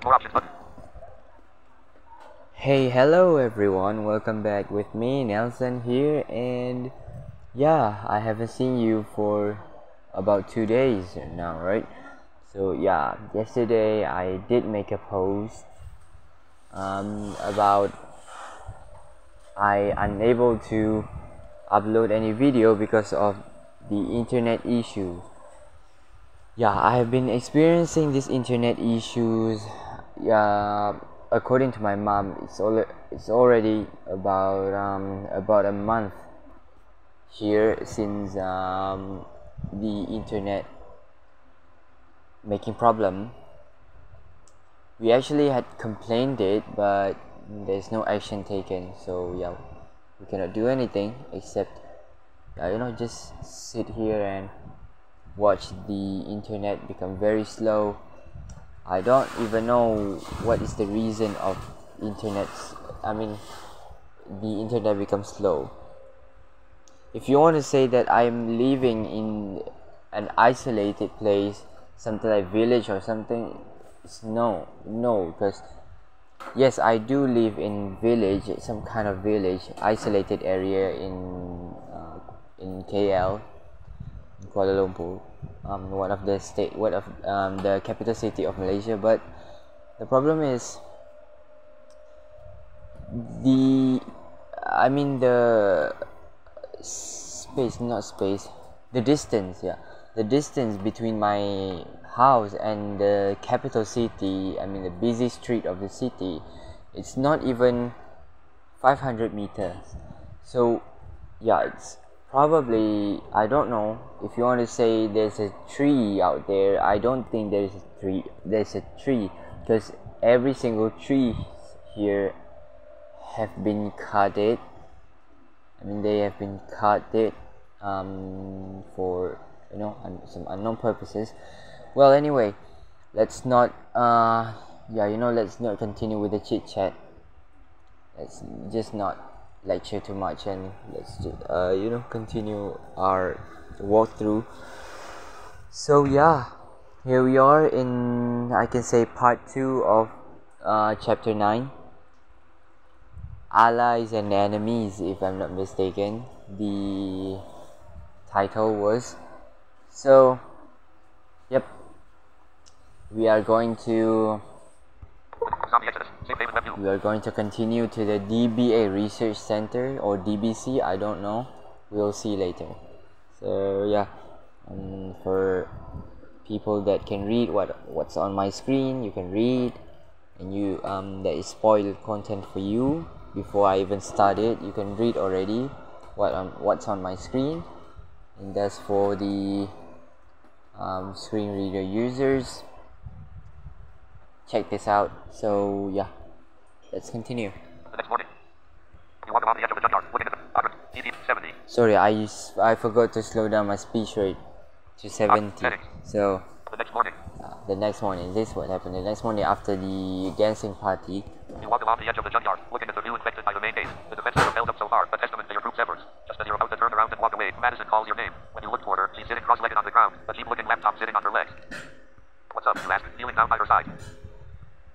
More options button. Hey, hello everyone, welcome back with me, Nelson here, and yeah, I haven't seen you for about 2 days now, right? So yeah, yesterday I did make a post about I unable to upload any video because of the internet issues. Yeah, I have been experiencing these internet issues. Yeah, according to my mom, it's already about a month here since the internet making problem. We actually had complained it, but there's no action taken. So yeah, we cannot do anything except just sit here and watch the internet become very slow. I don't even know what is the reason of internet's I mean the internet becomes slow. If you want to say that I'm living in an isolated place, something like village or something, it's no, because yes, I do live in village, some kind of village, isolated area in KL, Kuala Lumpur, one of the capital city of Malaysia. But the problem is the, the space, not space, the distance. Yeah, the distance between my house and the capital city. I mean, the busy street of the city. It's not even 500 meters. So yeah, it's probably, I don't know, if you want to say there's a tree out there. I don't think there's a tree, because every single tree here have been cut it. They have been cut it for some unknown purposes. Well, anyway, let's not let's not continue with the chit chat. Let's just not lecture too much, and let's just continue our walkthrough. So yeah, here we are in, I can say, part 2 of chapter 9, Allies and Enemies, if I'm not mistaken. The title was. So yep, we are going to continue to the DBA Research Center, or DBC, I don't know, we'll see later. So yeah, for people that can read what's on my screen, you can read, and you that is spoiled content for you. Before I even started, you can read already what's on my screen. And that's for the screen reader users. Check this out. So yeah, let's continue. The next morning, you walk along the edge of the junkyard, looking at the DC 70. Sorry, I forgot to slow down my speech rate to 70. So the next morning, this is what happened. The next morning, after the dancing party, you walk along the edge of the junkyard, looking at the view infected by the main base. The defenses have held up so far, a testament to your group's efforts. Just as you're about to turn around and walk away, Madison calls your name. When you look toward her, she's sitting cross-legged on the ground, a cheap-looking laptop sitting on her legs. What's up, you ask, kneeling down by her side.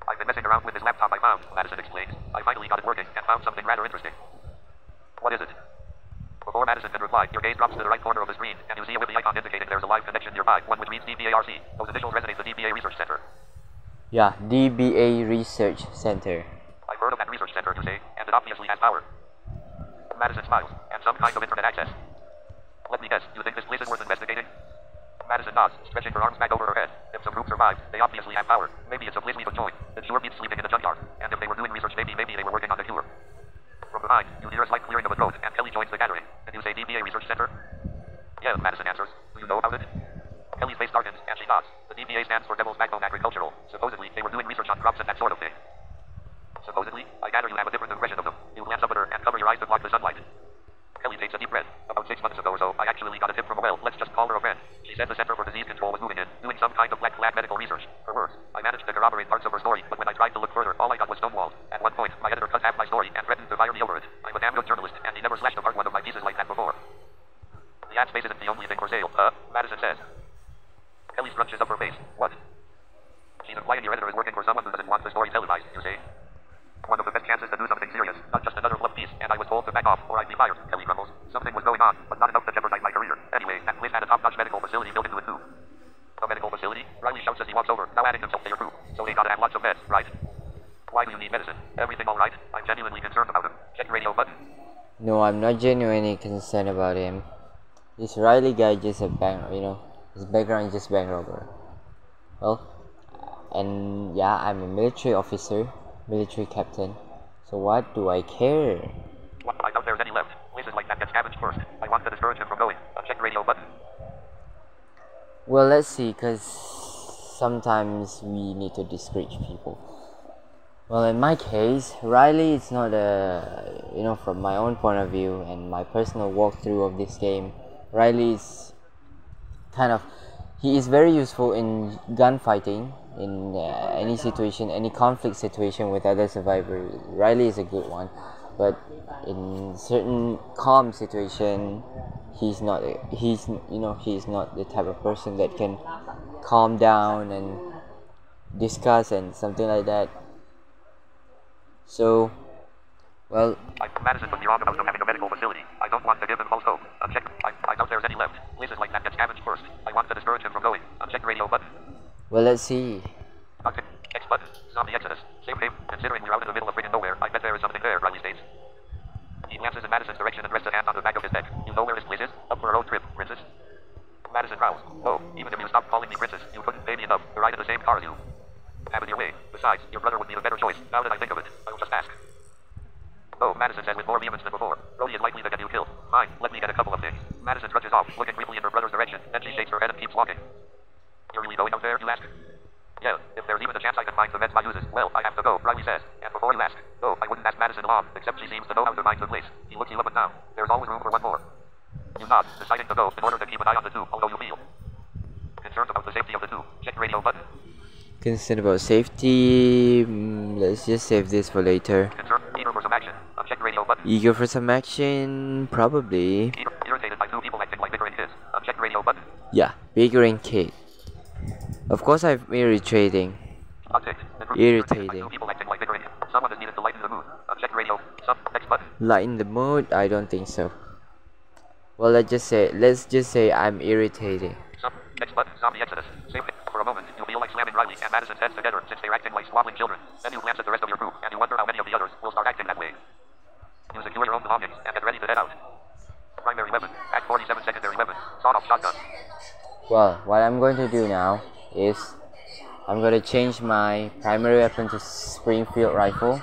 I've been messing around with this laptop I found, Madison explains. I finally got it working and found something rather interesting. What is it? Before Madison can reply, your gaze drops to the right corner of the screen, and you see a Wi-Fi icon indicating there's a live connection nearby, one which reads DBARC. Those initials resonate the DBA Research Center. Yeah, DBA Research Center. I've heard of that research center, you say, and it obviously has power. Madison smiles, and some kind of internet access. Let me guess, you think this place is worth investigating? Madison nods, stretching her arms back over her head. If some group survived, they obviously have power. Maybe it's a place we could join. It sure beats sleeping in the junkyard. And if they were doing research, maybe they were working on the cure. From behind, you hear a slight clearing of a throat, and Kelly joins the gathering. And you say DBA Research Center? Yeah, Madison answers. Do you know about it? Kelly's face darkens, and she nods. The DBA stands for Devil's Backbone Agricultural. Supposedly, they were doing research on crops and that sort of thing. Supposedly? I gather you have a different impression of them. You glance up at her and cover your eyes to block the sunlight. Kelly takes a deep breath. About 6 months ago or so, I actually got a tip from let's just call her a friend. She said the Center for Disease Control was moving in, doing some kind of black lab medical research. Her words. I managed to corroborate parts of her story, but when I tried to look further, all I got was stonewalled. At one point, my editor cut half my story and threatened to fire me over it. I'm a damn good journalist, and he never slashed apart one of my pieces like that before. The ad space isn't the only thing for sale, Madison says. Kelly scrunches up her face. What? She's a implying your editor is working for someone who doesn't want the story televised, you say? One of the best chances to do something serious, not just another fluff piece, and I was told to back off or I'd be fired, Kelly grumbles. Something was going on, but not enough to jeopardize my career. Anyway, that place had a top-notch medical facility built into it too. A medical facility? Riley shouts as he walks over, now adding himself to your crew. So they gotta have lots of meds, right? Why do you need medicine? Everything alright? I'm genuinely concerned about him. Check radio button. No, I'm not genuinely concerned about him. This Riley guy just a his background is just bank robber. Well, and yeah, I'm a military officer, military captain. So what do I care? Well, I doubt there's any left. Places like that get scavenged first. I want to discourage him from going. Check radio button. Well, let's see, cause sometimes we need to discourage people. Well, in my case, Riley is not from my own point of view and my personal walkthrough of this game, Riley is he is very useful in gunfighting, in any situation, any conflict situation with other survivors. Riley is a good one, but in certain calm situation, he's not the type of person that can calm down and discuss and something like that. So, well, Madison put me wrong about them having a medical facility. I don't want to give him false hope. Uncheck. I doubt there's any left. Places like that get scavenged first. I want to discourage him from going. Uncheck radio button. well, let's see. Uncheck X button. Zombie Exodus. Same name. Considering we're out in the middle of friggin' nowhere, I bet there is something there, Riley states. He glances in Madison's direction and rests a hand on the back of his neck. You know where his place is? Up for a road trip, princess. Madison growls. Oh, even if you stopped calling me princess, you couldn't pay me enough to ride in the same car as you. Have it your way. Besides, your brother would be a better choice. Now that I think of it, I'll just ask. Oh, Madison said with more vehemence than before. Brody is likely to get you killed. Fine, let me get a couple of things. Madison trudges off, looking briefly in her brother's direction. Then she shakes her head and keeps walking. You're really going out there, you ask? Yeah, if there's even a chance I can find the meds I uses, well, I have to go, Riley says. And before you ask, no, I wouldn't ask Madison along, except she seems to know how to find the place. He looks you up and down. There's always room for one more. You nod, deciding to go in order to keep an eye on the two, although you feel concerned about the safety of the two. Check radio button. Concerned about safety. Let's just save this for later. Eager for some action. Check radio button. Eager for some action? Probably. Irritated by two people acting like bickering kids. Check radio button. Yeah, bickering kid. Of course I'm irritating. Irritating. People acting like bickering. Someone is needed to lighten the mood. Check radio. Next button. Lighten the mood? I don't think so. Well, let's just say I'm irritating. Next button. Zombie Exodus. Same thing. For a moment, you feel like slamming Riley and Madison's heads together since they're acting like squabbling children. Then you glance at the rest of your group and you wonder how many of the others will start acting that way. You secure your own belongings and get ready to head out. Primary weapon. Act 47 secondary weapon. Sawed-off shotgun. Well, what I'm going to do now is I'm going to change my primary weapon to Springfield rifle,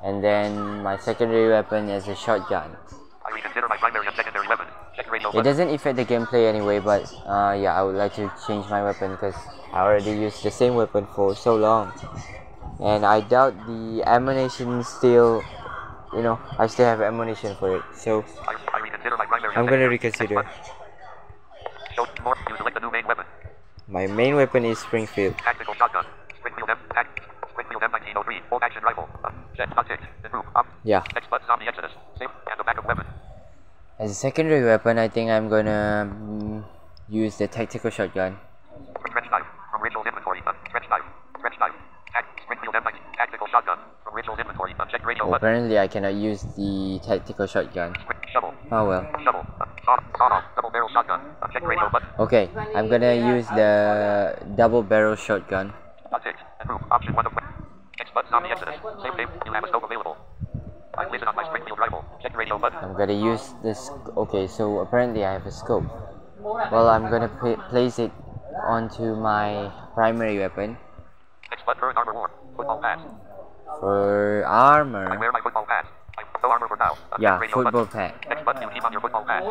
and then my secondary weapon is a shotgun. I reconsider my primary and secondary weapon. Check radio button. It doesn't affect the gameplay anyway, but yeah, I would like to change my weapon because I already used the same weapon for so long, and I doubt the ammunition still, I still have ammunition for it. So I reconsider my primary. I'm gonna reconsider. Show more. You select the new main weapon. My main weapon is Springfield. Tactical shotgun. Springfield M1903. Full action rifle. Check. Unticked. Improve. Up. Yeah. Next button. Zombie Exodus. Save. And the backup weapon. As a secondary weapon, I think I'm gonna use the tactical shotgun. Trench knife. From Rachel's inventory. Trench knife. Trench knife. Springfield M19. Tactical shotgun. From Rachel's inventory. Check radio button. Apparently, I cannot use the tactical shotgun. Shovel. Oh well. Shovel. Saw-off. Double barrel shotgun. Check radio button. Okay, I'm gonna use the double barrel shotgun. Unticked. Improve. Option 1 of next button. Zombie Exodus. Same thing. You have a scope available. I place it on my Springfield rifle. Check radio button. I'm gonna use this. Okay, so apparently I have a scope. Well, I'm gonna place it onto my primary weapon. Next button. Current armor worn. Football pads. For armor. I wear my football pads. No armor for now. Yeah, radio football button. pad. Next button. You keep on your football pads.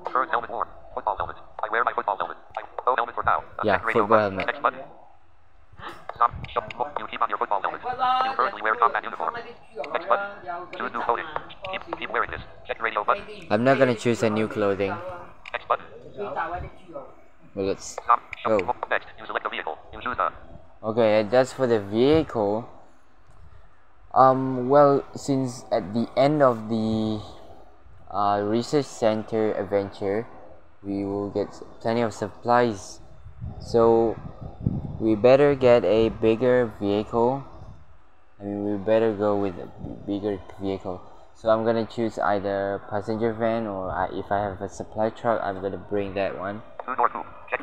Current helmet worn. Football helmet. I wear my football helmet. No helmet for now. Yeah, check radio football button. helmet. Next button. You keep on your football helmet. You currently wear combat uniform. Next button. Choose new clothing. Keep wearing this. Check radio button. I'm not gonna choose a new clothing. Next button. Well, let's go. Next, you select the vehicle. You choose the. Okay, that's for the vehicle. Well, since at the end of the research center adventure, we will get plenty of supplies. So we better get a bigger vehicle. I mean, we better go with a bigger vehicle. So I'm gonna choose either passenger van, or if I have a supply truck, I'm gonna bring that one. 2-door coupe. Check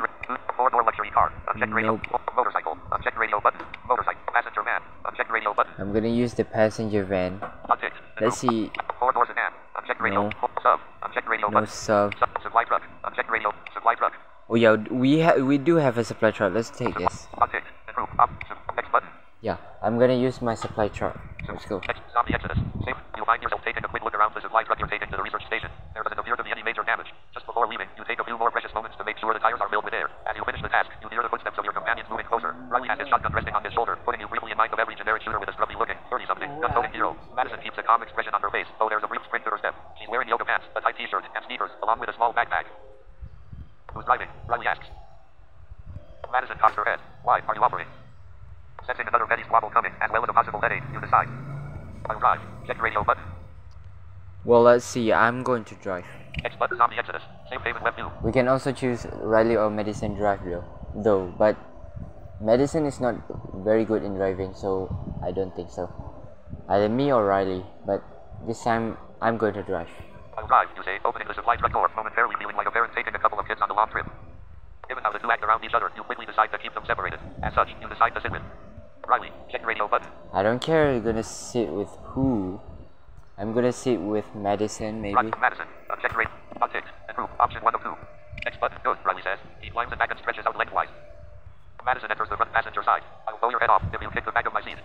four-door luxury car. Uncheck radio. Nope. Motorcycle. Uncheck radio button. Motorcycle. Passenger van. Uncheck radio button. I'm gonna use the passenger van. Unticked. Let's see. 4 doors sedan. Uncheck radio. No. Sub. Uncheck radio No button. sub. Supply truck. Uncheck radio. Supply truck. Oh yeah, we do have a supply truck. Let's take this. Unticked. Improve. Up. X button. Yeah, I'm gonna use my supply truck. Let's go. Zombie Exodus. Safe. You'll find yourself taking a quick look around the supply truck you're taking to the research station. There doesn't appear to be any major damage. Just before leaving, you take a few more precious moments to make sure the tires are filled with air. As you finish the task, you hear the footsteps of your companions moving closer. Riley has his shotgun resting on his shoulder, putting you briefly in mind of every generic shooter with a scruffy-looking, 30-something, gun-toting hero. Madison keeps a calm expression on her face, though there's a brief spring to her step. She's wearing yoga pants, a tight t-shirt, and sneakers, along with a small backpack. Who's driving? Riley asks. Madison cocks her head. Why are you offering? Sensing another petty squabble coming, as well as a possible headache, you decide. I'll drive. Check radio button. Well, let's see. I'm going to drive. X button. Zombie Exodus. Safe haven web view. We can also choose Riley or Madison drive though, but Madison is not very good in driving, so I don't think so. Either me or Riley, but this time I'm going to drive. I'll drive, you say, opening the supply truck door, momentarily feeling like a parent taking a couple of kids on a long trip. Given how the two act around each other, you quickly decide to keep them separated. As such, you decide to sit with Riley. Check radio button. I don't care you're gonna sit with who. I'm gonna sit with Madison, maybe. Right, Madison. Check radio. Unticked. Improve. Option 1 of 2. X button. Good, Riley says. He climbs the back and stretches out lengthwise. Madison enters the front passenger side. I will blow your head off if you kick the back of my seat.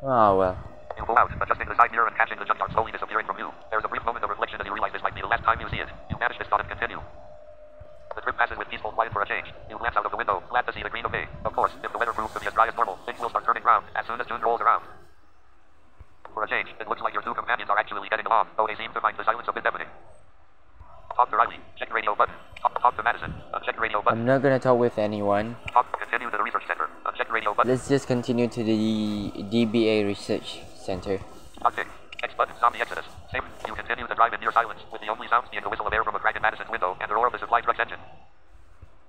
Oh well. You pull out, adjusting the side mirror and catching the junkyard slowly disappearing from view. There's a brief moment of reflection as you realize this might be the last time you see it. You banish this thought and continue. The trip passes with peaceful quiet for a change. You glance out of the window, glad to see the green of day. Of course, if the weather proves to be as dry as normal, things will start turning round as soon as June rolls around. For a change, it looks like your two companions are actually getting along, though they seem to find the silence a bit deafening. Talk to Riley. Check radio button. Talk to Madison. Check radio button. I'm not gonna talk with anyone. Continue to the research center. Check radio button. Let's just continue to the DBA research center. Untick. X button. Zombie Exodus. Safe. You continue to drive in near silence, with the only sounds being the whistle of air from a crack in Madison's window and the roar of the supply truck's engine.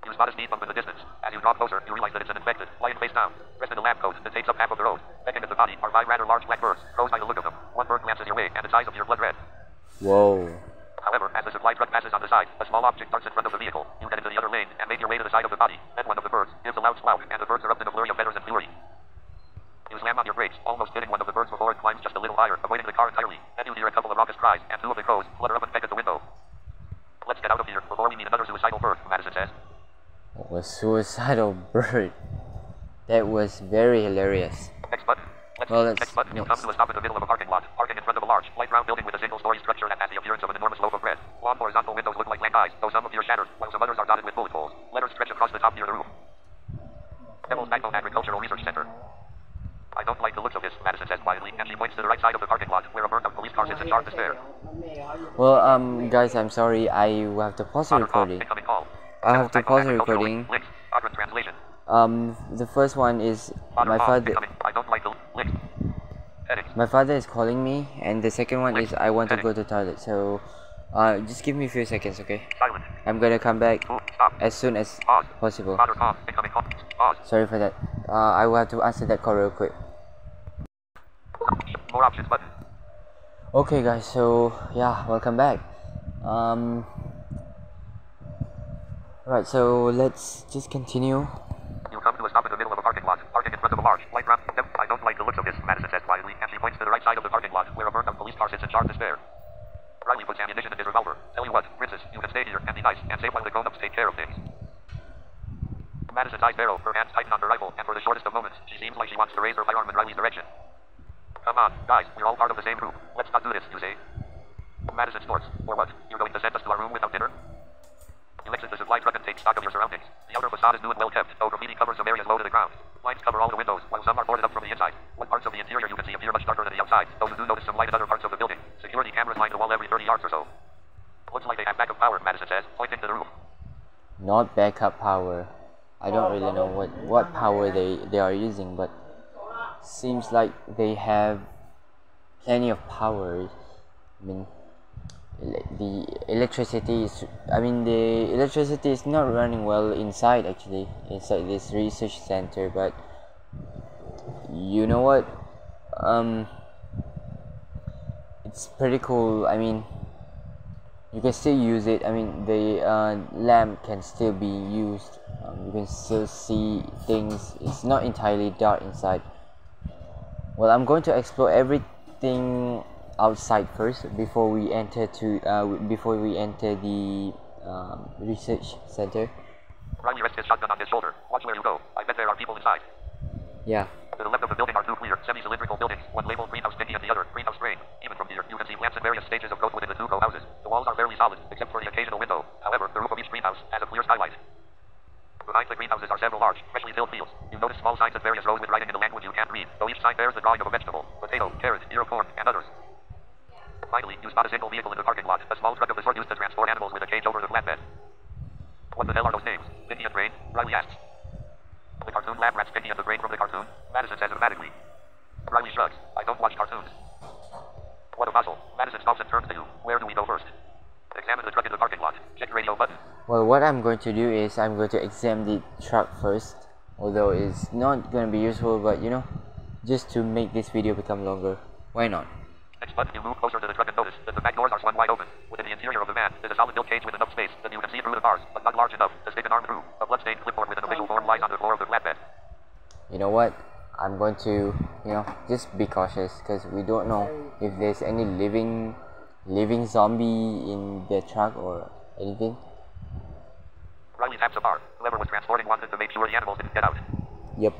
You spot a speed bump in the distance. As you draw closer, you realize that it's an infected, lying face down, dressed in a lab coat that takes up half of the road. Beckoned at the body are 5 rather large black birds, crows by the look of them. One bird glances your way, and its eyes appear blood red. Whoa. However, as the supply truck passes on the side, a small object darts in front of the vehicle. You head into the other lane and make your way to the side of the body. Then one of the birds gives a loud squawk, and the birds erupt in a flurry of feathers and fury. You slam on your brakes, almost hitting one of the birds before it climbs just a little higher, avoiding the car entirely. Then you hear a couple of raucous cries, and 2 of the crows flutter up and peck at the window. Let's get out of here before we meet another suicidal bird, Madison says. A suicidal bird. That was very hilarious. X button. X button. You come to a stop in the middle of a parking lot, parking in front of a large, light brown building with a single-story structure that has the appearance of an enormous loaf of bread. Long horizontal windows look like blank eyes, though some appear shattered, while some others are dotted with bullet holes. Letters stretch across the top near the roof. Devil's Backbone Agricultural Research Center. I don't like the looks of this, Madison says quietly, and she points to the right side of the parking lot, where a burned-out police car sits in sharp despair. Well, guys, I'm sorry. I will have to pause the recording. I have to pause the recording. The first one is my father. I don't like the link. My father is calling me, and the second one is I want to go to the toilet. So, just give me a few seconds, okay? Silent. I'm gonna come back as soon as possible. Sorry for that. I will have to answer that call real quick. More options button. Okay, guys. So yeah, welcome back. Right. So let's just continue. You come to a stop in the middle of a parking lot, parking in front of a large, light brown. I don't like the looks of this, Madison says quietly, and she points to the right side of the parking lot, where a burned-out police car sits in sharp despair. Riley puts ammunition in his revolver. Tell you what, princess, you can stay here and be nice and safe while the grown-ups take care of things. Madison's eyes narrow, her hands tighten on her rifle, and for the shortest of moments, she seems like she wants to raise her firearm in Riley's direction. Come on, guys, we're all part of the same group. Let's not do this, you say. Madison snorts. Or what? You're going to send us to our room without dinner? You exit the supply truck and take stock of your surroundings. The outer facade is new and well kept, though graffiti covers some areas low to the ground. Blinds cover all the windows, while some are boarded up from the inside. What parts of the interior you can see appear much darker than the outside, though you do notice some light in other parts of the building. Security cameras line the wall every 30 yards or so. Looks like they have backup power, Madison says, pointing to the roof. Not backup power. I don't really know what power they are using, but seems like they have plenty of power. I mean, the electricity is, I mean, the electricity is not running well inside, actually, inside this research center. But you know what, it's pretty cool. I mean, you can still use it. I mean, the lamp can still be used. You can still see things. It's not entirely dark inside. Well, I'm going to explore everything outside first before we enter the research center. Riley rests his shotgun on his shoulder. Watch where you go. I bet there are people inside. Yeah. To the left of the building are two clear, semi-cylindrical buildings, one labeled greenhouse sticky and the other greenhouse green. Even from here, you can see plants in various stages of growth within the two co-houses. The walls are fairly solid, except for the occasional window. However, the roof of each greenhouse has a clear skylight. Behind the greenhouses are several large, freshly filled fields. You notice small signs in various rows with writing in a language you can't read, though each sign bears the drawing of a vegetable, potato, carrot, ear of corn, and others. Finally, you spot a single vehicle in the parking lot, a small truck of the sort used to transport animals with a cage over the flatbed. What the hell are those names? Pinky and Brain? Riley asks. The cartoon lab rats Pinky and the Brain from the cartoon, Madison says emphatically. Riley shrugs. I don't watch cartoons. What a puzzle. Madison stops and turns to you. Where do we go first? Examine the truck in the parking lot. Check radio button. Well, what I'm going to do is I'm going to examine the truck first, although it's not going to be useful, but you know, just to make this video become longer. Why not? Next button, you move closer to the truck and notice that the back doors are swung wide open. Within the interior of the van is a solid built cage with enough space that you can see through the bars, but not large enough to stick an arm through. A bloodstained clipboard with an official form lies on the floor of the flatbed. You know what? I'm going to, you know, just be cautious, because we don't know if there's any living zombie in the truck or anything. Riley taps a bar. Whoever was transporting wanted to make sure the animals didn't get out. Yep.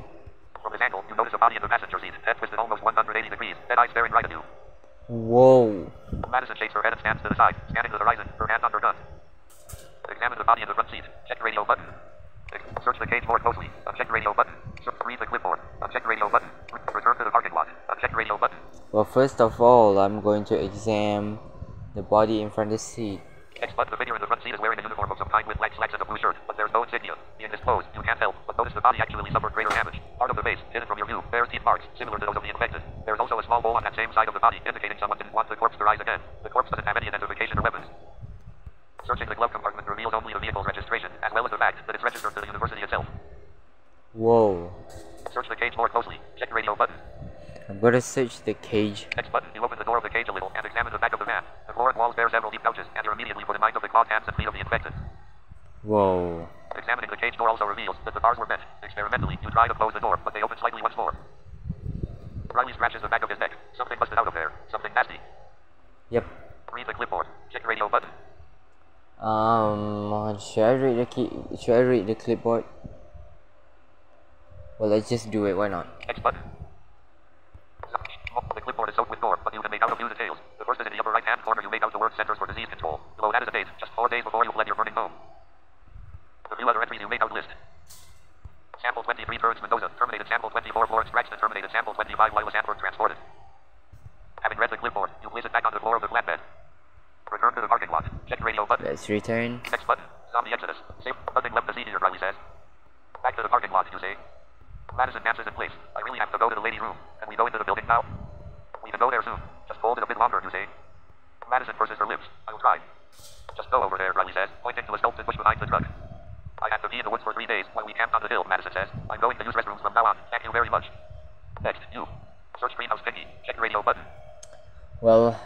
From this angle, you notice a body in the passenger seat, head twisted almost 180 degrees, dead eyes staring right at you. Whoa. Madison shakes her head and stands to the side, scanning the horizon, her hand on her gun. Examine the body in the front seat. Check radio button. Search the cage more closely. Uncheck radio button. Read the clipboard. Uncheck radio button. Return to the parking lot. Uncheck radio button. Well, first of all, I'm going to examine the body in front of the seat. Next button, the figure in the front seat is wearing a uniform of some kind with black slacks and a blue shirt, but there's no insignia. In this pose, you can't help but notice the body actually suffered greater damage. Part of the face, hidden from your view, bears teeth marks, similar to those of the infected. There's also a small hole on that same side of the body, indicating someone didn't want the corpse to rise again. The corpse doesn't have any identification or weapons. Searching the glove compartment reveals only the vehicle's registration, as well as the fact that it's registered to the university itself. Whoa. Search the cage more closely. Check radio button. I'm going to search the cage. Next button, you open the door of the cage a little and examine the back of the van. The floor and walls bear several deep gouges, and you're immediately put in mind of the clawed hands and feet of the infected. Whoa. Examining the cage door also reveals that the bars were bent. Experimentally, you try to close the door, but they open slightly once more. Riley scratches the back of his neck. Something busted out of there. Something nasty. Yep. Read the clipboard. Check radio button. Should I read the clipboard? Well, let's just do it. Why not? Next button. The clipboard is soaked with gore, but you can make out a few details. The first is in the upper right-hand corner. You make out the word Centers for Disease Control. Below that is a date, just 4 days before you fled your burning home. The few other entries you make out list. Sample 23 Birds Mendoza, terminated sample 24 Florence Braxton, terminated sample 25 Lila Sanford, transported. Having read the clipboard, you place it back on the floor of the flatbed. Return to the parking lot. Check radio button. Let's return. Next button. Zombie Exodus. Save. Nothing left to see here, Riley says. Back to the parking lot, you say. Madison dances in place. I really have to go to the ladies' room. Can we go into the building now? We can go there soon. Just hold it a bit longer, you say. Madison purses her lips. I will try. Just go over there, Riley says, pointing to a sculpted bush behind the truck. I have to be in the woods for 3 days while we camp on the hill, Madison says. I'm going to use restrooms from now on. Thank you very much. Next, you. Search greenhouse Pinky. Check radio button. Well,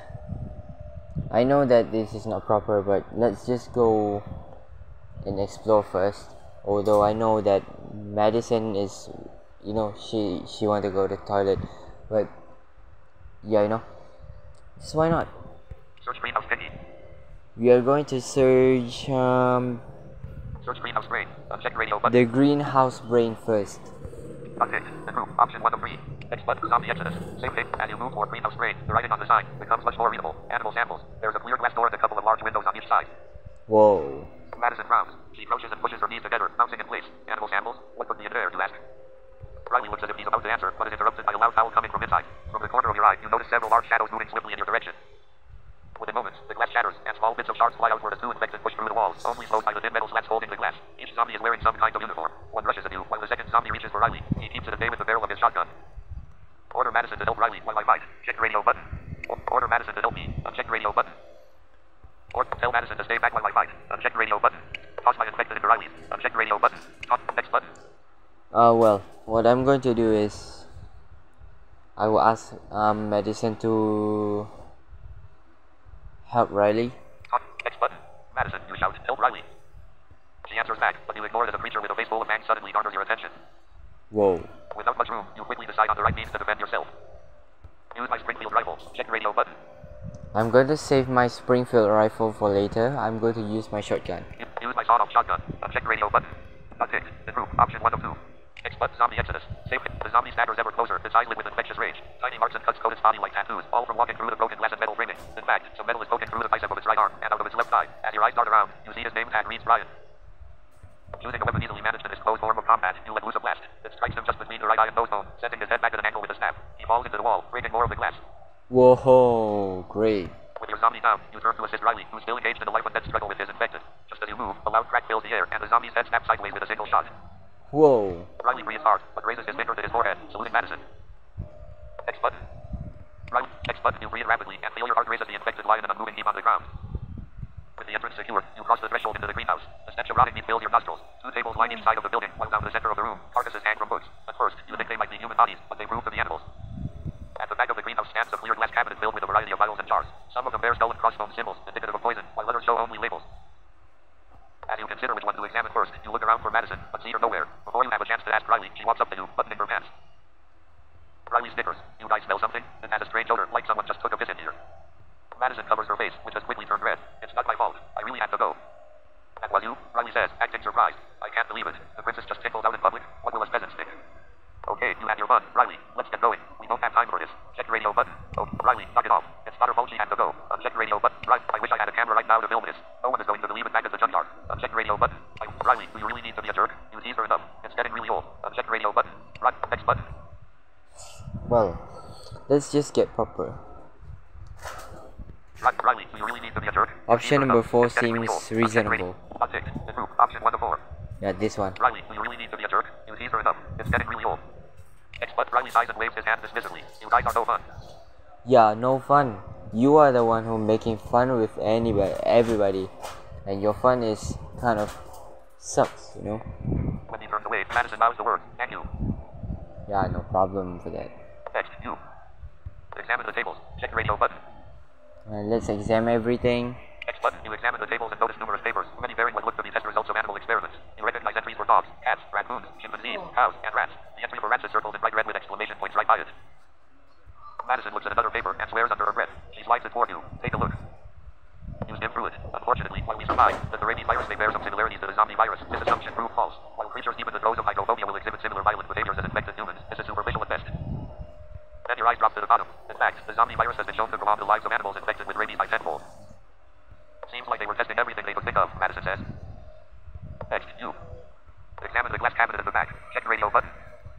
I know that this is not proper, but let's just go and explore first. Although I know that Madison is, you know, she want to go to the toilet, but yeah, you know, just why not? Search greenhouse Pinky. We are going to search Search greenhouse brain. Uncheck radio button. the greenhouse brain first. Update. The group. Option 1 of 3. Next button. Zombie Exodus. Same thing. As you move toward greenhouse brain, the writing on the sign becomes much more readable. Animal samples. There's a clear glass door and a couple of large windows on each side. Whoa. Madison frowns. She crouches and pushes her knees together, bouncing in place. Animal samples? What could be in there, you ask? Riley looks as if he's about to answer, but is interrupted by a loud howl coming from inside. From the corner of your eye, you notice several large shadows moving swiftly in your direction. Within moments, the glass shatters, and small bits of shards fly outward as two infected push through the walls, only slowed by the thin metal slats holding the glass. Each zombie is wearing some kind of uniform. One rushes at you, while the second zombie reaches for Riley. He keeps it at bay with the barrel of his shotgun. Order Madison to help Riley while I fight. Check radio button. Order Madison to help me. Uncheck radio button. Tell Madison to stay back while I fight. Uncheck radio button. Toss my infected into Riley's. Uncheck radio button. Toss next button. Well, what I'm going to do is I will ask Madison to help Riley. Toss next button. Madison, you shout, help Riley. She answers back, but you ignore it as a creature with a face full of fangs suddenly garners your attention. Whoa. Without much room, you quickly decide on the right means to defend yourself. Use my Springfield rifle. Check radio button. I'm going to save my Springfield rifle for later. I'm going to use my shotgun. Use my sawed-off shotgun. Uncheck radio button. Unticked. The group. Option 1 of 2. X button. Zombie exodus. Save it. The zombie staggers ever closer. His eyes lit with infectious rage. Tiny marks and cuts coat his body like tattoos, all from walking through the broken glass and metal framing. In fact, some metal is poking through the bicep of his right arm and out of his left thigh. As your eyes dart around, you see his name tag reads Brian. Using a weapon easily managed in his closed form of combat, you let loose a blast. It strikes him just between the right eye and nose bone, sending his head back at an angle with a snap. He falls into the wall, breaking more of the glass. Whoa, great. With your zombie down, you turn to assist Riley, who's still engaged in a life and death struggle with his infected. Just as you move, a loud crack fills the air, and the zombie's head snaps sideways with a single shot. Whoa. Riley breathes hard, but raises his finger to his forehead, saluting Madison. X button. Riley, X button, you breathe rapidly, and feel your heart race as the infected lie in an unmoving heap on the ground. With the entrance secure, you cross the threshold into the greenhouse. The stench of rotting meat fills your nostrils. 2 tables line each side of the building, while down the center of the room, carcasses hang from hooks. At first, you think they might be human bodies, but they prove to be animals. At the back of the greenhouse stands a clear glass cabinet filled with a variety of vials and jars. Some of them bear skull and crossbones symbols, indicative of poison, while others show only labels. As you consider which one to examine first, you look around for Madison, but see her nowhere. Before you have a chance to ask Riley, she walks up to you, buttoning her pants. Riley snickers. You guys smell something? It has a strange odor, like someone just took a piss in here. Madison covers her face, which has quickly turned red. It's not my fault. I really have to go. That was you? Riley says, acting surprised. I can't believe it. The princess just tickled out in public. What will us peasants think? Okay, you had your fun. Riley, let's get going. We don't have time for this. Check radio button. Oh, Riley, knock it off. It's not her fault she had to go. Uncheck radio button. Right, I wish I had a camera right now to film this. No one is going to believe it back at the junkyard. Uncheck radio button. Riley, do you really need to be a jerk? You tease her enough. It's getting really old. Uncheck radio button. Right, next button. Well, let's just get proper. Right, Riley, do you really need to be a jerk? Option number 4 seems reasonable. Unticked. The group. Option 1 of 4. Yeah, this one. Riley, do you really need to be a jerk? You tease her enough. It's getting really old. X but Riley sighs and waves his hand dismissively. You guys are no fun. Yeah, no fun. You are the one who making fun with everybody, and your fun is kind of sucks, you know. When he turns away, Madison mouths the word, "Thank you." Yeah, no problem for that. Next, you. Examine the tables. Check radio button. Let's examine everything. X button. You examine the tables and notice numerous papers, many bearing what look to be test results of animal experiments. You recognize entries for dogs, cats, raccoons, chimpanzees, cows, and rats. The entry for rats is circled in bright red with exclamation points right by it. Madison looks at another paper and swears under her breath. She slides it toward you. Take a look. You skim through it. Unfortunately, while we survive, the rabies virus may bear some similarities to the zombie virus. This assumption proved false. While creatures deep in the throes of hydrophobia will exhibit similar violent behaviors as infected humans, this is superficial at best. Then your eyes drop to the bottom. In fact, the zombie virus has been shown to prolong the lives of animals infected with rabies by tenfold. Seems like they were testing everything they could think of, Madison says. Next, you. Examine the glass cabinet at the back. Check radio button.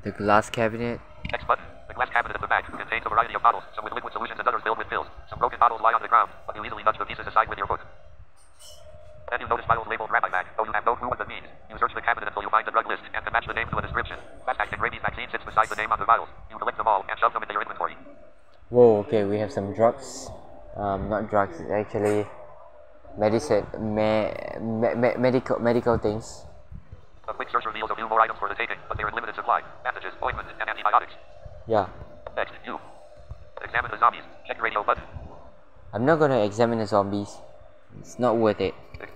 The glass cabinet. Next button. The glass cabinet at the back contains a variety of bottles, some with liquid solutions and others filled with pills. Some broken bottles lie on the ground, but you easily nudge the pieces aside with your foot. Then you notice bottles labeled Rabbi Mac, though you have no clue what that means. You search the cabinet until you find the drug list and can match the name to a description. Fast-acting rabies vaccine sits beside the name on the vials. You collect them all and shove them into your inventory. Whoa, okay, we have some drugs. Not drugs, it's actually medicine, medical things. A quick search reveals a few more items for the taking, but they're in limited supply. Bandages, ointment, and antibiotics. Yeah. Next, you. Examine the zombies. Check radio button. I'm not gonna examine the zombies. It's not worth it.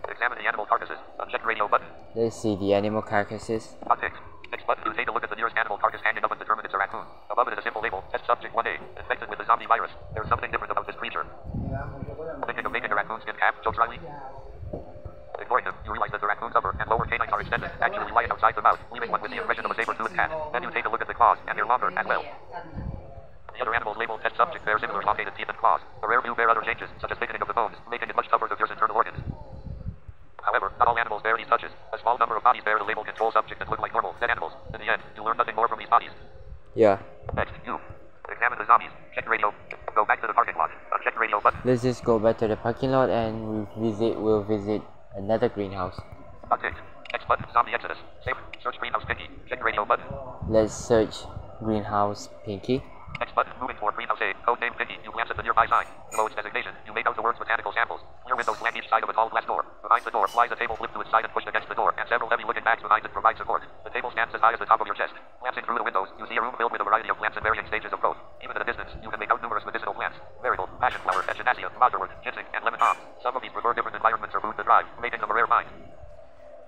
Examine the animal carcasses. Uncheck radio button. Let's see the animal carcasses. Unticked. Next button. You take a look at the nearest animal carcass hanging up and determine it's a raccoon. Above it is a simple label. Test subject 1A. Infected with the zombie virus. There's something different about this creature. Thinking of making a raccoon skin cap, jokes Riley. Ignoring them, you realize that the raccoon's upper and lower canines are extended, actually lying outside the mouth, leaving one with the impression of a saber-toothed cat. Then you take a look at the claws, and they're longer as well. The other animals labeled test subject bear similar elongated teeth and claws. The rare few bear other changes, such as thickening of the bones, making it much tougher to pierce internal organs. However, not all animals bear these touches. A small number of bodies bear the label control subject that look like normal, dead animals. In the end, you learn nothing more from these bodies. Yeah. Next, you. Examine the zombies. Check radio. Go back to the parking lot. Uncheck radio button. Let's just go back to the parking lot and we'll visit another greenhouse. Unticked. X button. Zombie exodus. Save. Search greenhouse Pinky. Check radio button. Let's search greenhouse Pinky. Next button. Moving toward greenhouse A. Code name Vicky. You glance at the nearby sign. Below its designation, you make out the words botanical samples. Clear windows flank each side of a tall glass door. Behind the door lies a table flipped to its side and pushed against the door, and several heavy-looking bags behind it provide support. The table stands as high as the top of your chest. Glancing through the windows, you see a room filled with a variety of plants in varying stages of growth. Even at a distance, you can make out numerous medicinal plants. Marigold, passion flower, echinacea, mouserwort, ginseng, and lemon balm. Some of these prefer different environments or food to thrive, making them a rare find.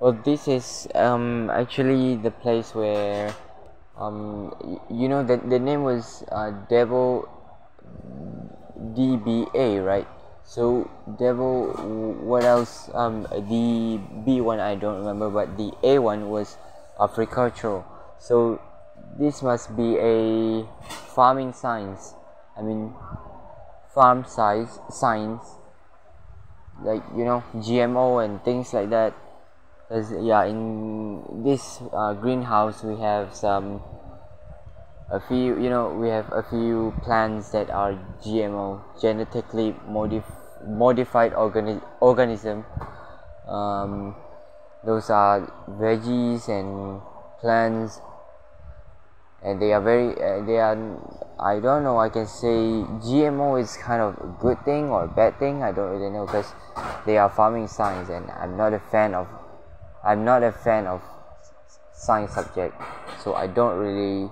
Well, this is actually the place where you know that the name was Devil DBA, right? So Devil, what else? The B one I don't remember, but the A one was agricultural. So this must be a farming science. I mean, farm size science, like you know, GMO and things like that. Because yeah, in this greenhouse we have a few, you know, we have a few plants that are GMO, genetically modified organism. Those are veggies and plants, and they are very they are, I don't know, I can say GMO is kind of a good thing or a bad thing, I don't really know, because they are farming science, and I'm not a fan of science subject, so I don't really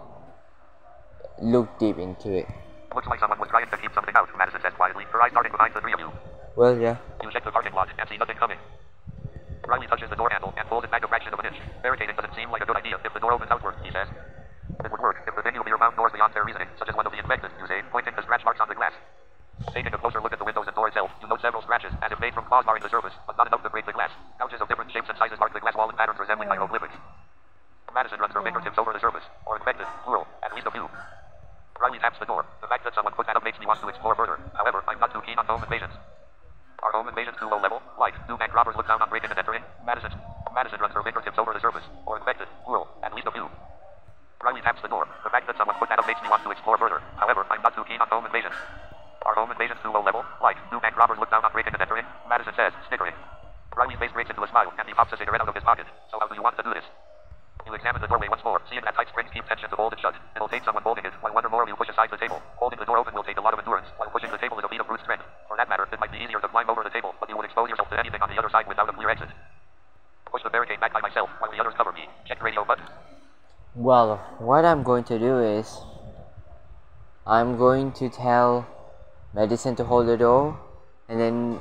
look deep into it. Looks like someone was trying to keep something out, Madison says quietly, her eyes darting behind the three of you. Well, yeah. You check the parking lot and see nothing coming. Riley touches the door handle and pulls it back a fraction of an inch. Barricading doesn't seem like a good idea if the door opens outward, he says. It would work if the thing you fear found doors beyond their reasoning, such as one of the infected, you say, pointing to scratch marks on the glass. Taking a closer look at the windows and door itself, you note several scratches, as if made from claws marring the surface, but not enough to break the glass. Gouges of different shapes and sizes mark the glass wall in patterns resembling hieroglyphics. Madison runs her fingertips over the surface, or infected, plural, at least a few. Riley taps the door. The fact that someone put that up makes me want to explore further. However, I'm not too keen on home invasions. Are home invasions too low level? Like, do bank robbers look down on breaking and entering? Madison runs her fingertips over the surface, or infected, plural, at least a few. Riley taps the door. The fact that someone put that up makes me want to explore further. However, I'm not too keen on home invasions. Are home invasions too low level? Like, do bank robbers look down on breaking and entering? Madison says, snickering. Riley's face breaks into a smile, and he pops a cigarette out of his pocket. So how do you want to do this? You examine the doorway once more, seeing that tight springs keep tension to hold it shut. It'll take someone holding it, while one or more of you push aside the table. Holding the door open will take a lot of endurance, while pushing the table is a feat of brute strength. For that matter, it might be easier to climb over the table, but you would expose yourself to anything on the other side without a clear exit. Push the barricade back by myself, while the others cover me. Check radio button. Well, what I'm going to do is I'm going to tell Madison to hold the door, and then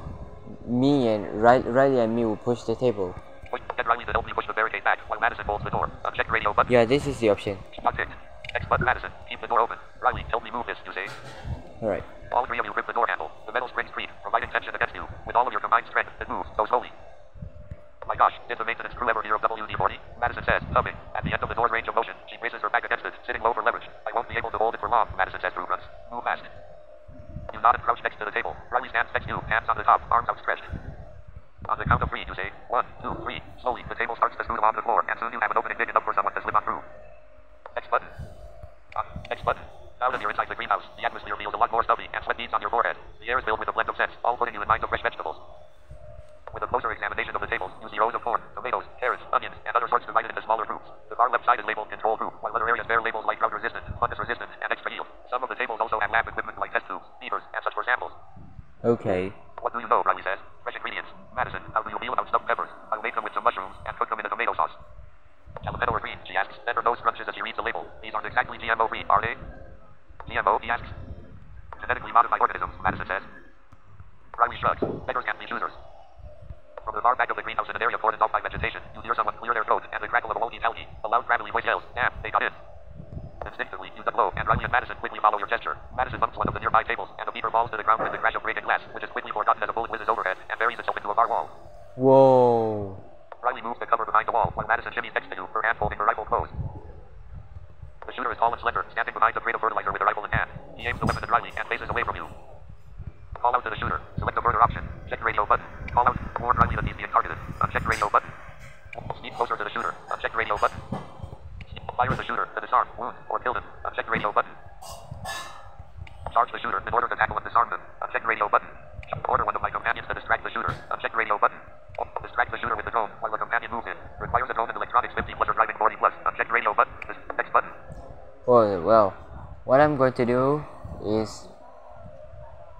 me and Riley and me will push the table. Get Riley to help me push the barricade back while Madison holds the door. Uncheck radio button. Yeah, this is the option. Not ticked. Next button, Madison. Keep the door open. Riley, help me move this, you say. Alright. All three of you grip the door handle. The metal springs creak, providing tension against you. With all of your combined strength, it moves, though slowly. My gosh, did the maintenance crew ever hear of WD-40? Madison says, humming. At the end of the door's range of motion, she braces her back against it, sitting low for leverage. I won't be able to hold it for long, Madison says through grunts. Move fast. You nod and crouch next to the table. Riley stands next to you, hands on the top, arms outstretched. On the count of three, you say, 1, 2, 3. Slowly, the table starts to scoot along the floor, and soon you have an opening big enough for someone to slip on through. Next button. Next button. Now that you're inside the greenhouse, the atmosphere feels a lot more stuffy, and sweat beads on your forehead. The air is filled with a blend of scents, all putting you in mind of fresh vegetables. With a closer examination of the tables, you see rows of corn, tomatoes, carrots, onions, and other sorts divided into smaller groups. The far left side is labeled control group, while other areas bear labels like drought resistant, fungus resistant, and extra yield. Some of the tables also have lab equipment like test tubes, beavers, and such for samples. Okay. What do you know, Riley says. Fresh ingredients. Madison, how do you feel about stuffed peppers? I'll make them with some mushrooms and cook them in a tomato sauce. Jalapeno or green, she asks. Then her nose scrunches as she reads the label. These aren't exactly GMO free, are they? GMO, he asks. Genetically modified organisms, Madison says. Riley shrugs. Beggars can't be choosers. From the far back of the greenhouse in an area cordoned off by vegetation, you hear someone clear their throat and the crackle of a walkie-talkie. A loud, gravelly voice yells, "Damn, they got in." Instinctively, you duck low, and Riley and Madison quickly follow your gesture. Madison bumps one of the nearby tables, and the beaver falls to the ground with the crash of breaking glass, which is quickly forgotten as a bullet whizzes overhead and buries itself into a far wall. Whoa. Riley moves the cover behind the wall, while Madison shimmies next to you, her hand holding her rifle closed. The shooter is tall and slender, standing behind a crate of fertilizer with a rifle in hand. He aims the weapon at Riley and faces away from you. Call out to the shooter. Select the further option. Check radio button. Call out. Warn Riley that he's being targeted. Uncheck radio button. Sneak closer to the shooter. Uncheck radio button. Fire at the shooter to disarm, wound, or kill him. Uncheck radio button. Charge the shooter in order to tackle and disarm them. Uncheck radio button. Order one of my companions to distract the shooter. Uncheck radio button. Distract the shooter with the drone while the companion moves in. Requires a drone and electronics 50 plus or driving 40 plus. Uncheck radio button. Next button. Oh, well. what I'm going to do is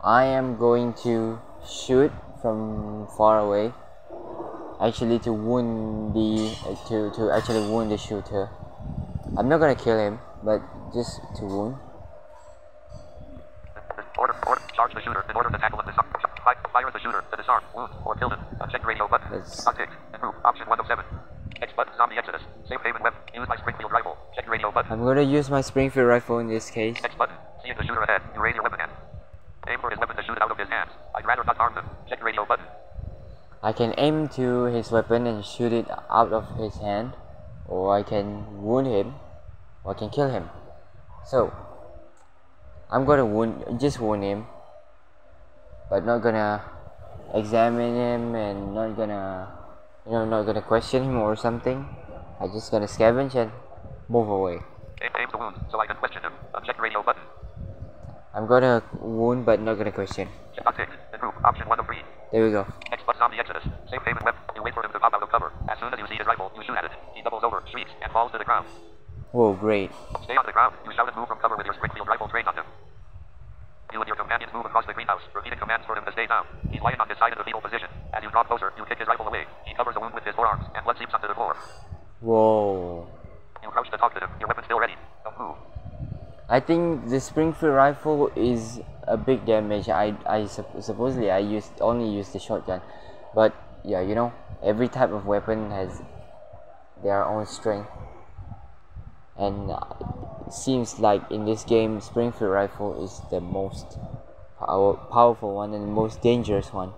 I am going to shoot from far away, actually to wound to actually wound the shooter. I'm not gonna kill him, but just to wound. Order. Charge the shooter in order to tackle and disarm. Fire the shooter to disarm, wound, or kill him. Check radio button. Unticked. Improve. Option 1 of 7. X button. Zombie Exodus. Safe haven web. Use my Springfield rifle. Check radio button. I'm gonna use my Springfield rifle in this case. X button. Seeing the shooter ahead, you raise your weapon hand. Aim for his weapon to shoot it out of his hands. I'd rather not harm them. Check radio button. I can aim to his weapon and shoot it out of his hand, or I can wound him, or I can kill him. So I'm gonna just wound him, but not gonna examine him and not gonna question him or something. I just gonna scavenge and move away. Aim to wound so I can question him. Check radio button. I'm gonna wound but not gonna question. Check unticked. Improve. Option 1 of 3. There we go. X button. Zombie Exodus. Safe haven web. You wait for him to pop out of cover. As soon as you see his rifle, you shoot at it. He doubles over, shrieks, and falls to the ground. Whoa, great. Stay on the ground. You shout and move from cover with your Springfield rifle trained on him. You and your companions move across the greenhouse, repeating commands for him to stay down. He's lying on his side in the fetal position. As you draw closer, you kick his rifle away. He covers the wound with his forearms, and blood seeps onto the floor. Whoa. You crouch to talk to him. Your weapon's still ready. Don't move. I think the Springfield rifle is a big damage. Supposedly I only use the shotgun, but yeah, you know, every type of weapon has their own strength, and it seems like in this game Springfield rifle is the most powerful one and the most dangerous one.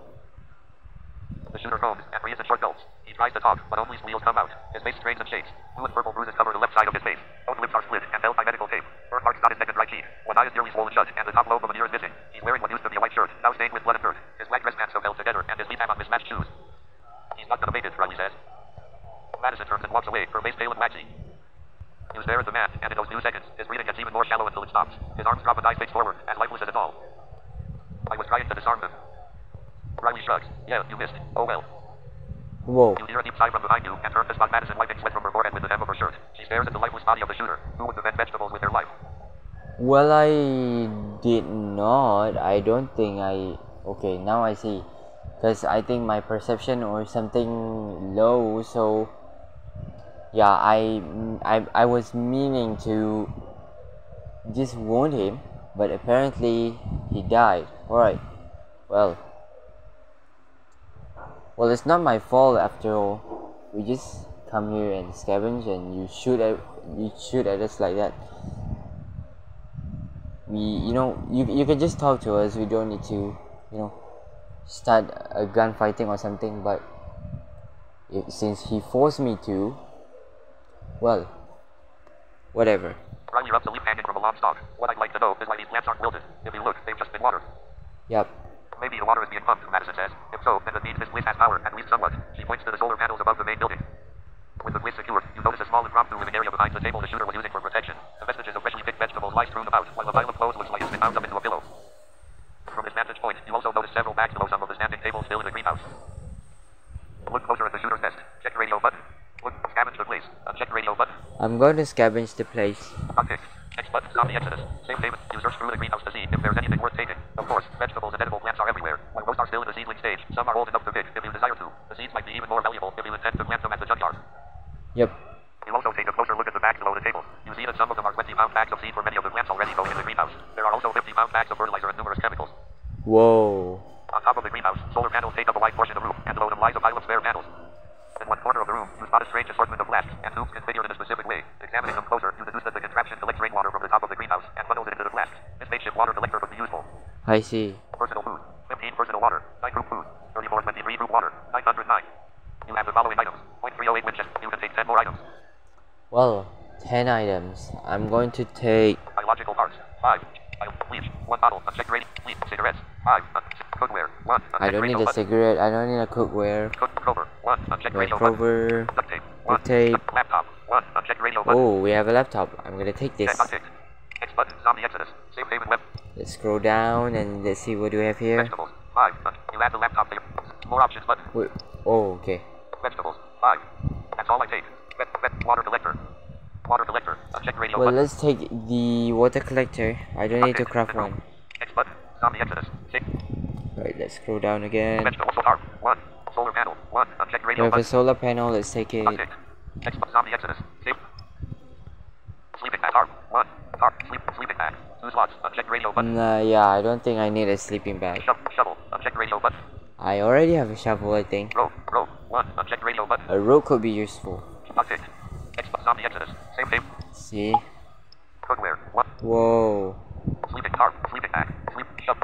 The shooter foams and breathes in short gulps. He tries to talk, but only squeals come out. His face strains and shakes. Blue and purple bruises cover the left side of his face. Both lips are split and held by medical tape. Burn marks dot his neck and right cheek. One eye is nearly swollen shut, and the top lobe of an ear is missing. He's wearing what used to be a white shirt, now stained with blood and dirt. His black dress pants are held together, and his feet have on mismatched shoes. He's not gonna make it, Riley says. Madison turns and walks away, her face pale and waxy. You stare at the man, and in those few seconds, his breathing gets even more shallow until it stops. His arms drop and eyes face forward, as lifeless as a doll. I was trying to disarm him. Riley shrugs. Yeah, you missed. Oh well. Whoa. You hear a deep sigh from behind you, and turn to spot Madison wiping sweat from her forehead with the hem of her shirt. She stares at the lifeless body of the shooter, who would defend vegetables with their life. Well, I did not. I don't think I... Okay, now I see. Because I think my perception or something low, so... Yeah, I was meaning to just wound him, but apparently he died. Alright, well, it's not my fault after all. We just come here and scavenge, and you shoot at us like that. You can just talk to us. We don't need to, start a gunfighting or something. But since he forced me to, well, whatever. Riley rubs a leaf hanging from a long stalk. What I'd like to know is why these plants aren't wilted. If you look, they've just been watered. Yep. Maybe the water is being pumped, Madison says. If so, then it means this place has power, at least somewhat. She points to the solar panels above the main building. With the place secured, you notice a small impromptu living area behind the table the shooter was using for protection. The vestiges of freshly picked vegetables lie strewn about, while a pile of clothes looks like it's been bound up into a pillow. From this vantage point, you also notice several bags below some of the standing tables still in the greenhouse. Look closer at the shooter's nest. Check radio button. Look, scavenge the place. Check radio button. I'm going to scavenge the place. Untick. X button. Zombie Exodus. Safe haven. You search through the greenhouse to see if there's anything worth taking. Of course, vegetables and edible plants are everywhere. While most are still in the seedling stage, some are old enough to pick if you desire to. The seeds might be even more valuable if you intend to plant them at the junkyard. Yep. You also take a closer look at the bags below the table. You see that some of them are 20-pound bags of seed for many of the plants already growing in the greenhouse. There are also 50-pound bags of fertilizer and numerous chemicals. Whoa. On top of the greenhouse, solar panels take up a wide portion of the roof, and below them lies a pile of spare panels. In one corner of the room, you spot a strange assortment of flasks and tubes configured in a specific way. Examining them closer, you deduce that the contraption collects rainwater from the top of the greenhouse and funnels it into the flasks. This makeshift water collector would be useful. I see. Personal food. 15 personal water. 9 group food. 3423 group water. 909. You have the following items. 0.308 Winchester. You can take 10 more items. Well, 10 items. I'm going to take... Biological parts. 5. Bleach. 1 bottle. Unchecked rating. Bleach. Cigarettes. 5. Cookware. 1. I don't need a cigarette. I don't need a cookware. Cookware. 1. Unchecked radio. Cookware. Duct tape. Duct tape. Laptop. 1. Unchecked radio. Oh, we have a laptop. I'm gonna take this. X button. Zombie Exodus. Safe haven web. Let's scroll down and let's see what do we have here. Vegetables. 5. You add the laptop there. More options button. Wait. Oh, okay. Vegetables. 5. That's all I take. Water collector. Water collector. Uncheck radio Well, button. let's take the water collector. I don't need to craft one. X button. Zombie Exodus. 6. Right, let's scroll down again. Vegetable solar. 1. Solar panel. 1. Uncheck We radio have a button. solar panel. Let's take it. Uncheck. X button. Zombie Exodus. 6. Sleeping bag. Tarp. 1. Tarp. Sleeping bag. 2 slots. Uncheck radio button. Nah, yeah, I don't think I need a sleeping bag. Shovel. Uncheck radio button. I already have a shovel, I think. Rope. 1. Uncheck radio button. A rope could be useful. Uncheck. X button. Zombie Exodus. Same thing. See? Cookware. 1. Whoa. Sleeping tarp. Sleeping bag.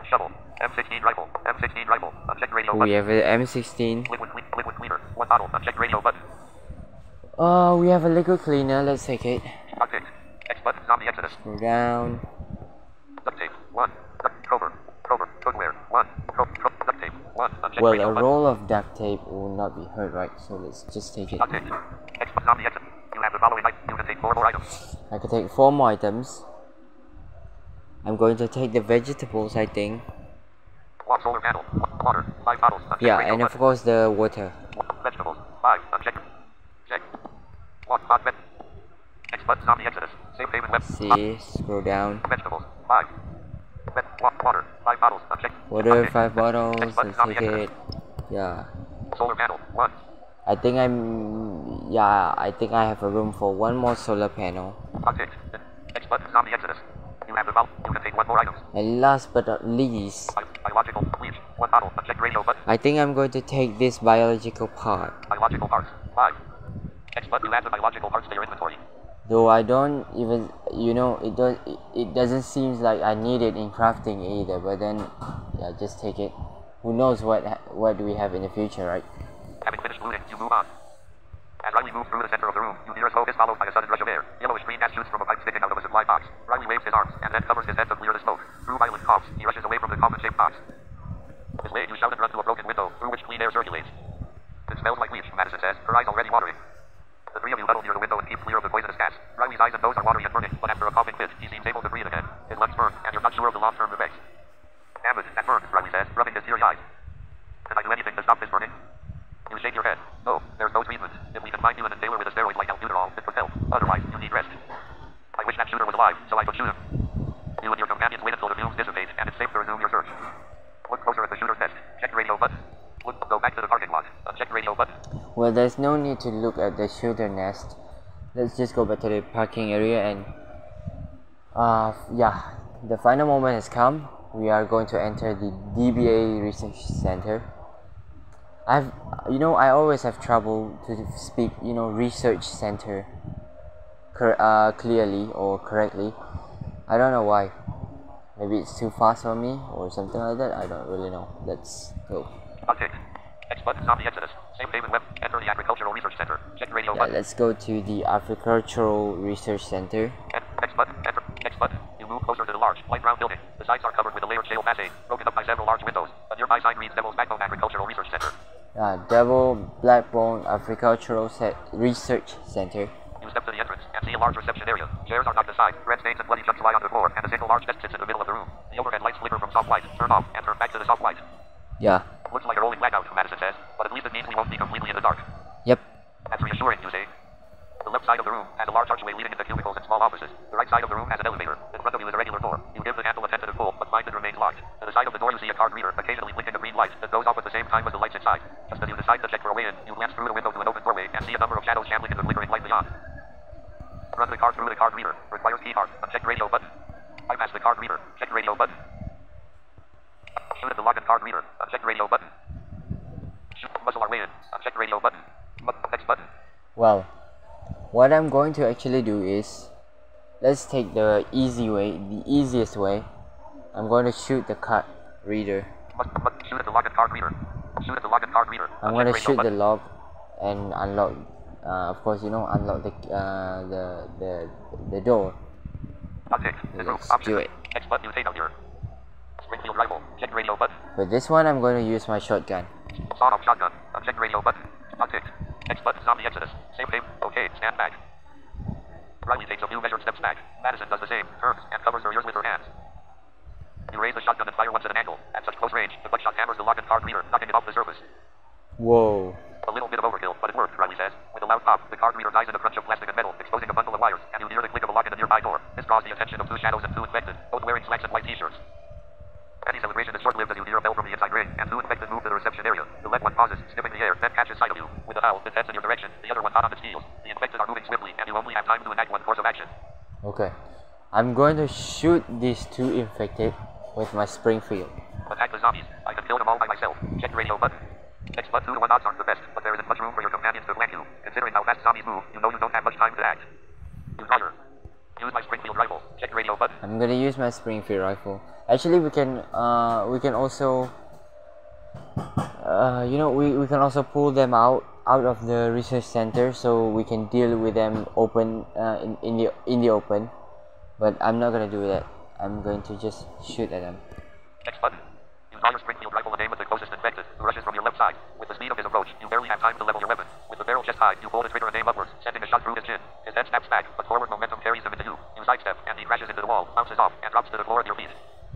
Shovel. M16 rifle. M16 rifle. Uncheck radio We button. have an M16. Liquid cleaner. 1 bottle. Uncheck radio button. Oh, we have a liquid cleaner. Let's take it. Uncheck. X button. Zombie Exodus. Scroll down. Duct tape. 1. Cover. Cookware. 1. Duct tape. 1. Uncheck Well, radio a button. roll of duct tape will not be hurt, right? So let's just take it. Duct tape. X button. Zombie Exodus. You have the following item. You can take 4 more items. I could take 4 more items. I'm going to take the vegetables, I think. Solar panel. Water. 5 bottles. Uncheck Yeah, radio and of button. course the water. Vegetables. 5. Uncheck. Check. 1. Hot veg. X button. Zombie Exodus. Save haven web. See, scroll down. Vegetables. 5. Water. 5 bottles. Uncheck. Water, Uncheck. 5 bottles. X button. Let's Zombie take Exodus. it. Yeah. Solar panel. 1. I think I think I have a room for 1 more solar panel. Uncheck. X button. Zombie Exodus. You have the val. You can take 1 more items. And last but not least, Biological. Bleach. 1 bottle. Uncheck radio button. I think I'm going to take this biological part. Biological parts. 5. X button. You add the biological parts to your inventory. Though I don't even, it doesn't seem like I need it in crafting either. But then, yeah, just take it. Who knows what do we have in the future, right? Having finished looting, you move on. As Riley moves through the center of the room, you hear a slow hiss followed by a sudden rush of air. Yellowish green gas shoots from a pipe sticking out of a supply box. Riley waves his arms and then covers his head to clear the smoke. Through violent coughs, he rushes away from the coffin-shaped box. Dismayed, you shout and run to a broken window through which clean air circulates. It smells like bleach, Madison says, her eyes already watering. The 3 of you huddle near the window and keep clear of the poisonous gas. Riley's eyes and nose are watery and burning, but after a coughing fit, he seems able to breathe again. His lungs burn, and you're not sure of the long-term effects. Damn it, that burns, Riley says, rubbing his teary eyes. Can I do anything to stop this burning? You shake your head. No, there's no treatment. If we can find you an inhaler with a steroid like albuterol, it would help. Otherwise, you need rest. I wish that shooter was alive, so I could shoot him. You and your companions wait until the fumes dissipate, and it's safe to resume your search. Look closer at the shooter's nest. Check radio button. Go back to the parking lot. Uncheck radio button. Well, there's no need to look at the shooter nest. Let's just go back to the parking area and yeah, the final moment has come. We are going to enter the DBA Research Center. I always have trouble to speak, research center clearly or correctly. I don't know why. Maybe it's too fast for me or something like that. I don't really know. Let's go. Uncheck. X button. Zombie Exodus. Same haven web. Enter the Agricultural Research Center. Check radio Yeah, button. let's go to the Agricultural Research Center. X button. Enter. X button. You move closer to the large, light brown building. The sides are covered with a layered shale massé, broken up by several large windows. A nearby sign reads Devil's Backbone Agricultural Research Center. Devil Blackbone Agricultural Research Center. You step to the entrance and see a large reception area. Chairs are knocked aside, red stains and bloody chunks lie on the floor, and a single large desk sits in the middle of the room. The overhead lights flicker from soft white, turn off, and turn back to the soft white. Yeah. Looks like a rolling blackout, Madison says, but at least it means we won't be completely in the dark. Yep. That's reassuring, you say. The left side of the room has a large archway leading into cubicles and small offices. The right side of the room has an elevator. In front of you is a regular door. You give the handle a tentative pull, but find it remains locked. To the side of the door you see a card reader, occasionally blinking a green light that goes off at the same time as the lights inside. Just as you decide to check for a way in, you glance through the window to an open doorway and see a number of shadows shambling in the glittering light beyond. Run the card through the card reader. Requires key card. Uncheck radio button. Bypass the card reader. Check radio button. Shoot at the lock and card reader. Uncheck radio button. Shoot muzzle our way in. Uncheck radio button. Next button. Well, what I'm going to actually do is, let's take the easy way, the easiest way. I'm going to shoot the card reader. Shoot at the lock and card reader. Shoot at the lock and card reader. I'm going to shoot the lock and unlock. Of course, unlock the door. Let's do it. X button. You take out your Springfield rifle. Check radio button. For this one, I'm going to use my shotgun. Sawed-off shotgun. Uncheck radio button. Unticked. X button. Zombie Exodus. Same thing. Okay. Stand back. Riley takes a few measured steps back. Madison does the same. Turns and covers her ears with her hands. You raise the shotgun and fire once at an angle. At such close range, the buckshot hammers the lock and card reader, knocking it off the surface. Whoa. A little bit of overkill, but it worked, Riley says. With a loud pop, the card reader dies in a crunch of plastic and metal, exposing a bundle of wires, and you hear the click of a lock in the Okay. I'm going to shoot these two infected with my Springfield. Attack the zombies. I can kill them all by myself. Check radio button. X but 2 to 1 odds aren't the best, but there isn't much room for your companions to flank you. Considering how fast zombies move, you know you don't have much time to act. Use order. Use my Springfield rifle. Check radio button. I'm gonna use my Springfield rifle. Actually, we can also, we can also pull them out of the research center, so we can deal with them open in the open. But I'm not gonna do that. I'm going to just shoot at them. X button. Use all your Springfield rifle and aim at the closest infected, who rushes from your left side. With the speed of his approach, you barely have time to level your weapon. With the barrel chest high, you pull the trigger and aim upwards, sending a shot through his chin. His head snaps back, but forward momentum carries him into you. You sidestep, and he crashes into the wall, bounces off, and drops to the floor at your feet.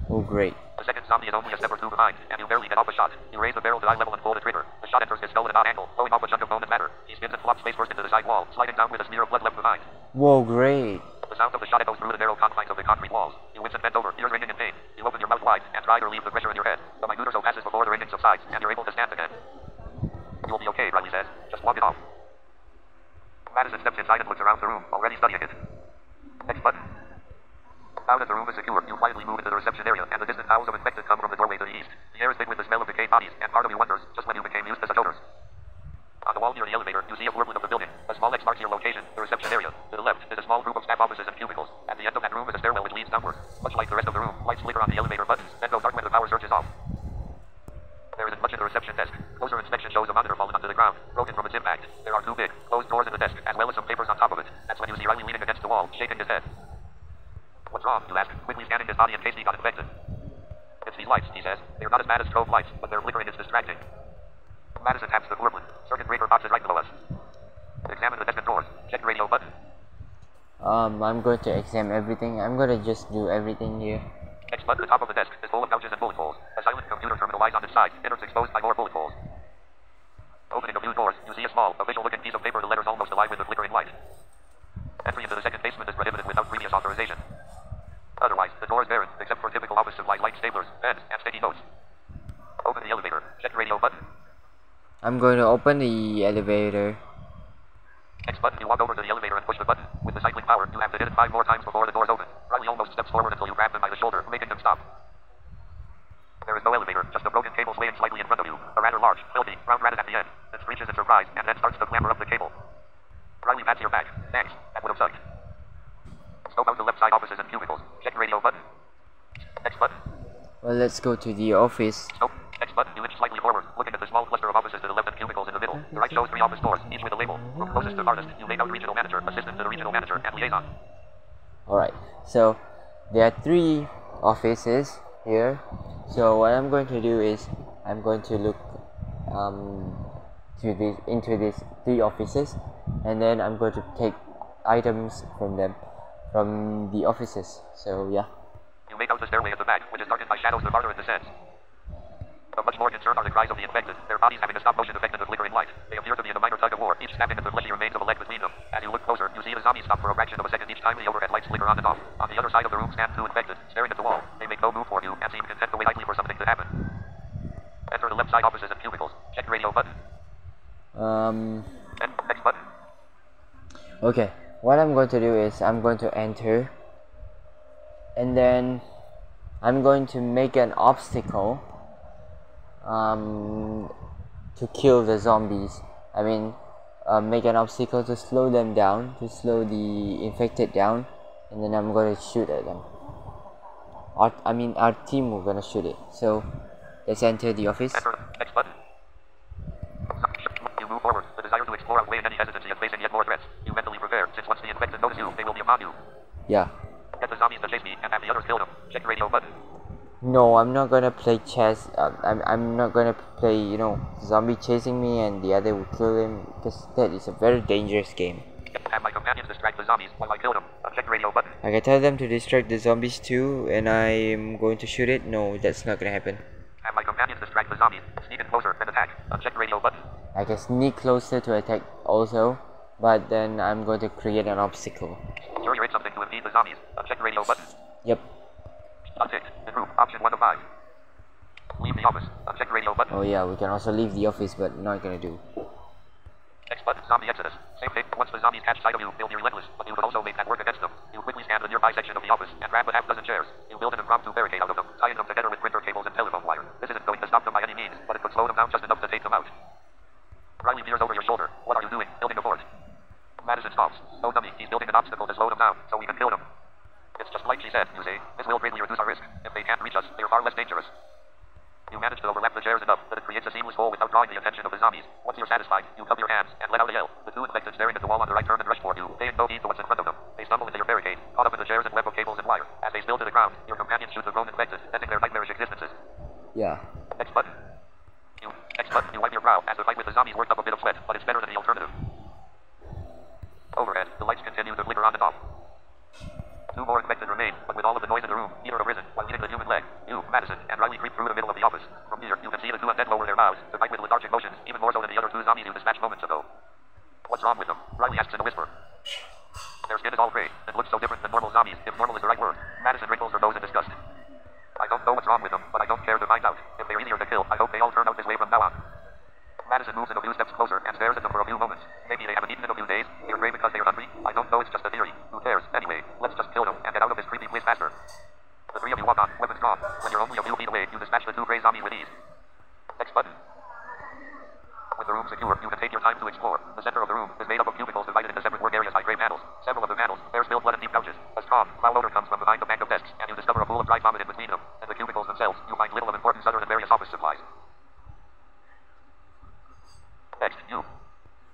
Oh, great. The second zombie is only a step or two behind, and you barely get off a shot. You raise the barrel to eye level and pull the trigger. The shot enters his skull at an odd angle, blowing off a chunk of bone and matter. He spins and flops face first into the side wall, sliding down with a smear of blood left behind. Whoa, great. The sound of the shot echoes through the narrow confines of the concrete walls. You wince and bend over, ears ringing in pain. You open your mouth wide and try to relieve the pressure in your head. The minute or so passes before the ringing subsides, and you're able to stand again. You'll be okay, Riley says. Just walk it off. Madison steps inside and looks around the room, already studying it. Next button. Now that the room is secure, you quietly move into the reception area, and the distant howls of infected come from the doorway to the east. The air is thick with the smell of decayed bodies, and part of you wonders just when you became used to such odors. On the wall near the elevator, you see a floorplan of the building. A small X marks your location, the reception area. To the left is a small group of staff offices and cubicles. At the end of that room is a stairwell which leads downward. Much like the rest of the room, lights flicker on the elevator buttons, then go dark when the power surge is off. There isn't much in the reception desk. Closer inspection shows a monitor fallen onto the ground, broken from its impact. There are two big, closed doors in the desk, as well as some papers on top of it. That's when you see Riley leaning against the wall, shaking his head. What's wrong, you ask, quickly scanning his body in case he got infected. It's these lights, he says. They're not as bad as strobe lights, but their flickering is distracting. Madison taps the floorplan. Circuit breaker box is right below us. Examine the desk and drawers. Check radio button. I'm going to examine everything. I'm going to just do everything here. X button, the top of the desk is full of pouches and bullet holes. A silent computer terminal lies on its side, innards exposed by more bullet holes. Opening a few doors, you see a small, official-looking piece of paper, the letters almost alive with the flickering light. Entry into the second basement is prohibited without previous authorization. Otherwise, the door is barren, except for typical office supplies like staplers, pens, and sticky notes. Open the elevator. Check radio button. I'm going to open the elevator. X button, you walk over to the elevator and push the button. With the cycling power, you have to hit it 5 more times before the doors open. Riley almost steps forward until you grab him by the shoulder, making him stop. There is no elevator, just a broken cable swaying slightly in front of you. A rather large, filthy, round rat at the end. It screeches in surprise, and then starts to clamber up the cable. Riley pats your back. Thanks, that would have sucked. Scope out the left side offices and cubicles. Check radio button. X button. Well, let's go to the office. Scope. X button. You inch slightly forward, looking at the small cluster of offices to the left and cubicles in the middle. The right shows 3 office doors, each with a label. From closest to farthest, you make out regional manager, assistant to the regional manager, and liaison. Alright, so there are 3 offices here. So what I'm going to do is I'm going to look into these 3 offices, and then I'm going to take items from the offices. So yeah. You make out the stairway at the back, which is darkened by shadows the farther it descends. But much more concerned are the cries of the infected, their bodies having a stop-motion effect of the flickering light. They appear to be in a minor tug-of-war, each snapping at the fleshy remains of a leg between them. As you look closer, you see the zombies stop for a fraction of a second each time the overhead lights flicker on and off. On the other side of the room stand 2 infected, staring at the wall. They make no move for you, and seem content to wait idly for something to happen. Enter the left side offices and cubicles. Check radio button. Next button. Okay, what I'm going to do is I'm going to enter, and then I'm going to make an obstacle to kill the zombies. I mean, make an obstacle to slow them down, to slow the infected down, and then I'm going to shoot at them. Our team will gonna shoot it. So let's enter the office. Enter. Next button. You move forward. The desire to explore outweighs any hesitancy of facing yet more threats. You mentally prepare, since once the infected notice you, they will be upon you. Yeah. Get the zombies to chase me and have the others kill them. Check radio button. No, I'm not gonna play chess. I'm not gonna play, zombie chasing me and the other will kill him, because that is a very dangerous game. Have my companions distract the zombies while I kill them. Check radio button. I can tell them to distract the zombies too, and I'm going to shoot it. No, that's not gonna happen. Have my companions distract the zombies. Sneak in closer and attack. Check radio button. I can sneak closer to attack also, but then I'm going to create an obstacle. Deteriorate something to impede the zombies. Check radio button. Yep. Unticked. The group. Option 1 of 5. Leave the office. Check radio button. Oh yeah, we can also leave the office, but not gonna do. X button. Zombie exodus. Same thing. Once the zombies catch sight of you, they'll be relentless, but you could also make that work against them. You quickly scan the nearby Wi-Fi section of the office and grab a half dozen chairs. You build an impromptu barricade out of them, tying them together with printer cables and telephone wire. This isn't going to stop them by any means, but it could slow them down just enough to take them out. Riley peers over your shoulder. What are you doing? Building a fort. Madison stops. Oh dummy, he's building an obstacle to slow them down, so we can kill them. It's just like she said, you say. This will greatly reduce our risk. If they can't reach us, they are far less dangerous. You manage to overlap the chairs enough that it creates a seamless hole without drawing the attention of the zombies. Once you're satisfied, you cup your hands and let out a yell. The two infected staring at the wall on the right turn and rush for you, paying no heed to what's in front of them. They stumble into your barricade, caught up in the chairs and web of cables and wire. As they spill to the ground, your companions shoot the grown infected, ending their nightmarish existences. Yeah. X button. X button. You wipe your brow as the fight with the zombies worked up a bit of sweat, but it's better than the alternative. Overhead, the lights continue to flicker on and off. Two more infected remain, but with all of the noise in the room, either arisen while eating the human leg. You, Madison, and Riley creep through the middle of the office. From here, you can see the two undead lower their mouths, to fight with lethargic motions, even more so than the other two zombies you dispatched moments ago. What's wrong with them? Riley asks in a whisper. Their skin is all gray. It looks so different than normal zombies, if normal is the right word. Madison wrinkles her nose in disgust. I don't know what's wrong with them, but I don't care to find out. If they're easier to kill, I hope they all turn out this way from now on. Madison moves in a few steps closer and stares at them for a few moments. Maybe they haven't eaten in a few days. They're gray because they are hungry. I don't know, it's just a theory. Who cares? Anyway, let's just kill them and get out of this creepy place faster. The three of you walk on, weapons drawn. When you're only a few feet away, you dispatch the two gray zombies with ease. X button. With the room secure, you can take your time to explore. The center of the room is made up of cubicles divided into separate work areas by gray panels. Several of the panels bear spilled blood and deep gouges. A strong, foul odor comes from behind the bank of desks, and you discover a pool of dry vomit in between them. And the cubicles themselves, you find little of importance other than various office supplies. Next, you.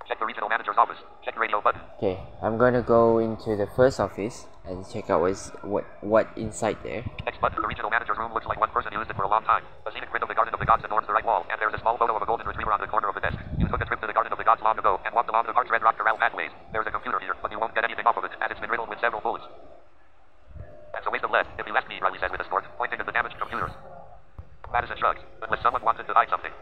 Check the regional manager's office. Check the radio button. Okay, I'm gonna go into the first office and check out what inside there. Next button. The regional manager's room looks like one person used it for a long time. A scenic print of the Garden of the Gods adorns the right wall, and there's a small photo of a golden retriever on the corner of the desk. You took a trip to the Garden of the Gods long ago and walked along the park's red rock corral pathways. There's a computer here, but you won't get anything off of it, as it's been riddled with several bullets. That's a waste of lead, if you ask me, Riley says with a snort, pointing at the damaged computers. Madison shrugs, unless someone wanted to hide something.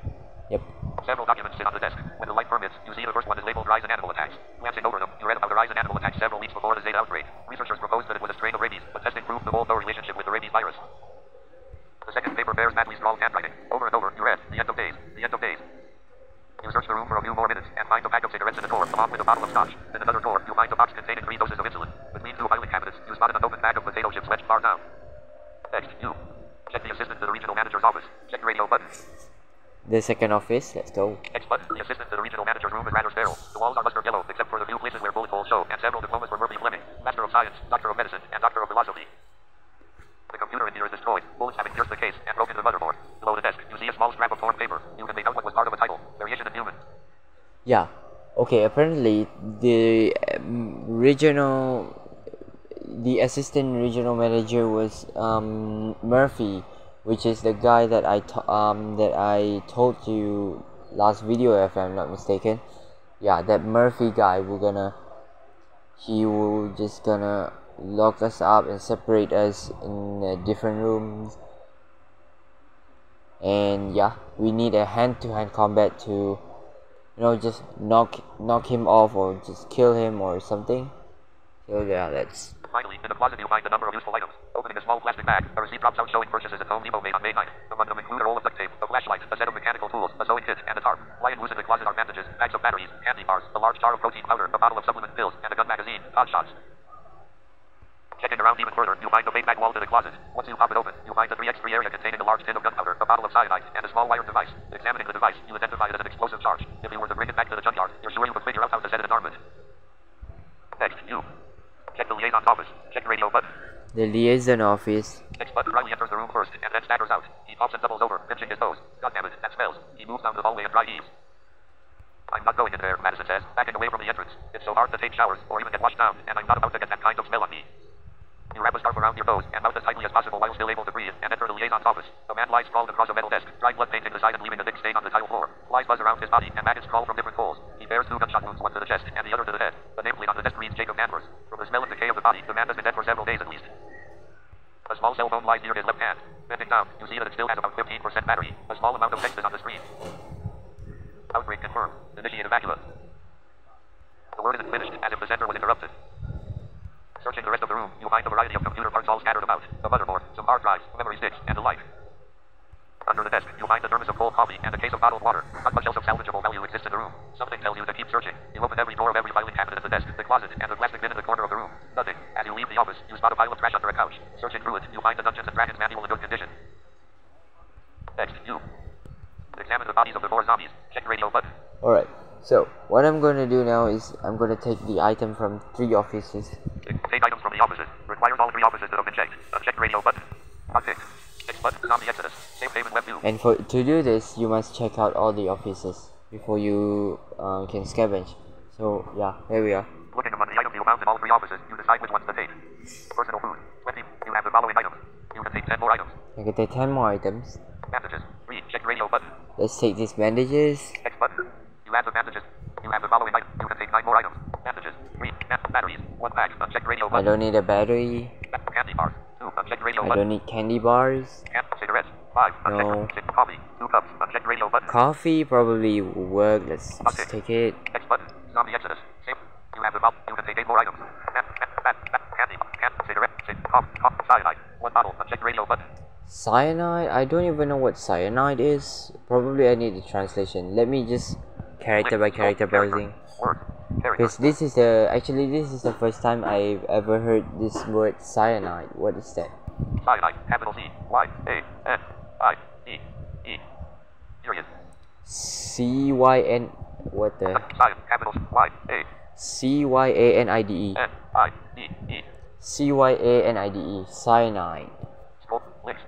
Yep. Several documents sit on the desk. When the light permits, you see the first one is labeled Rise and Animal Attacks. Glancing over them, you read about the rise and animal attacks several weeks before the Zeta outbreak. Researchers proposed that it was a strain of rabies, but testing proved the whole no relationship with the rabies virus. The second paper bears badly scrawled handwriting. Over and over, you read, the end of days, the end of days. You search the room for a few more minutes and find a pack of cigarettes in a drawer, along with a bottle of scotch. In another drawer, you find a box containing 3 doses of insulin. Between two filing cabinets, you spot an unopened bag of potato chips wedged far down. Next, you. Check the assistant to the regional manager's office. Check the radio button. The second office, let's go. X button. The assistant to the regional manager's room is rather sterile. The walls are mustard yellow, except for the few places where bullet holes show, and several diplomas for Murphy Fleming, Master of Science, Doctor of Medicine, and Doctor of Philosophy. The computer in here is destroyed, bullets having pierced the case and broken the motherboard. Below the desk, you see a small scrap of torn paper. You can make out what was part of a title, Variation in Human. Yeah. Okay, apparently the assistant regional manager was Murphy, which is the guy that I told you last video, if I'm not mistaken. Yeah, that Murphy guy. He will just gonna lock us up and separate us in different rooms. And yeah, we need a hand-to-hand combat to, just knock him off or just kill him or something. So yeah, that's. Finally, in the closet you find a number of useful items. Opening a small plastic bag, a receipt drops out showing purchases at Home Depot made on May 9th. Among them include a roll of duct tape, a flashlight, a set of mechanical tools, a sewing kit, and a tarp. Lying loose in the closet are bandages, bags of batteries, candy bars, a large jar of protein powder, a bottle of supplement pills, and a gun magazine, odd shots. Checking around even further, you find the fade back wall to the closet. Once you pop it open, you find the 3x3 area containing a large tin of gunpowder, a bottle of cyanide, and a small wired device. Examining the device, you identify it as an explosive charge. If you were to bring it back to the junkyard, you're sure you could figure out how to set it in armament. Next, you. Check the liaison's office. Check the radio button. The liaison office. Next button. Riley enters the room first, and then staggers out. He coughs and doubles over, pinching his nose. Goddammit, that smells. He moves down the hallway and dry heaves. I'm not going in there, Madison says, backing away from the entrance. It's so hard to take showers, or even get washed down, and I'm not about to get that kind of smell on me. You wrap a scarf around your nose and mouth as tightly as possible while still able to breathe, and enter the liaison's office. A man lies sprawled across a metal desk, dry blood painting the side and leaving a thick stain on the tile floor. Flies buzz around his body, and maggots crawl from different holes. He bears 2 gunshot wounds, one to the chest and the other to the head. The nameplate on the desk reads Jacob Danvers. From the smell and decay of the body, the man has been dead for several days at least. A small cell phone lies near his left hand. Bending down, you see that it still has about 15% battery. A small amount of text is on the screen. Outbreak confirmed. Initiate evacuate. The word isn't finished, as if the center was interrupted. Searching the rest of the room, you find a variety of computer parts all scattered about. A motherboard, some hard drives, memory sticks, and the like. Under the desk, you find a thermos of cold coffee and a case of bottled water. Not much else of salvageable value exists in the room. Something tells you to keep searching. You open every door of every filing cabinet at the desk, the closet, and the plastic bin in the corner of the room. Nothing. As you you leave the office, you spot a pile of trash under a couch. Searching through it, you find the Dungeons and Dragons manual in good condition. Next, you examine the bodies of the 4 zombies. Check radio button. Alright, so what I'm going to do now is I'm going to take the item from 3 offices. Take items from the offices. Requires all 3 offices that have been checked. Uncheck radio button. Unticked. Next button. Zombie Exodus. Safe haven web view. And to do this, you must check out all the offices before you can scavenge. So yeah, here we are. Looking among the items you found in all 3 offices, you decide which ones to take. Personal food. 20. You have the following items. You can take 10 more items. I can take 10 more items. Bandages. 3. Check radio button. Let's take these bandages. Next button. You have the bandages. You have the following items. You can take 9 more items. Bandages. 3. Batteries. 1 pack. Uncheck radio button. I don't need a battery. Candy bars. 2. Uncheck radio I button. don't need candy bars. Cigarettes. 5. No. Uncheck coffee. 2 cups. Uncheck radio button. Coffee probably will work. Let's just take it. Next button. Zombie Exodus. Safe. You have the bottle. You can take 8 more items. Candy. Cigarette. Cyanide. 1 bottle. Uncheck radio button. Cyanide? I don't even know what cyanide is. Probably I need the translation. Let me just character by character browsing. Because this is the first time I've ever heard this word cyanide. What is that? Cyanide. Capital C. Y. A. N. I. E. E. Period. C-Y-N... What the? Capital Y. A. C-Y-A-N-I-D-E. N. I. E. E. C-Y-A-N-I-D-E. Cyanide. Scroll. Links.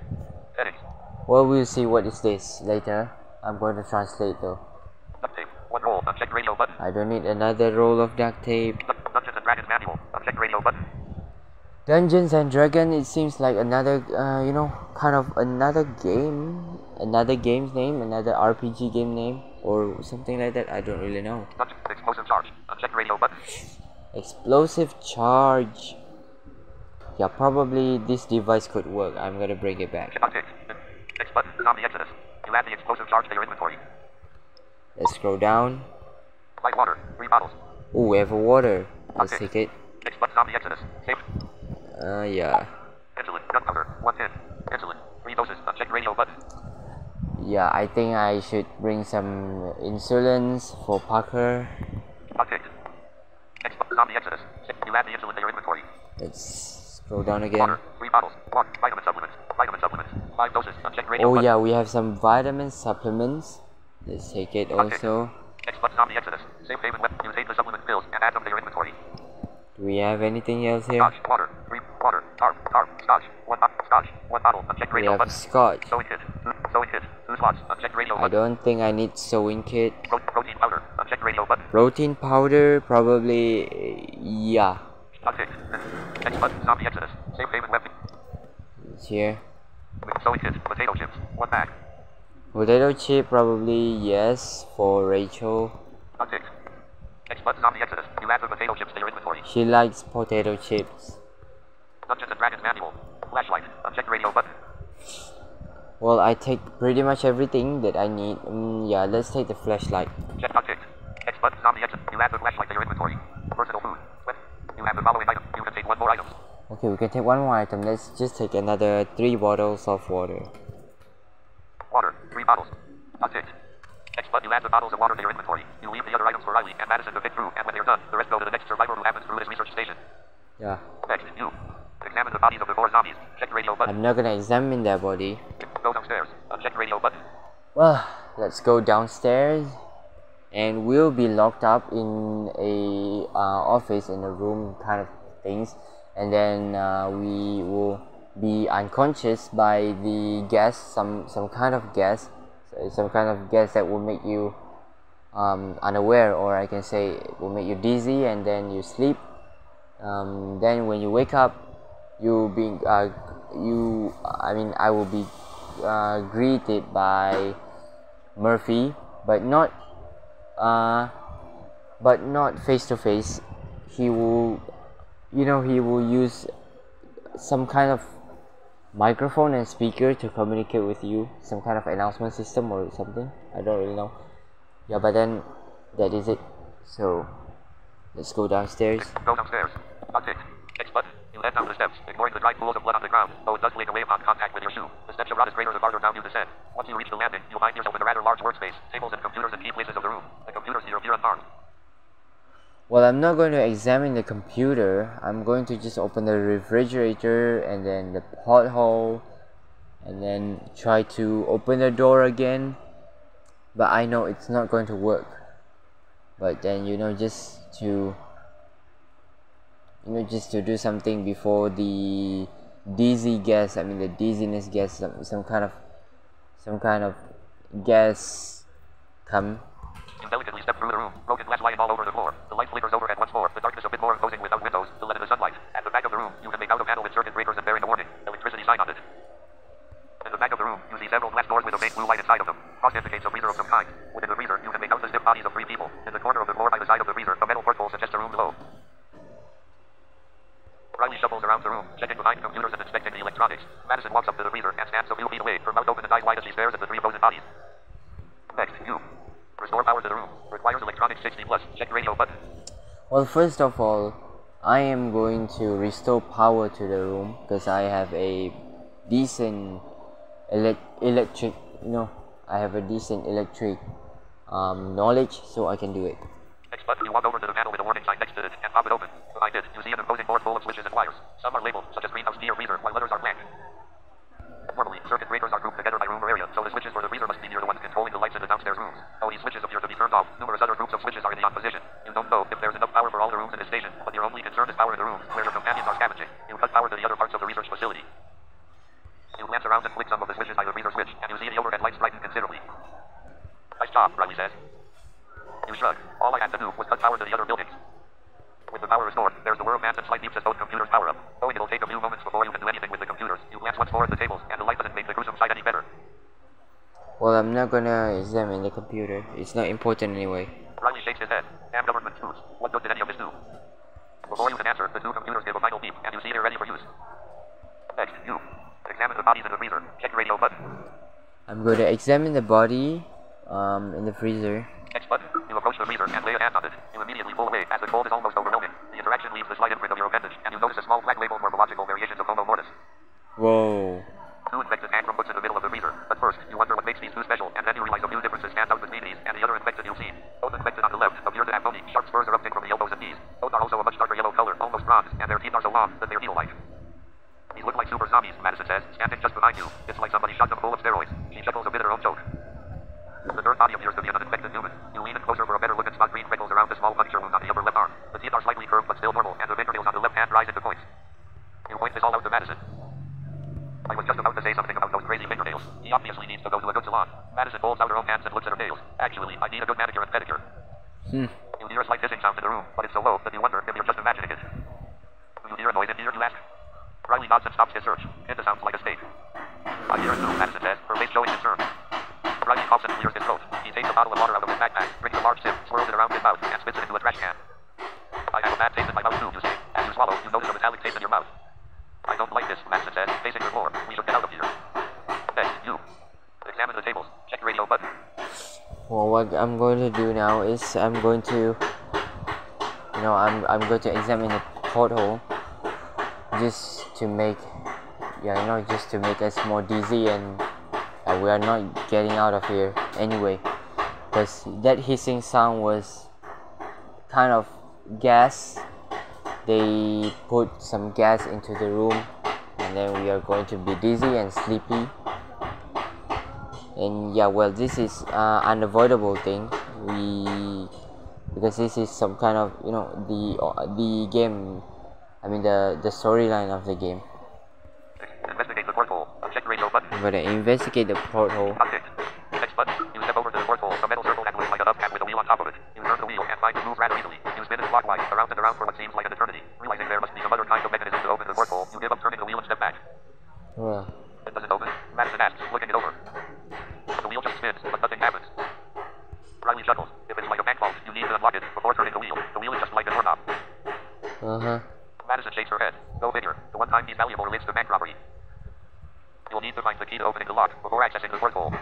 Headings. Well, we'll see what is this later. I'm going to translate though. Duct tape. 1 roll. Uncheck radio button. I don't need another roll of duct tape. Dungeons and Dragons manual. Uncheck radio button. Dungeons and Dragons, it seems like another, kind of another game. Another game's name, another RPG game name, or something like that. I don't really know. Explosive charge. Uncheck radio button. Explosive charge. Yeah, probably this device could work. I'm gonna bring it back. Next button. Zombie Exodus. You add the explosive charge to your inventory. Let's scroll down. Light water. 3 bottles. Oh, we have a water. Let's take it. Next button. Zombie Exodus. Safe. Yeah. Insulin. Gunpowder. 1 tin. Insulin. 3 doses. Uncheck radio button. Yeah, I think I should bring some insulins for Parker. Unticked. Next button. Zombie Exodus. You add the insulin to your inventory. Let's scroll down again. Water. 3 bottles. 1. Vitamin supplements. Vitamin supplements. 5 doses. Uncheck radio Oh button. yeah, we have some vitamin supplements. Let's take it also. Next button. Zombie Exodus. Safe haven web. You take the supplement pills and add them to your inventory. Do we have anything else here? Scotch. Water. 3. Water. Tarp. Scotch. 1 scotch. 1 bottle. Uncheck We radio have button. scotch. Sewing kit. Sewing kit. 2 slots. Uncheck radio I button. don't think I need sewing kit. Protein powder. Uncheck radio button. Protein powder, probably, yeah. Unticked. Next button. Zombie Exodus. Safe haven web. It's here. Sewing kit. Potato chips. 1 bag. Potato chip, probably yes, for Rachel. Unticked. Next button. Zombie Exodus. You add the potato chips to your inventory. She likes potato chips. Dungeons and Dragons manual. Flashlight. Uncheck radio button. Well, I take pretty much everything that I need. Yeah, let's take the flashlight. Check unticked. Next button. Zombie Exodus. You add the flashlight to your inventory. Personal food. You have the following item. You can take 1 more item. Okay, we can take 1 more item. Let's just take another 3 bottles of water. Water. 3 bottles. Unticked. Next button. You add the bottles of water to your inventory. You leave the other items for Riley and Madison to pick through, and when they're done, the rest go to the next survivor who happens through this research station. Yeah. Next, you examine the bodies of the 4 zombies. Check radio button. I'm not gonna examine their body. Go downstairs. Uncheck radio button. Well, let's go downstairs. And we'll be locked up in a office, in a room kind of things. And then we will be unconscious by the gas, some kind of gas. Some kind of gas that will make you unaware, or I can say it will make you dizzy, and then you sleep. Then when you wake up, I will be greeted by Murphy, but not face to face. He will use some kind of microphone and speaker to communicate with you, some kind of announcement system or something. I don't really know. Yeah, but then that is it. So let's go downstairs. Go downstairs. Unticked. Next button. You head down the steps, ignoring the dried pools of blood on the ground, though it does leak away upon contact with your shoe. The steps rot is greater the farther down you descend. Once you reach the landing, you'll find yourself in a rather large workspace, tables and computers in key places of the room. The computers here appear unharmed. Well, I'm not going to examine the computer. I'm going to just open the refrigerator and then the porthole and then try to open the door again, but I know it's not going to work. But then just to do something before the the dizziness gas, some kind of gas come. You delicately step through the room. Broken glass lying all over the floor. The light flickers overhead once more. The darkness a bit more imposing without windows to let in the sunlight. At the back of the room, you can make out a panel with circuit breakers and bearing a warning. Electricity sign on it. In the back of the room, you see several glass doors with a faint blue light inside of them. Frost indicates a freezer of some kind. Within the freezer, you can make out the stiff bodies of 3 people. In the corner of the floor by the side of the freezer, a metal porthole suggests a room below. Riley shuffles around the room, checking behind computers and inspecting the electronics. Madison walks up to the freezer and stands a few feet away, her mouth open and eyes wide as she stares at the 3 frozen bodies. Next, you. Restore power to the room. Requires electronics 60 plus. Check radio button. Well, first of all, I am going to restore power to the room because I have a decent electric knowledge, so I can do it. Next button, you walk over to the panel with a warning sign next to it and pop it open. Behind it, you see an imposing board full of switches and wires. Some are labeled, such as greenhouse D or freezer, while others are blank. Normally, circuit breakers are grouped together by room or area, so the switches for the freezer must be near the ones controlling the lights in the downstairs rooms. Though these switches appear to be turned off, numerous other groups of switches are in the on position. You don't know if there's enough power for all the rooms in this station, but your only concern is power in the rooms where your companions are scavenging. You cut power to the other parts of the research facility. You glance around and flick some of the switches by the freezer switch, and you see the overhead lights brighten considerably. Nice job, Riley says. You shrug. All I had to do was cut power to the other buildings. With the power restored, there's the whir of massive slight beeps as both computers power up. Knowing it'll take a few moments before you can do anything with the computers, you glance once more at the tables, and the light doesn't make the gruesome sight any better. Well, I'm not gonna examine the computer. It's not important anyway. Riley shakes his head. Damn government tools. What good did any of this do? Before you can answer, the 2 computers give a final beep, and you see they're ready for use. Next, you. Examine the bodies in the freezer. Check radio button. I'm going to examine the body in the freezer. Next button. You approach the freezer and lay a hand on it. You immediately pull away as the cold is almost overwhelming. The interaction leaves the slight imprint of your appendage, and you notice a small black label morphological variations of Homo mortis. Whoa. 2 infected hand from books in the middle of the freezer. At first, you wonder what makes these 2 special, and then you realize a few differences stand out between these and the other infected you've seen. Both infected on the left appear to have bony, sharp spurs erupting from the elbows and knees. Both are also a much darker yellow color, almost bronze, and their teeth are so long that they're needle-like. These look like super zombies, Madison says, standing just behind you. It's like somebody shot them full of steroids. She chuckles a bit at her own joke. The third body appears to be an uninfected human. You lean in closer for a better look and spot green freckles around the small puncture wound on the upper left arm. The teeth are slightly curved but still normal, and the fingernails on the left hand rise into points. You point this all out to Madison. I was just about to say something about those crazy fingernails. He obviously needs to go to a good salon. Madison holds out her own hands and looks at her nails. Actually, I need a good manicure and pedicure. You hear a slight hissing sound in the room, but it's so low that you wonder if you're just imagining it. Do you hear a noise in here, you ask? Riley nods and stops his search. It sounds like a steak. I hear it too, Madison says, her face showing concern. Riley coughs and clears his throat. He takes a bottle of water out of his backpack, drinks a large sip, swirls it around his mouth, and spits it into a trash can. I have a bad taste in my mouth too, you say. As you swallow, you notice a metallic taste in your mouth. I don't like this, Madison says, facing the floor. We should get out of here. Next, you. Examine the tables. Check radio button. Well, what I'm going to do now is I'm going to examine the porthole just to make us more dizzy and we are not getting out of here anyway, because that hissing sound was kind of gas. They put some gas into the room and then we are going to be dizzy and sleepy. And yeah, well, this is unavoidable thing. Because this is some kind of the game. I mean the storyline of the game. Investigate the porthole. Check radio button. I'm gonna investigate the porthole. Next button. You step over to the porthole. A metal circle that looks like a dove cap with a wheel on top of it. You turn the wheel and find it moves rather easily. You spin it clockwise, around and around for what seems like an eternity. Realizing there must be some other kind of mechanism to open the porthole, you give up turning the wheel and step back. Well, It doesn't open. Madison asks, looking it over. The wheel just spins, but nothing happens. Riley chuckles. If it's like a bank vault, you need to unlock it before turning the wheel. The wheel is just like a doorknob. Madison shakes her head. Go figure. The one time he's valuable relates to bank robbery. You'll need to find the key to opening the lock before accessing the porthole.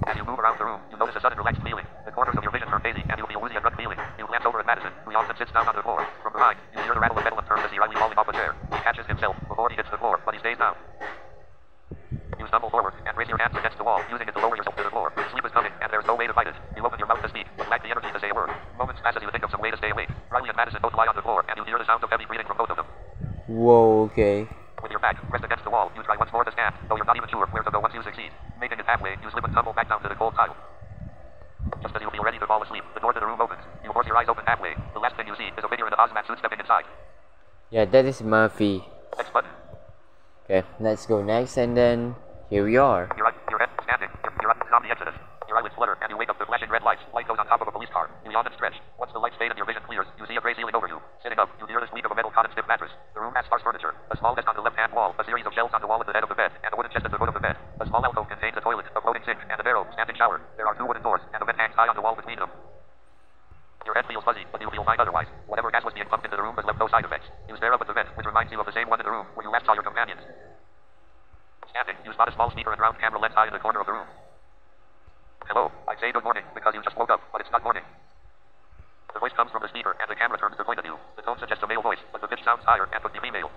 As you move around the room, you notice a sudden relaxed feeling. The corners of your vision turn hazy, and you feel woozy and gut feeling. You glance over at Madison, who yawns and sits down on the floor. From behind, you hear the rattle of metal and turns to see Riley falling off a chair. He catches himself before he hits the floor, but he stays down. You stumble forward and raise your hands against the wall, using it to lower yourself to the floor. Sleep is coming, and there's no way to fight it. You open your mouth to speak, but lack the energy to say a word. Moments pass as you think of some way to stay awake. Riley and Madison both lie on the floor, and you hear the sound of heavy breathing from both of them. Whoa, okay. With your back pressed against the wall, you try once more to stand, though you're not even sure where to go once you succeed. Making it halfway, you slip and tumble back down to the cold tile. Just as you feel ready to fall asleep, the door to the room opens. You force your eyes open halfway. The last thing you see is a figure in a hazmat suit stepping inside. Yeah, that is Murphy. Next button. Okay, let's go next, and then here we are. Your head standing. You're on the exodus. Your eyelids flutter, and you wake up to flashing red lights. Light goes on top of a police car. You yawn and stretch. Once the lights fade and your vision clears, you see a gray ceiling over you. Sitting up, you hear the squeak of a metal cot and stiff mattress. The room has sparse furniture. A small desk on the left-hand wall, a series of shelves on the wall at the head of the bed, and a wooden chest at the foot of the bed. A small alcove contains a toilet, a floating sink, and a narrow, standing shower. There are 2 wooden doors, and a vent hangs high on the wall between them. Your head feels fuzzy, but you feel fine otherwise. Whatever gas was being pumped into the room has left no side effects. You stare up at the vent, which reminds you of the same one in the room where you last saw your companions. Standing, you spot a small speaker and round camera lens high in the corner of the room. Hello, I say good morning because you just woke up, but it's not morning. The voice comes from the speaker, and the camera turns to point at you. The tone suggests a male voice, but the pitch sounds higher and could be female.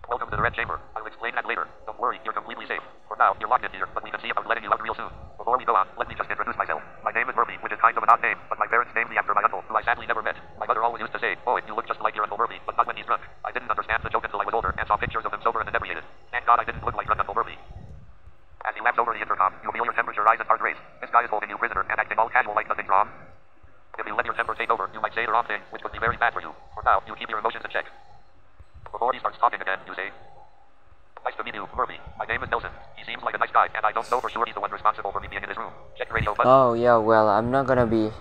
Welcome to the Red Chamber. I'll explain that later. Don't worry, you're completely safe. For now, you're locked in here, but we can see about letting you out real soon. Before we go on, let me just introduce myself. My name is Murphy, which is kind of an odd name, but my parents named me after my uncle, who I sadly never met. My mother always used to say, boy, you look just like your Uncle Murphy, but not when he's drunk. I didn't understand the joke until I was older and saw pictures of him sober and inebriated. Thank God I didn't look like drunk Uncle Murphy. As he laps over the intercom, you feel your temperature rise and heart race. This guy is holding you prisoner and acting all casual like nothing's wrong. If you let your temper take over, you might say the wrong thing, which would be very bad for you. For now, you keep your emotions in check. Before he starts talking again, you say, nice to meet you, Murphy. My name is Nelson. He seems like a nice guy, and I don't know for sure he's the one responsible for me being in this room. Check radio button. Oh yeah, well, I'm not gonna be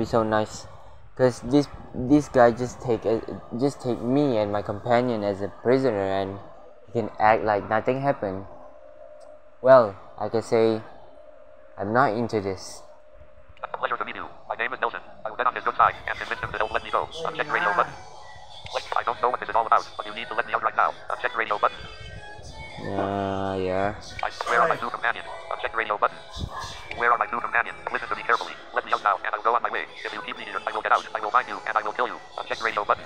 so nice, cause this guy just take me and my companion as a prisoner, and he can act like nothing happened. Well, I can say I'm not into this. Pleasure to meet you. My name is Nelson. I will get on his good side and convince him to help let me go. Uncheck radio button. Wait, I don't know what this is all about, but you need to let me out right now. Uncheck radio button. Yeah. Where are my 2 companions? Uncheck radio button. Where are my 2 companions? Listen to me carefully. Let me out now, and I'll go on my way. If you keep me here, I will get out. I will find you, and I will kill you. Uncheck radio button.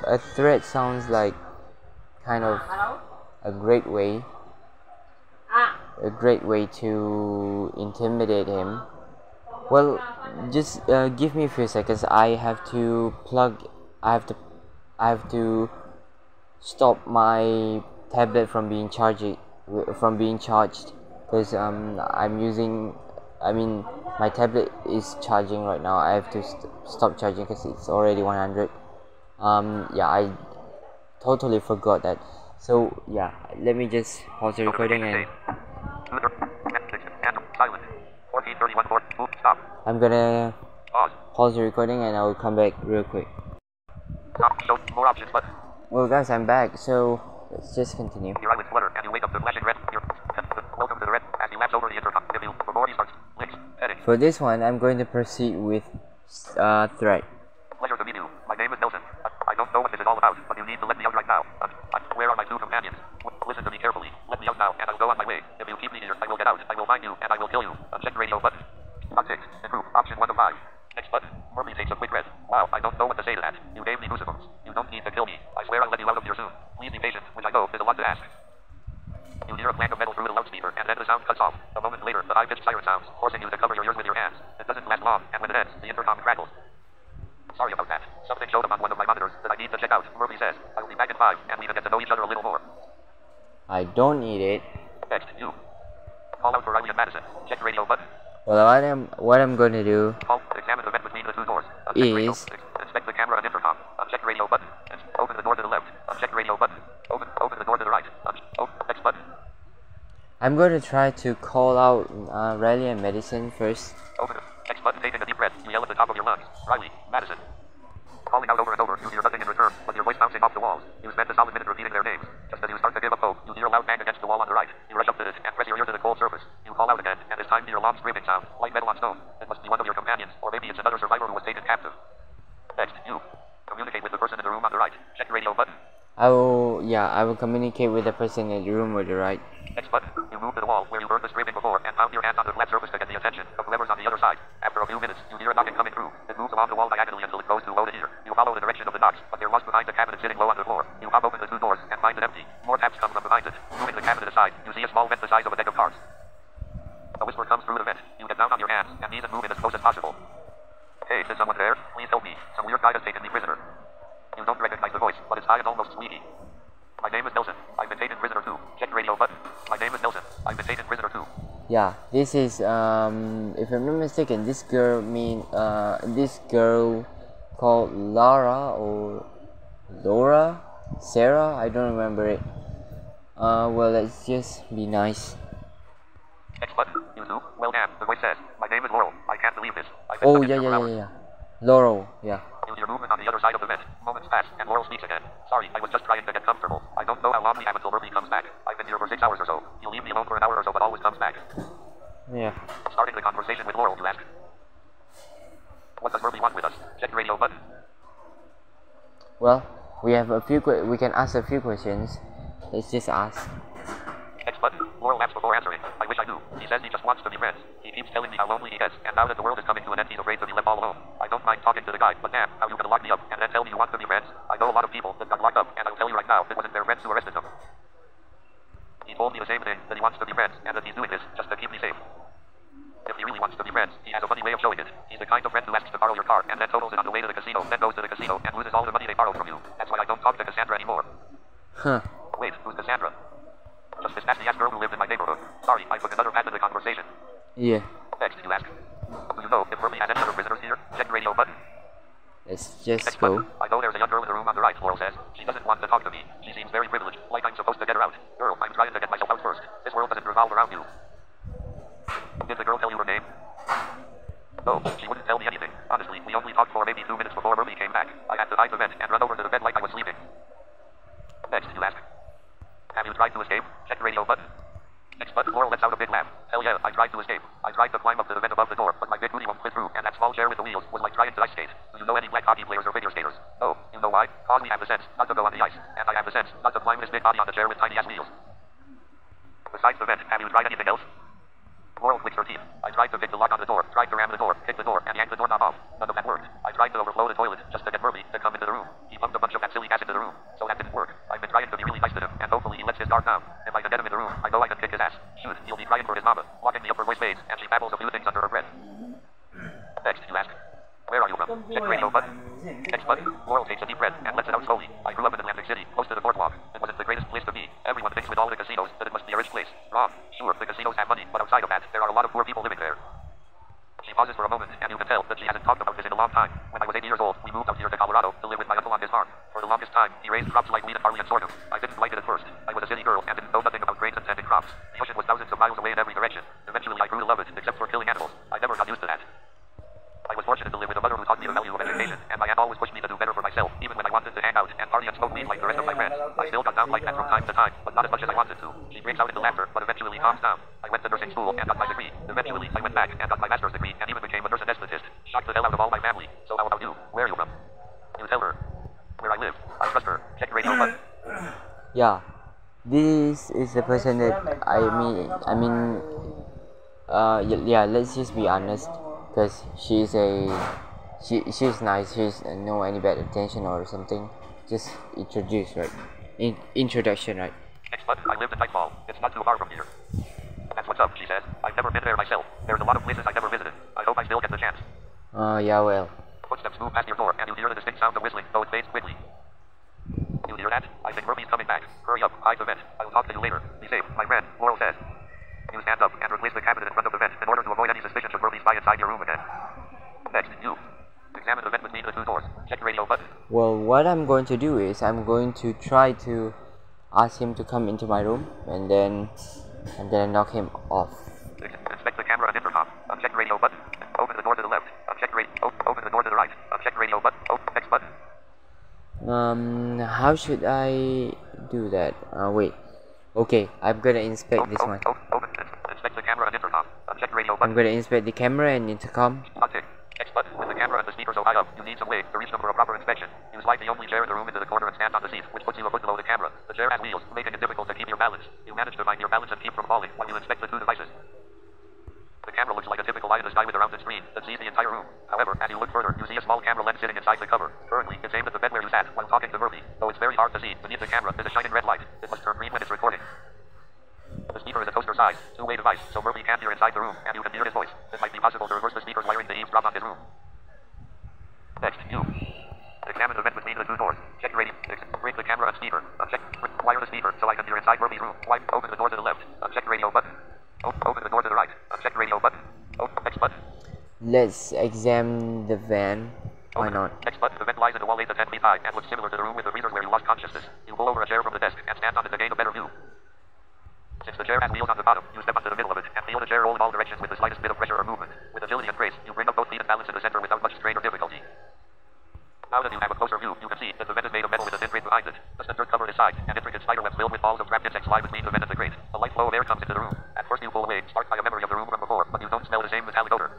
A threat sounds like kind of a great way to intimidate him. Well, just give me a few seconds. I have to stop my tablet from being charged because my tablet is charging right now. I have to stop charging because it's already 100. Yeah, I totally forgot that. So yeah, let me just pause the recording and Silent. 1431 stop. I'm gonna Pause. pause the recording and I will come back real quick. Stop. Show more options button. Well guys, I'm back, so let's just continue. Your eyelids flutter and you wake up to flashing red. Welcome to the red as he laps over the intercom. Before he starts, links, heading. For this one, I'm going to proceed with threat. Pleasure to meet you. My name is Nelson. I don't know what this is all about, but you need to let me out right now. Where are my 2 companions? Listen to me carefully. Let me out now, and I'll go on my way. If you keep me here, I will get out. I will find you, and I will kill you. Uncheck radio button. Box 6. Improve. Option 1 of 5. Next button. Murphy takes a quick breath. Wow, I don't know what to say to that. You gave me goosebumps. You don't need to kill me. I swear I'll let you out of here soon. Please be patient, which I know is a lot to ask. You hear a clank of metal through the loudspeaker, and then the sound cuts off. A moment later, the high-pitched siren sounds, forcing you to cover your ears with your hands. It doesn't last long, and when it ends, the intercom crackles. Sorry about that. Something showed up on one of my monitors that I need to check out. Murphy says, I will be back in 5, and we can get to know each other a little more. I don't need it. Next, you. Call out for Riley and Madison. Check radio button. Well, what I'm going to do Examine the vent between the 2 doors. is Inspect the camera and intercom. Uncheck radio button. Open the door to the left. Uncheck radio button. Open the door to the right. Next button. I'm going to try to call out Riley and Madison first. Open. Next button. Taking a deep breath. You yell at the top of your lungs. Riley, Madison. Calling out over and over. You hear nothing in return, but your voice bouncing off the walls. You spend a solid minute repeating their names. Just as you start to give up hope, you hear a loud bang against the wall on the right. You rush up to it and press your ear to the cold surface. You call out again, and this time you hear a long screaming sound, like metal on stone. It must be one of your companions, or maybe it's another survivor who was taken captive. Next, you. Communicate with the person in the room on the right. Check radio button. I will communicate with the person in the room on the right. Next button. You move to the wall where you heard the screaming before and pound your hand on the flat surface to get the attention of whoever's on the other side. After a few minutes, you hear a knocking coming through. It moves along the wall diagonally until it goes too low to hear. You follow the direction of the knocks, but they're lost behind the cabinet sitting low on the floor. You hop open the 2 doors and find it empty. More taps come from behind it. Moving the cabinet aside, you see a small vent the size of a deck of cards. A whisper comes through the vent. You get down on your hands and knees and move in as close as possible. Is someone there? Please help me. Some weird guy has taken me prisoner. You don't recognize the voice, but it's high and almost squeaky. My name is Nelson. I've been taken prisoner too. Check radio button. My name is Nelson. I've been taken prisoner too. Yeah, this is if I'm not mistaken, this girl called Lara or Laura, Sarah. I don't remember it. Well, let's just be nice. X button. YouTube. Well, damn. The voice says, "My name is Laurel. I can't believe this. I've been Oh stuck in yeah, here yeah, for yeah, hours." yeah. Laurel, yeah. Feel your movement on the other side of the vent. Moments pass, and Laurel speaks again. Sorry, I was just trying to get comfortable. I don't know how long we have until Murphy comes back. I've been here for 6 hours or so. He'll leave me alone for an hour or so, but always comes back. Yeah. Starting the conversation with Laurel, you ask. What does Murphy want with us? Check radio button. Well, we have a few. We can ask a few questions. Let's just ask. X button. Laurel asks before answering. I wish I knew. He says he just wants to be friends. He keeps telling me how lonely he gets, and now that the world is coming to an end, he's afraid to be left all alone. I don't mind talking to the guy, but damn, how you gonna lock me up and then tell me you want to be friends? I know a lot of people that got locked up, and I'll tell you right now, it wasn't their friends who arrested them. He told me the same thing, that he wants to be friends, and that he's doing this just to keep me safe. If he really wants to be friends, he has a funny way of showing it. He's the kind of friend who asks to borrow your car, and then totals it on the way to the casino, then goes to the casino, and loses all the money they borrowed from you. That's why I don't talk to Cassandra anymore. Huh. Wait, who's Cassandra? Just this nasty-ass girl who lived in my neighborhood. Sorry, I took another path in the conversation. Yeah. Next, you ask. Do you know if Murphy has any other prisoners here? Check radio button. Let's just Next go. button. I know there's a young girl in the room on the right, Laurel says. She doesn't want to talk to me. She seems very privileged, like I'm supposed to get her out. Girl, I'm trying to get myself out first. This world doesn't revolve around you. Did the girl tell you her name? No, she wouldn't tell me anything. Honestly, we only talked for maybe 2 minutes before Murphy came back. I had to hide the vent and run over to the bed like I was sleeping. Next, you ask. Have you tried to escape? Check radio button. Next button, Laurel lets out a big laugh. Hell yeah, I tried to escape. I tried to climb up to the vent above the door, but my big booty won't fit through, and that small chair with the wheels was like trying to ice skate. Do you know any black hockey players or figure skaters? No, you know why? Cause we have the sense not to go on the ice, and I have the sense not to climb this big body on the chair with tiny ass wheels. Besides the vent, have you tried anything else? Laurel clicks her teeth. I tried to pick the lock on the door, tried to ram the door, kick the door, and yank the doorknob off. None of that worked. I tried to overflow the toilet just to get Murphy to come into the room. He pumped a bunch of that silly gas into the room, so that didn't work. I've been trying to be really nice to him, and hopefully he lets his guard down. If I can get him in the room, I know I can kick his ass. Shoot, he'll be crying for his mama, walking the upper voice fades, and she babbles a few things under her breath. Next, you ask. Where are you from? Check radio button. Next button. Laurel takes a deep breath and lets it out slowly. I grew up in Atlantic City, close to the boardwalk. It wasn't the greatest place to be. Everyone thinks with all the casinos that it must be a rich place. Wrong. Sure, the casinos have money, but outside of that, there are a lot of poor people living there. She pauses for a moment, and you can tell that she hasn't talked about this in a long time. When I was 8 years old, we moved out here to Colorado to live with my uncle on his farm. For the longest time, he raised crops like wheat and barley and sorghum. I didn't like it at first. I was a city girl and didn't know nothing about grains and tending crops. The ocean was thousands of miles away in every direction. Eventually, I grew to love it, except for killing animals. I never got used to that. I was fortunate to live with a mother who taught me the value of education, and my aunt always pushed me to do better for myself, even when I wanted to hang out and party and smoke weed like the rest of my friends. I still got down like that from time to time, but not as much as I wanted to. She breaks out into laughter, but eventually calms down. I went to nursing school and got my degree. Eventually, I went back and got my master's degree, and even became a nurse anesthetist. Shocked the hell out of all my family. So how about you? Where are you from? You tell her. Where I live. I trust her. Check radio button. Yeah. This is the person that yeah, let's just be honest, because she's nice. She's no any bad intention or something. Just introduce, right? Introduction, right? Next button. I live in Nightfall. It's not too far from here. That's what's up, she says. I've never been there myself. There's a lot of places I've never visited. I hope I still get the chance. Yeah, well. Footsteps move past your door, and you hear the distinct sound of whistling, though it fades quickly. You hear that? I think Murphy's coming back. Hurry up, hide the vent. I'll talk to you later. Be safe, my friend, Laurel says. You stand up and replace the cabinet in front of the vent in order to avoid any suspicion should Murphy spy inside your room again. Next, you examine the vent between the two doors. Check radio button. Well, what I'm going to do is I'm going to try to ask him to come into my room, and then I'm gonna knock him off. Inspect the camera and intercom. Uncheck radio button. Open the door to the left. Uncheck open the door to the right. Uncheck radio button. Next button. How should I do that? Wait. Okay, I'm gonna inspect this one. Open it. Inspect the camera and intercom. Uncheck radio button. I'm gonna inspect the camera and intercom. Untick. Next button. With the camera and the speaker so high up, you need some way to reach them for a proper inspection. You slide the only chair in the room into the corner and stand on the seat, which puts you a foot below the camera. The chair has wheels, making it difficult to keep your balance. You manage to find your balance and keep from falling while you inspect the two devices. The camera looks like a typical eye in the sky with a rounded screen that sees the entire room. However, as you look further, you see a small camera lens sitting inside the cover. Currently, it's aimed at the bed where you sat while talking to Murphy. Though it's very hard to see, beneath the camera is a shining red light. It must turn green when it's recording. The speaker is a toaster size, two-way device, so Murphy can't hear inside the room, and you can hear his voice. It might be possible to reverse the speaker's wiring to eavesdrop on his room. two doors. Check radio. Break the camera and speaker. Uncheck. Wire the speaker so I can hear inside Murphy's room. Open the door to the left. Uncheck radio button. Open the door to the right. Uncheck radio button. X button. Let's examine the van. Why not? X button. The vent lies in the wall 8 to 10 feet high and looks similar to the room with the freezers where you lost consciousness. You pull over a chair from the desk and stand on it to gain a better view. Since the chair has wheels on the bottom, you step onto the middle of it and feel the chair roll in all directions with the slightest bit of pressure or movement. With agility and grace, you bring up both feet and balance in the center without much strain or difficulty. Now that you have a closer view, you can see that the vent is made of metal with a thin grate behind it. Dust and dirt cover its sides, and intricate spider webs filled with balls of trapped insects lie between the vent and the grate. A light flow of air comes into the room. At first you pull away, sparked by a memory of the room from before, but you don't smell the same metallic odor.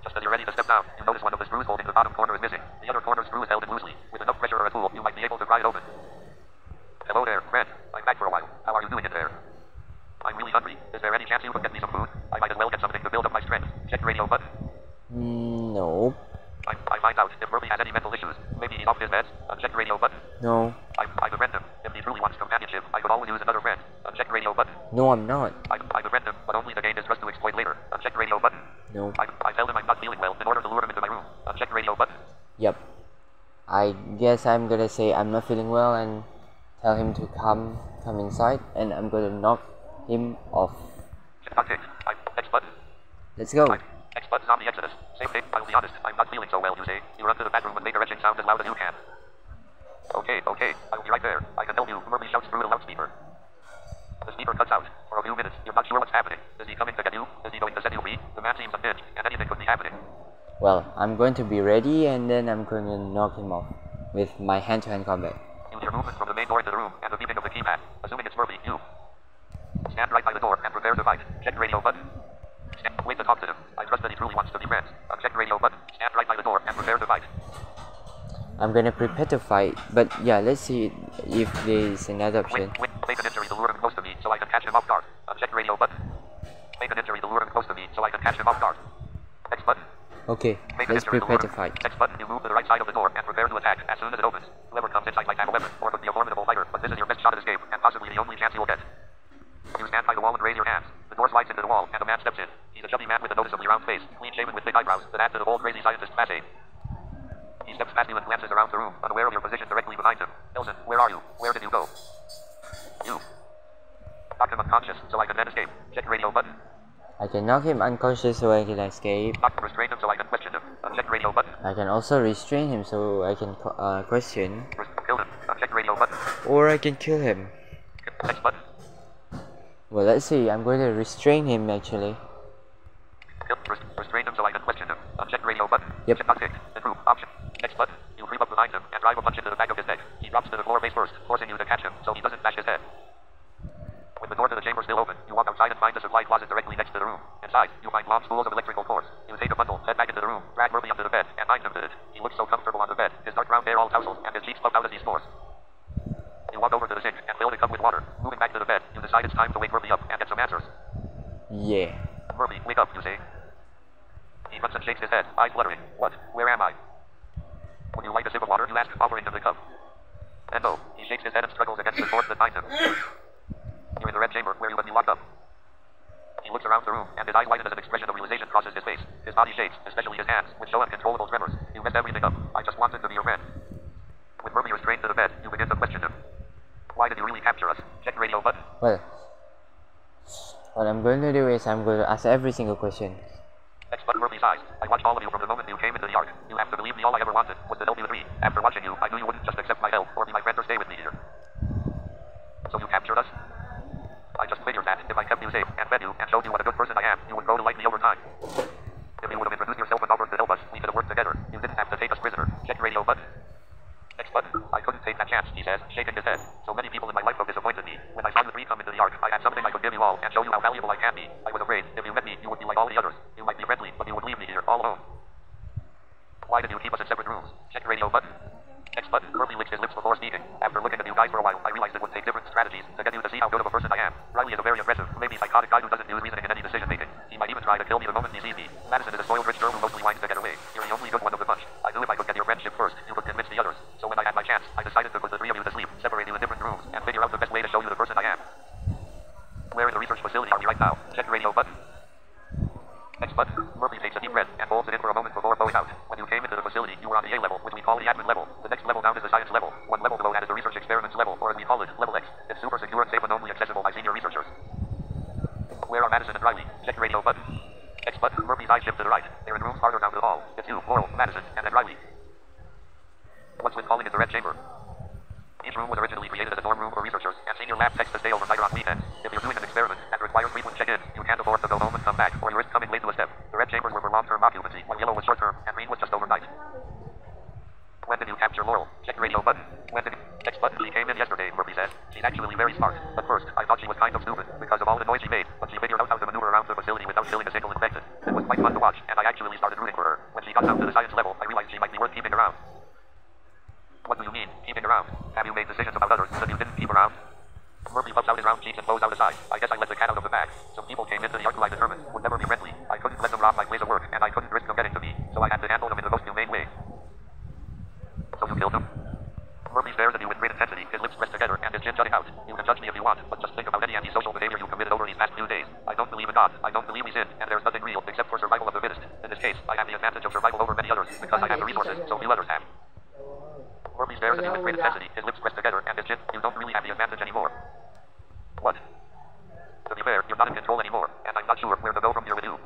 Just as you're ready to step down, you notice one of the screws holding the bottom corner is missing. The other corner screw is held in loosely. With enough pressure or a tool, you might be able to pry it open. Hello there, friend. I'm back for a while. How are you doing in there? I'm really hungry. Is there any chance you could get me some food? I might as well get something to build up my strength. Check radio button. No. I find out if Murphy has any mental issues. Maybe he's off his meds. Uncheck radio button. No. I befriend him. If he truly wants companionship, I could always use another friend. Uncheck radio button. No, I'm not. I befriend him, but only to gain his trust to exploit later. Uncheck radio button. No. I tell him I'm not feeling well in order to lure him into my room. Uncheck radio button. Yep. I guess I'm gonna say I'm not feeling well and tell him to come inside, and I'm gonna knock him off. Okay. X button. Let's go. X button on the exodus. Same thing. I'll be honest. I'm not feeling so well, you say. You run to the bathroom and make a retching sound as loud as you can. Okay. I'll be right there. I can help you. Murphy shouts through the loudspeaker. The speaker cuts out. For a few minutes, you're not sure what's happening. Is he coming to get you? Is he going to set you free? The man seems unhinged, and anything could be happening. Well, I'm going to be ready, and then I'm going to knock him off with my hand-to-hand combat. Use your movement from the main door into the room and the beeping of the keypad. Assuming it's Murphy, you stand right by the door and prepare to fight. Check radio button. Wait to talk to him. I trust that he truly wants to be friends. Uncheck radio button. Stand right by the door and prepare to fight. I'm gonna prepare to fight, but yeah, let's see if there's another option. Make an injury to lure him close to me so I can catch him off guard. Uncheck radio button. Make an injury to lure him close to me so I can catch him off guard. X button. Okay, let's prepare to fight. X button. You move to the right side of the door and prepare to attack as soon as it opens. Whoever comes inside might have a weapon or could be a formidable fighter, but this is your best shot at escape and possibly the only chance you'll get. You stand by the wall and raise your hands. The door slides into the wall and a man steps in. He's a chubby man with a noticeably round face, clean shaven with big eyebrows that add to the bold crazy scientist facade. He steps past you and glances around the room, unaware of your position directly behind him. Elson, where are you? Where did you go? You. Knock him unconscious so I can then escape. Check radio button. I can knock him unconscious so I can escape. Restrain him so I can question him. Uncheck radio button. I can also restrain him so I can question. Kill him. Uncheck radio button. Or I can kill him. X button. Well, let's see. I'm going to restrain him actually. Restrain him so I can question him. Uncheck radio button. Yep. Check update. Improve. Option. X button. You creep up behind him and drive a punch into the back of his neck. He drops to the floor face first, forcing you to catch him so he doesn't bash his head. With the door to the chamber still open, you walk outside and find the supply closet directly next to the room. Inside, you find long spools of electrical cords. You take a bundle, head back into the room, drag Murphy onto the bed, and bind him to it. He looks so comfortable on the bed, his dark brown hair all tousled, and his cheeks puffed out as he snores. You walk over to the sink and fill the cup with water. Moving back to the bed, you decide it's time to wake Murphy up and get some answers. Yeah. Murphy, wake up, you say. He grunts and shakes his head, eyes fluttering. What? Where am I? Would you like a sip of water? You ask, offering him the cup. And no, he shakes his head and struggles against the cords that bind him. You're in the red chamber where you would be locked up. He looks around the room, and his eyes widen as an expression of realization crosses his face. His body shakes, especially his hands, which show uncontrollable tremors. You messed everything up. I just wanted to be your friend. With Murphy restrained to the bed, you begin to question him. Why did you really capture us? Check radio button. Well, what I'm going to do is I'm going to ask every single question. X button. Murphy's eyes. I watched all of you from the moment you came into the Ark. You have to believe me, all I ever wanted was to help you free. After watching you, I knew you wouldn't just accept my help or be my friend or stay with me here. So you captured us? I just figured that if I kept you safe and fed you and showed you what a good person I am, you would grow to like me over time. If you would have introduced yourself and offered to help us, we could have worked together. You didn't have to take us prisoner. Check radio button. X button. I couldn't take that chance, he says, shaking his head. So many people in my life have disappointed me. When I saw you three come into the Ark, I had something I could give you all and show you how valuable I can be. I was afraid if you met me, you would be like all the others. You might be friendly, but you would leave me here all alone. Why did you keep us in separate rooms? Check radio button. X button. Murphy licks his lips before speaking. After looking at you guys for a while, I realized it would take different strategies to get you to see how good of a person I am. Riley is a very aggressive, maybe psychotic guy who doesn't use reasoning in any decision making. He might even try to kill me the moment he sees me. Madison is a spoiled rich girl who mostly whines to get away. You're the only good one of the bunch. I knew if I could get your friendship first, you could convince the others. So when I had my chance, I decided to put the three of you to sleep, separate you in different rooms, and figure out the best way to show you the person I am. Where in the research facility are we right now? Check radio button. X button. Murphy takes a deep breath and holds it in for a moment before bowing out. When you came into the facility, you were on the A level, which we call the admin level. The your lab text to stay overnight or on weekends. If you're doing an experiment and require frequent check-ins, you can't afford to go home and come back, or you risk coming late to a step. The red chambers were for long-term occupancy, while yellow was short-term, and green was just overnight. When did you capture Laurel? Check radio button. When did text button? She came in yesterday, Murphy says. She's actually very smart. At first, I thought she was kind of stupid because of all the noise she made, but she figured out how to maneuver around the facility without killing a single infected. It was quite fun to watch, and I actually started rooting for her. When she got down to the science level, I realized she might be worth keeping around. What do you mean, keeping around? Have you made decisions about others that you didn't keep around? Murphy puffs out his round cheeks and blows out a sigh. I guess I let the cat out of the bag. Some people came into the yard who I determined would never be friendly. I couldn't let them rob my place of work, and I couldn't risk them getting to me, so I had to handle them in the most humane way. So you killed them? Murphy stares at you with great intensity, his lips pressed together, and his chin jutting out. You can judge me if you want, but just think about any antisocial behavior you committed over these past few days. I don't believe in God. I don't believe he's in, and there's nothing real except for survival of the fittest. In this case, I have the advantage of survival over many others, because I have the resources, so few others have. Murphy stares at you with great intensity, his lips pressed together, and his chin. You don't really have the advantage anymore. What? To be fair, you're not in control anymore, and I'm not sure where to go from here with you.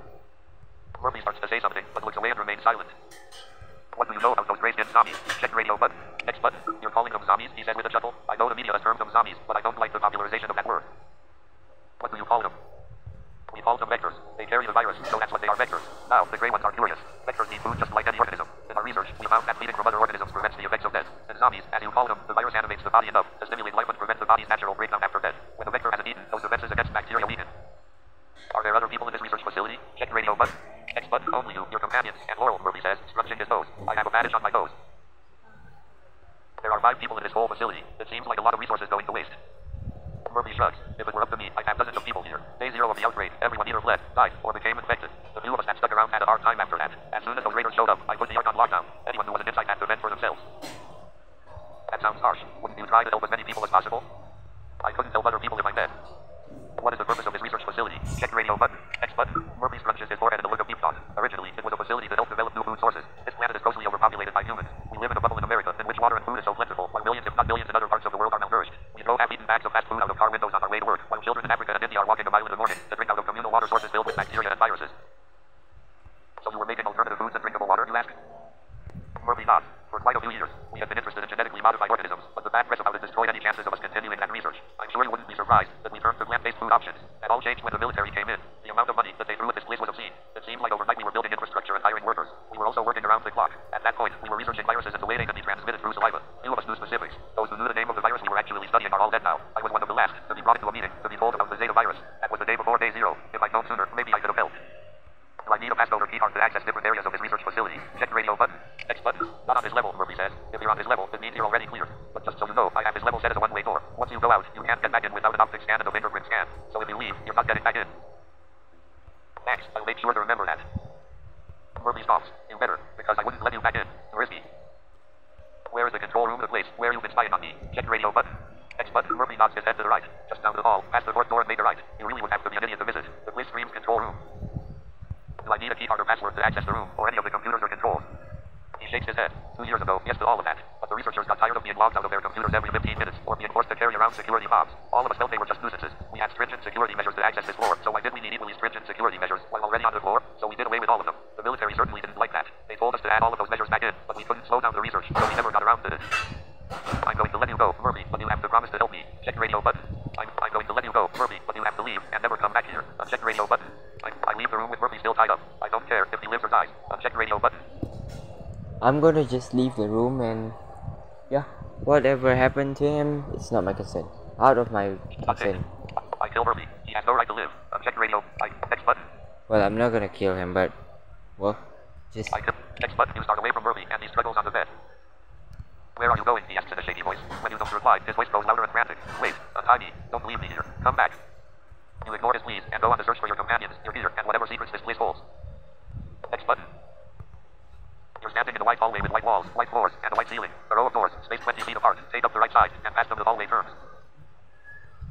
Murphy starts to say something, but looks away and remains silent. What do you know about those raised-in zombies? Check radio button. X button. You're calling them zombies, he said with a chuckle. I know the media has termed them zombies, but I don't like the popularization of that word. What do you call them? We call them vectors. They carry the virus, so that's what they are, vectors. Now, the grey ones are curious. Vectors need food just like any organism. In our research, we found that feeding from other organisms prevents the effects of death. In zombies, as you call them, the virus animates the body enough to stimulate life and prevent the body's natural breakdown after death. When the vector hasn't eaten, those defenses against bacteria weaken. Are there other people in this research facility? Check radio button. X button. Only you, your companions, and Laurel, Murphy says, scrunching his nose. I have a bandage on my nose. There are 5 people in this whole facility. It seems like a lot of resources going to waste. Murphy shrugs. If it were up to me, I'd have dozens of people here. Day 0 of the outbreak, everyone either fled, died, or became infected. The few of us that stuck around had a hard time after that. As soon as those raiders showed up, I put the Ark on lockdown. Anyone who wasn't inside had to fend for themselves. That sounds harsh. Wouldn't you try to help as many people as possible? I couldn't help other people if I'm dead. What is the purpose of this research facility? Check radio button. X button. Murphy scrunches his forehead in a look of deep thought. Originally, it was a facility to help develop new food sources. This planet is grossly overpopulated by humans. We live in a bubble in America in which water and food is so plentiful, while millions if not billions in other parts of the world are malnourished. We throw half-eaten bags of fast food out of car windows on our way to work, while children in Africa and India are walking a mile in the morning to drink out of communal water sources filled with bacteria and viruses. So you were making alternative foods and drinkable water, you ask? Murphy nods. For quite a few years, we have been interested in genetically modified organisms, but the bad press about it destroyed any chances of us continuing that research. I'm sure you wouldn't be surprised that we turned to plant-based food options. That all changed when the military came in. The amount of money that they threw at this place was obscene. It seemed like overnight we were building infrastructure and hiring workers. We were also working around the clock. At that point, we were researching viruses and the way they could be transmitted through saliva. Few of us knew specifics. Those who knew the name of the virus we were actually studying are all dead now. I was one of the last to be brought into a meeting to be told about the Zeta virus. That was the day before day 0. If I'd known sooner, maybe I could have helped. Do I need a passcode or key card to access different areas of this research facility? Check radio button. X button. Not on this level, Murphy says. If you're on this level, it means you're already cleared. But just so you know, I have this level set as a one-way door. Once you go out, you can't get back in without an optic scan and a fingerprint scan. So if you leave, you're not getting back in. Thanks, I'll make sure to remember that. Murphy stops. You better, because I wouldn't let you back in. Too risky. Where is the control room, the place where you've been spying on me? Check radio button. X button. Murphy nods his head to the right. Just down the hall, past the fourth door and make a right. You really would have to be an idiot to miss it. The place screams control room. Do I need a key card or password to access the room, or any of the computers or controls? He shakes his head. 2 years ago, yes to all of that. But the researchers got tired of being logged out of their computers every 15 minutes, or being forced to carry around security fobs. All of us felt they were just nuisances. We had stringent security measures to access this floor, so why did we need equally stringent security measures while already on the floor? So we did away with all of them. The military certainly didn't like that. They told us to add all of those measures back in, but we couldn't slow down the research, so we never got around to it. I'm going to let you go, Murphy, but you have to promise to help me. Check radio button. I'm going to let you go, Murphy, but you have to leave and never come back here. Uncheck radio button. I leave the room with Murphy still tied up. I don't care if he lives or dies. Uncheck radio button. I'm gonna just leave the room and yeah, whatever happened to him, it's not my concern. Out of my concern. I kill Murphy. He has no right to live. Uncheck radio. X button. Well, I'm not gonna kill him, but well, just. I kill X button. You start away from Murphy and he struggles on the bed. Where are you going? He asks in a shaky voice. When you don't reply, his voice grows louder and frantic. Wait, untie me. Don't leave me here. Come back. You ignore his pleas and go on the search for your companions, your gear, and whatever secrets this place holds. X button. You're standing in a white hallway with white walls, white floors, and a white ceiling. A row of doors, spaced 20 feet apart. Take up the right side, and past them the hallway turns.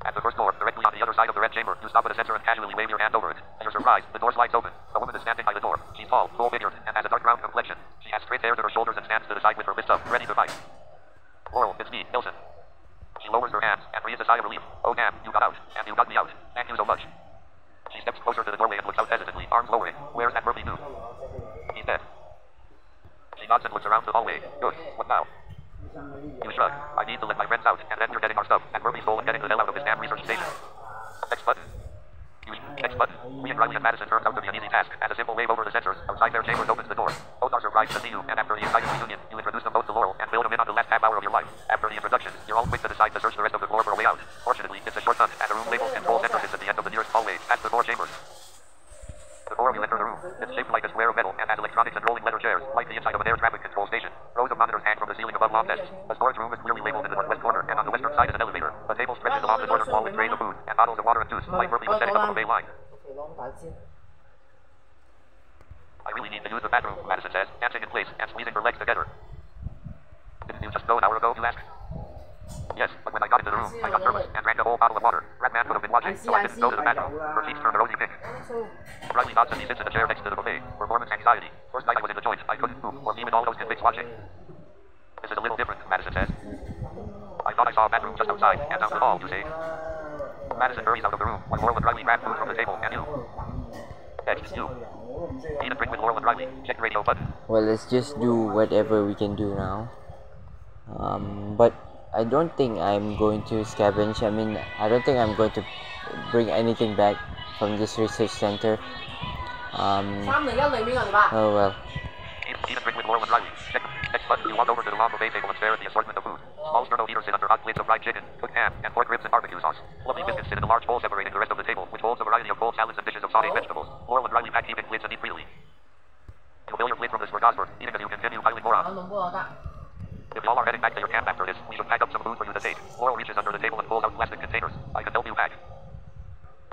At the first door, directly on the other side of the red chamber, you stop at a sensor and casually wave your hand over it. To your surprise, the door slides open. A woman is standing by the door. She's tall, full-figured, and has a dark brown complexion. She has straight hair to her shoulders and stands to the side with her fists up, ready to fight. Laurel, it's me, Nelson. She lowers her hands and breathes a sigh of relief. Oh damn, you got out, and you got me out. Thank you so much. She steps closer to the doorway and looks out hesitantly, arms lowering. Where's that Murphy dude? He's dead. She nods and looks around the hallway. Good. What now? You shrug. I need to let my friends out, and then we're getting our stuff, and Murphy's stolen. I'm getting the hell out of this damn research station. Next button. Next button. We and Riley and Madison turns out to be an easy task. As a simple wave over the sensors, outside their chambers opens the door. Both are surprised to see you, and after the exciting reunion, you introduce them both to Laurel and fill them in on the last half hour of your life. After the introduction, you're all quick to decide to search the rest of the floor for a way out. Fortunately, it's a short hunt, and a room labeled Control Center is at the end of the nearest hallway, past the 4 chambers. Before you enter the room, it's shaped like a square of metal and has electronics and rolling letter chairs, like the inside of an air traffic control station. Rows of monitors hang from the ceiling above long desks. A storage room is clearly labeled in the northwest corner, and on the western side is an elevator. A table stretches along the northern wall with trays of food and bottles of water and juice, like Murphy was setting up a main line. I really need to use the bathroom, Madison says, dancing in place and squeezing her legs together. Didn't you just go an hour ago, you ask? Yes, but when I got into the room, I got nervous and drank a whole bottle of water. Ratman could have been watching, so I didn't go to the bathroom. Her cheeks turned a rosy pink. Riley nods as he sits in the chair next to the buffet. Performance anxiety. First night I was in the joint, I couldn't move, or even all those convicts watching. This is a little different, Madison says. I thought I saw a bathroom just outside, and down the hall, you say. Madison hurries out of the room, while Laurel and Riley grab food from the table, and you. Next, you. Eat a drink with Laurel and Riley. Check radio button. Well, let's just do whatever we can do now. But I don't think I'm going to scavenge. I mean, I don't think I'm going to bring anything back from this research center. Oh well. Eat a drink with Laurel and Riley. Check. Next button. You walk over to the long buffet table and stare at the assortment of food. Small sterno eaters sit under hot plates of fried chicken, cooked ham, and pork ribs and barbecue sauce. Lovely biscuits sit in a large bowl separating the rest of the table, which holds a variety of cold salads and dishes of sauteed vegetables. Laurel and Riley pack heaping plates and eat freely. You fill your plate from the smorgasbord, eating as you continue piling more on. If you all are heading back to your camp after this, we should pack up some food for you to take. Laurel reaches under the table and pulls out plastic containers. I can help you pack.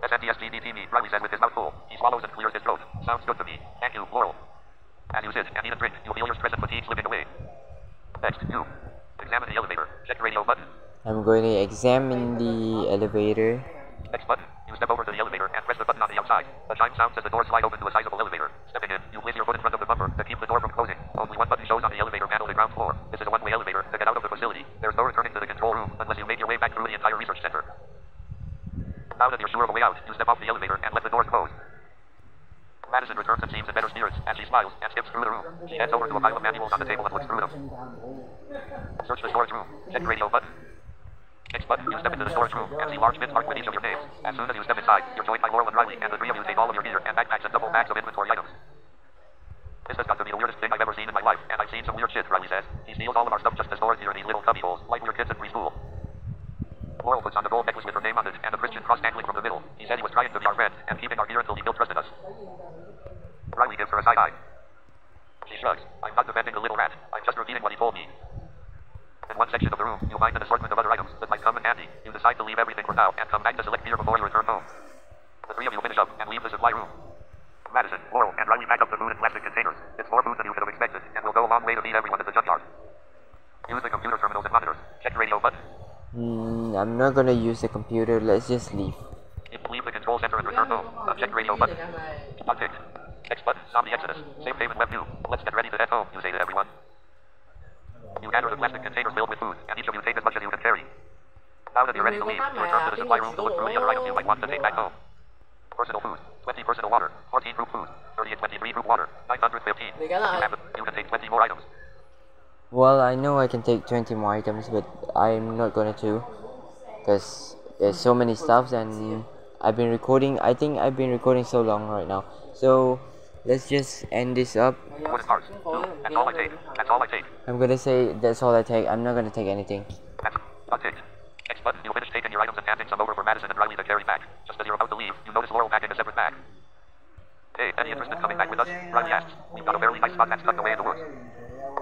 SNTSGDTV, Riley says with his mouth full. He swallows and clears his throat. Sounds good to me. Thank you, Laurel. As you sit and eat a drink, you feel your stress and fatigue slipping away. Next, you. Examine the elevator. Check radio button. I'm going to examine the elevator. Next button. You step over to the elevator and press the button on the outside. A chime sounds as the door slide open to a sizable elevator. Stepping in, you place your foot in front of the bumper to keep the door from closing. Only one button shows on the elevator panel the ground floor. This is a one-way elevator. To get out of the facility, there's no returning to the control room unless you make your way back through the entire research center. Now that you're sure of a way out, you step off the elevator and let the doors close. Madison returns and seems in better spirits as she smiles and skips through the room. She heads over to a pile of manuals on the table and looks through them. Search the storage room. Check radio button. Next button, you step into the storage room and see large bins marked with each of your names. As soon as you step inside, you're joined by Laurel and Riley, and the three of you take all of your gear and backpacks and double bags of inventory items. This has got to be the weirdest thing I've ever seen in my life, and I've seen some weird shit, Riley says. He steals all of our stuff just to store it here in these little cubby holes, like we're kids in preschool. Laurel puts on the gold necklace with her name on it and a Christian cross dangling from the middle. He said he was trying to be our friend and keeping our gear until he built trust in us. Riley gives her a side eye. She shrugs. I'm not defending the little rat. I'm just repeating what he told me. In one section of the room, you'll find an assortment of other items that might come in handy. You decide to leave everything for now and come back to select gear before you return home. The three of you finish up and leave the supply room. Madison, Laurel, and Riley pack up the food in plastic containers. It's more food than you could have expected, and will go a long way to feed everyone at the junkyard. Use the computer terminals and monitors. Check radio button. I'm not gonna use the computer. Let's just leave. Leave the control center and return home. Check radio button. Unticked. Next button. Zombie Exodus. Safe haven web view. Let's get ready to head home, you say to everyone. You gather the plastic containers filled with food, and each of you take as much as you can carry. Now that you're ready to leave, you return to the supply room to look through the other items you might want to take back home. Personal food. 20 personal water. 14 group food. 30 and 23 group water. 915. You can take 20 more items. Well, I know I can take 20 more items, but I'm not gonna to, because there's so many stuffs and I've been recording. I think I've been recording so long right now. So let's just end this up. Wooden parts. That's all I take. That's all I take. I'm gonna say that's all I take. I'm not gonna take anything. That's unticked. Next button. You finish taking your items and handing some over for Madison and Riley to carry back. Just as you're about to leave, you notice Laurel packing a separate bag. Hey, any interest in coming back with us? Riley asks. We've got a very nice spot that's tucked away in the woods.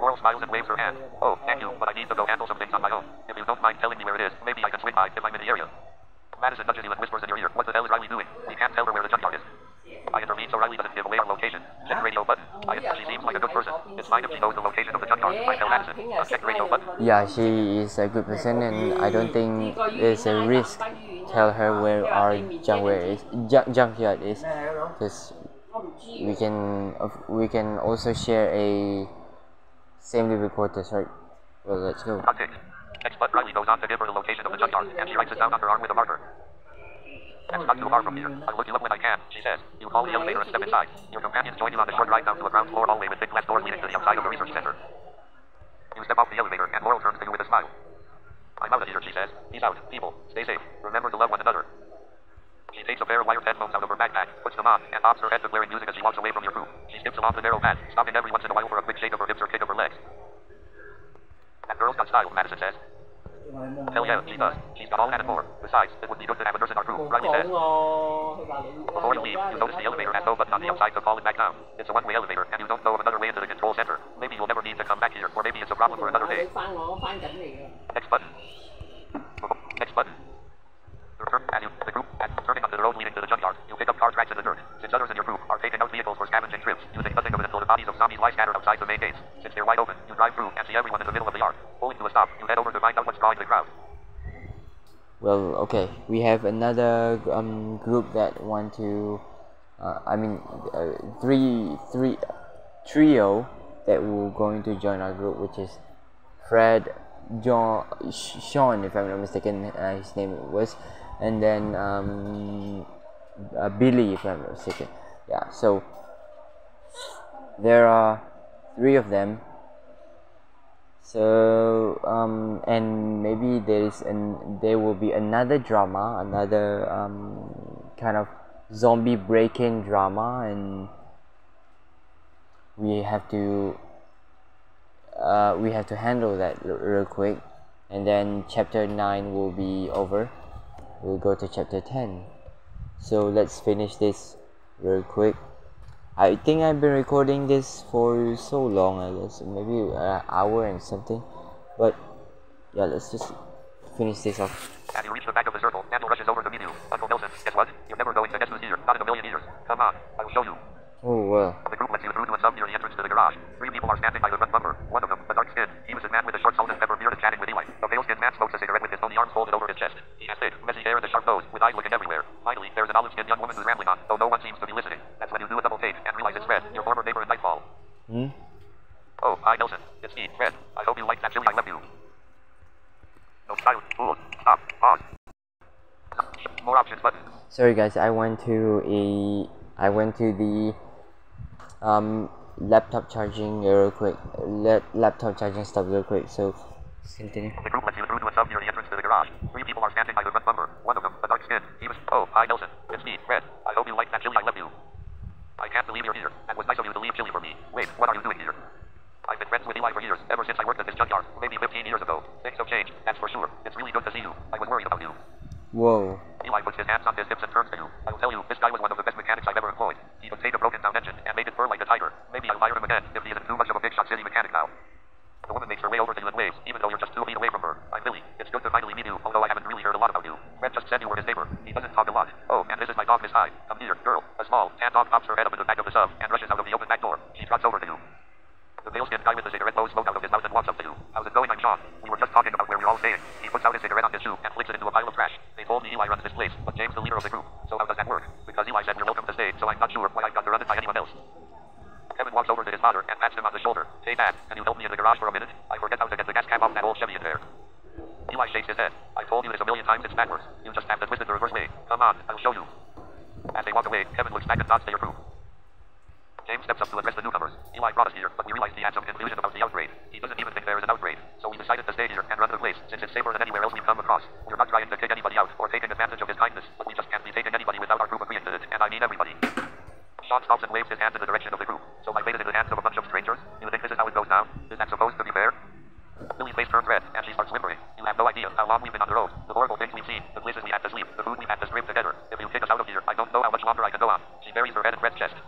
Laurel smiles and waves her hand. Oh, thank you, but I need to go handle some things on my own. If you don't mind telling me where it is, maybe I can swing by if I'm in the area. Madison nudges you and whispers in your ear. What the hell is Riley doing? He can't tell her where the junkyard is. I intervene so Riley doesn't give away our location. Check radio button. She seems like a good person. It's fine if she knows the location of the junkyard. I tell Madison. Check radio button. Yeah, she is a good person, and I don't think there's a risk. Tell her where our junkyard is, because we can also share a same living quarters, right? Well, let's go. Next button. Riley goes on to give her the location of the junkyard, and she writes it down on her arm with a marker. That's not too far from here. I'll look you up when I can, she says. You call the elevator and step inside. Your companions join you on the short ride down to a ground floor hallway with big glass doors leading to the outside of the research center. You step off the elevator, and Laurel turns to you with a smile. I'm out of here. return, she says. Peace out, people. Stay safe. Remember to love one another. She takes a pair of wired headphones out of her backpack, puts them on, and bobs her head to blaring music as she walks away from your crew. She skips along the narrow path, stopping every once in a while for a quick shake of her hips or kick of her legs. That girl's got style, Madison says. Hell yeah, she does. She's got all that and more. Besides, it would be good to have a nurse in our crew, Riley says. Before you leave, you notice the elevator has no button on the outside to call it back down. It's a one-way elevator, and you don't know of another way into the control center. Maybe you'll never need to come back here, or maybe it's a problem for another day. Next button. Next button. The group, turning onto the road leading to the junkyard, you pick up car tracks in the dirt. Since others in your group are taking out vehicles for scavenging trips, you think nothing of it until the bodies of zombies lie scattered outside the main gates. Since they're wide open, you drive through and see everyone in the middle of the yard. Pulling to a stop, you head over to find out what's drawing the crowd. Well, okay, we have another group that want to, trio that will going to join our group, which is Fred, John, Sean, if I'm not mistaken, his name was, and then Billy, if I'm not mistaken. Yeah, so there are 3 of them. So and maybe there will be another drama, another kind of zombie break-in drama, and we have to handle that real quick, and then chapter 9 will be over. We'll go to chapter 10. So let's finish this real quick. I think I've been recording this for so long, I guess, maybe an hour and something, but yeah, let's just finish this off. As you reach the back of the circle, Daniel rushes over to meet you. Uncle Nelson, guess what? You're never going to guess who's here, not in a million years. Come on, I will show you. Oh, well. The group lets you through to a sub near the entrance to the garage. 3 people are standing by the front bumper. One of them, a dark-skinned, he-was-a man with a short salt and pepper beard, is chatting with Eli. The pale-skinned man smokes a cigarette with his bony arms folded over his chest. He has thick, messy hair and a sharp nose, with eyes looking everywhere. Finally, there's an olive-skinned young woman who's rambling on, though no one seems to be listening. That's when you do a double take and realize it's Fred, your former neighbor in Nightfall. Oh, hi Nelson. It's me, Fred. I hope you like that chili I left you. No child. Fool. Stop. Pause. More options button. Sorry guys, I went to the laptop charging real quick. Laptop charging stuff real quick. So continue. The group lets you through to a sub near the entrance to the garage. 3 people are standing by the front bumper. One of them, a dark-skinned, oh, hi Nelson. It's me, Fred. I hope you like that chili I left you. I can't believe you're here. That was nice of you to leave chili for me. Wait, what are you doing here? I've been friends with Eli for years, ever since I worked at this junkyard, maybe 15 years ago. Things have changed, that's for sure. It's really good to see you. I was worried about you. Whoa. Eli puts his hands on his hips and turns to you. I will tell you, this guy was one of the best mechanics I've ever employed. He could take a broken-down engine and make it purr like a tiger. Maybe I'll hire him again if he isn't too much of a big shot city mechanic now. The woman makes her way over to you and waves, even though you're just 2 feet away from her. I'm Billy. It's good to finally meet you, although I haven't really heard a lot about you. Fred just said you were his neighbor. He doesn't talk a lot. Oh, and this is my dog, Miss Hyde. Come here, girl. A small, tan dog pops her head up in the back of the sub and rushes out of the open back door. She trots over to you. The pale-skinned guy with the cigarette blows smoke out of his mouth and walks up to you. How's it going? I'm Sean. We were just talking about where we're all staying. He puts out his cigarette on his shoe and flicks it into a pile of trash. They told me Eli runs this place, but James the leader of the group. So how does that work? Because Eli said we're welcome to stay, so I'm not sure why I've got to run it by anyone else. Kevin walks over to his father and pats him on the shoulder. Hey Dad, can you help me in the garage for a minute? I forget how to get the gas cap off that old Chevy in there. Eli shakes his head. I told you this a million times, it's backwards. You just have to twist it the reverse way. Come on, I'll show you. As they walk away, Kevin looks back and nods to your crew. James steps up to address the newcomers. Eli brought us here, but we realized he had some confusion about the outbreak. He doesn't even think there is an outbreak, so we decided to stay here and run the place, since it's safer than anywhere else we've come across. We're not trying to kick anybody out or taking advantage of his kindness, but we just can't be taking anybody without our group agreeing to it, and I mean everybody. Sean stops and waves his hand in the direction of the group. So I waited in the hands of a bunch of strangers. You think this is how it goes now? Is that supposed to be fair? Lily's face turns red, and she starts whimpering. You have no idea how long we've been on the road, the horrible things we've seen, the places we had to sleep, the food we've had to scrape together. If you kick us out of here, I don't know how much longer I can go on. She buries her head in Fred's chest.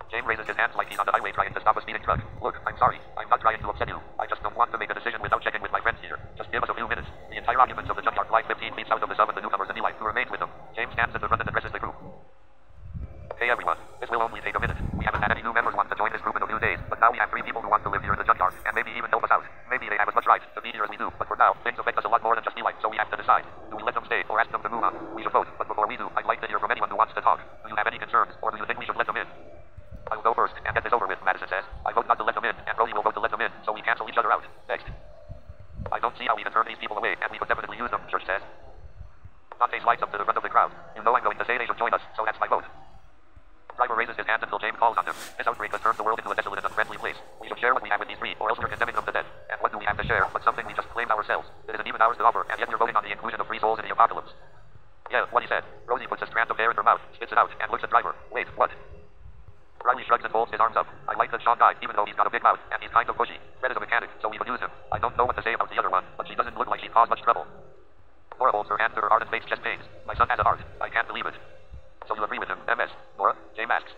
James raises his hands like he's on the highway trying to stop a speeding truck. Look, I'm sorry. I'm not trying to upset you. I just don't want to make a decision without checking with my friends here. Just give us a few minutes. The entire occupants of the junkyard lie 15 feet south of the sub and the newcomers and Eli, who remains with them. James stands at the front and addresses the group. Hey everyone, this will only take a minute. We haven't had any new members want to join this group in a few days, but now we have 3 people who want to live here in the junkyard, and maybe even help us out. Maybe they have as much right to be here as we do, but for now, things affect us a lot more than just Eli, so we have to decide. Do we let them stay or ask them to move on? We should vote, but before we do, I'd like to hear from anyone who wants to talk. Do you have any concerns, or do you think we should let them in? I'll go first and get this over with, Madison says. I vote not to let them in, and Brody will vote to let them in, so we cancel each other out. Next. I don't see how we can turn these people away, and we could definitely use them, Church says. Dante slides up to the front of the crowd. You know I'm going to say they should join us, so that's my vote. Driver raises his hand until James calls on him. This outbreak has turned the world into a desolate and unfriendly place. We should share what we have with these 3, or else we're condemning them to death. And what do we have to share but something we just claimed ourselves? It isn't even ours to offer, and Yeah, what he said. Rosie puts a strand of hair in her mouth, spits it out, and looks at Driver. Wait, what? Riley shrugs and folds his arms up. I like that Sean died, even though he's got a big mouth, and he's kind of pushy. Red is a mechanic, so we could use him. I don't know what to say about the other one, but she doesn't look like she caused much trouble. Nora holds her hand to her heart and fakes chest pains. My son has a heart. I can't believe it. So you agree with him, MS. Nora? James asks.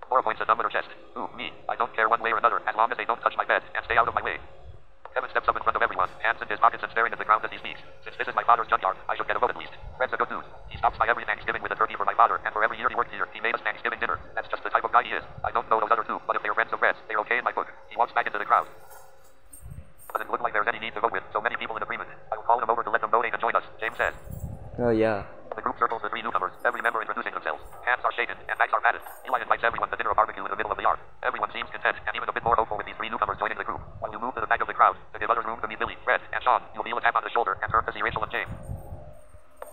Nora points a thumb at her chest. Ooh, me. I don't care one way or another, as long as they don't touch my bed, and stay out of my way. Kevin steps up in front of everyone, hands in his pockets and staring at the ground as he speaks. Since this is my father's junkyard, I should get a vote at least. Fred's a good dude. He stops by every Thanksgiving with a turkey for my father, and for every year he worked here, he made us Thanksgiving dinner. That's just the type of guy he is. I don't know those other two, but if they're friends of Fred's, they're okay in my book. He walks back into the crowd. Doesn't look like there's any need to vote with, so many people in agreement. I will call them over to let them donate and join us, James says. Oh yeah. The group circles the 3 newcomers, every member introducing themselves. Hands are shaken, and backs are patted. Eli invites everyone to dinner or barbecue in the middle of the yard. Everyone seems content, and even a bit more hopeful with these 3 newcomers joining the group. While you move to the back of the crowd, to give others room to meet Billy, Fred, and Sean, you'll feel a tap on the shoulder, and turn to see Rachel and James.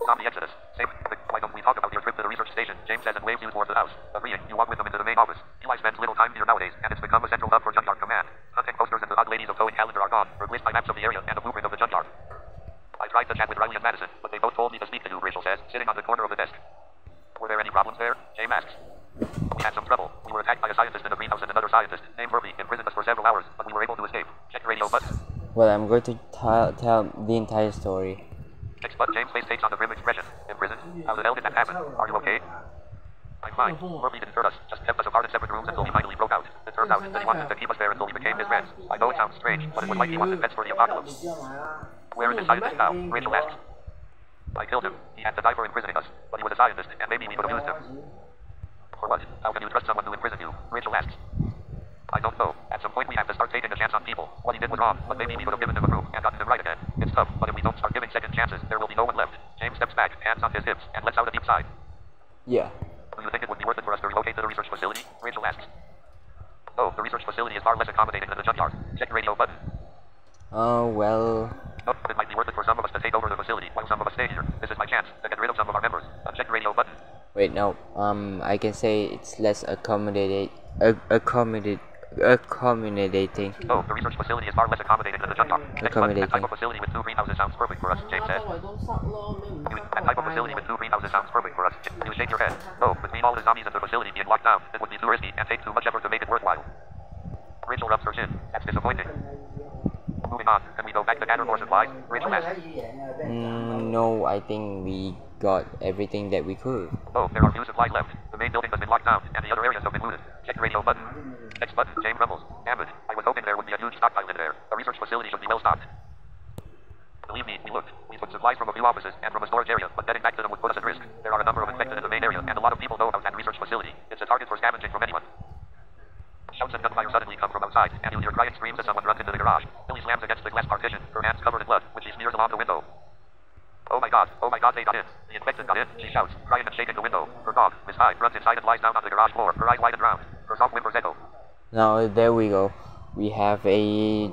Zombie Exodus. Same. Why don't we talk about your trip to the research station? James says and waves you towards the house. Agreeing, you walk with them into the main office. Eli spends little time here nowadays, and it's become a central hub for Junkyard Command. Hunting posters and the odd ladies of towing calendar are gone, replaced by maps of the area and a blueprint of the junkyard. I tried to chat with Riley and Madison, but they both told me to speak to you, Rachel says, sitting on the corner of the desk. Were there any problems there? James asks. We had some trouble. We were attacked by a scientist in a greenhouse and another scientist, named Murphy, imprisoned us for several hours, but we were able to escape. Check radio button. Well, I'm going to tell the entire story. Next but James' face takes on a grim expression. Imprisoned? How the hell did that happen? Are you okay? I'm fine. Murphy didn't hurt us, just kept us apart in separate rooms until he finally broke out. It turned out that he wanted to keep us there until we became his friends. I know it sounds strange, but it was like he wanted pets for the apocalypse. Where is the scientist now? Rachel asks. I killed him. He had to die for imprisoning us, but he was a scientist, and maybe we could have used him. For what? How can you trust someone to imprison you? Rachel asks. I don't know. At some point we have to start taking a chance on people. What he did was wrong, but maybe we could have given him a room and gotten him right again. It's tough, but if we don't start giving second chances, there will be no one left. James steps back, hands on his hips, and lets out a deep sigh. Yeah. Do you think it would be worth it for us to relocate to the research facility? Rachel asks. No, the research facility is far less accommodating than the junkyard. Check radio button. Oh, well... No, it might be worth it for some of us to take over the facility while some of us stay here. This is my chance to get rid of some of our members. Uncheck radio button. Wait, no. I can say it's less accommodating. Oh, the research facility is far less accommodating than the junkyard. That type of facility with 2 greenhouses sounds perfect for us, James says. That type of facility with 2 greenhouses sounds perfect for us. You shake your head. No, between all the zombies and the facility being locked down, it would be too risky and take too much effort to make it worthwhile. Rachel rubs her chin. That's disappointing. Moving on, can we go back to gather more supplies? Rachel asks. No, I think we got everything that we could. Oh, there are few supplies left. The main building has been locked down, and the other areas have been looted. Check radio button. Next button, James rumbles. Damn it, I was hoping there would be a huge stockpile in there. The research facility should be well stocked. Believe me, we looked. We took supplies from a few offices and from a storage area, but getting back to them would put us at risk. There are a number of infected in the main area, and a lot of people know about that research facility. It's a target for scavenging from anyone. Shouts and gunfire suddenly come from outside, and you hear crying screams as someone runs into the garage. Billy slams against the glass partition, her hands covered in blood, which she smears along the window. Oh my god, they got in. The infected got in, she shouts, crying and shaking the window. Her dog, Miss Hyde, runs inside and lies down on the garage floor, her eyes wide and round. Her soft whimpers echo. Now, there we go. We have a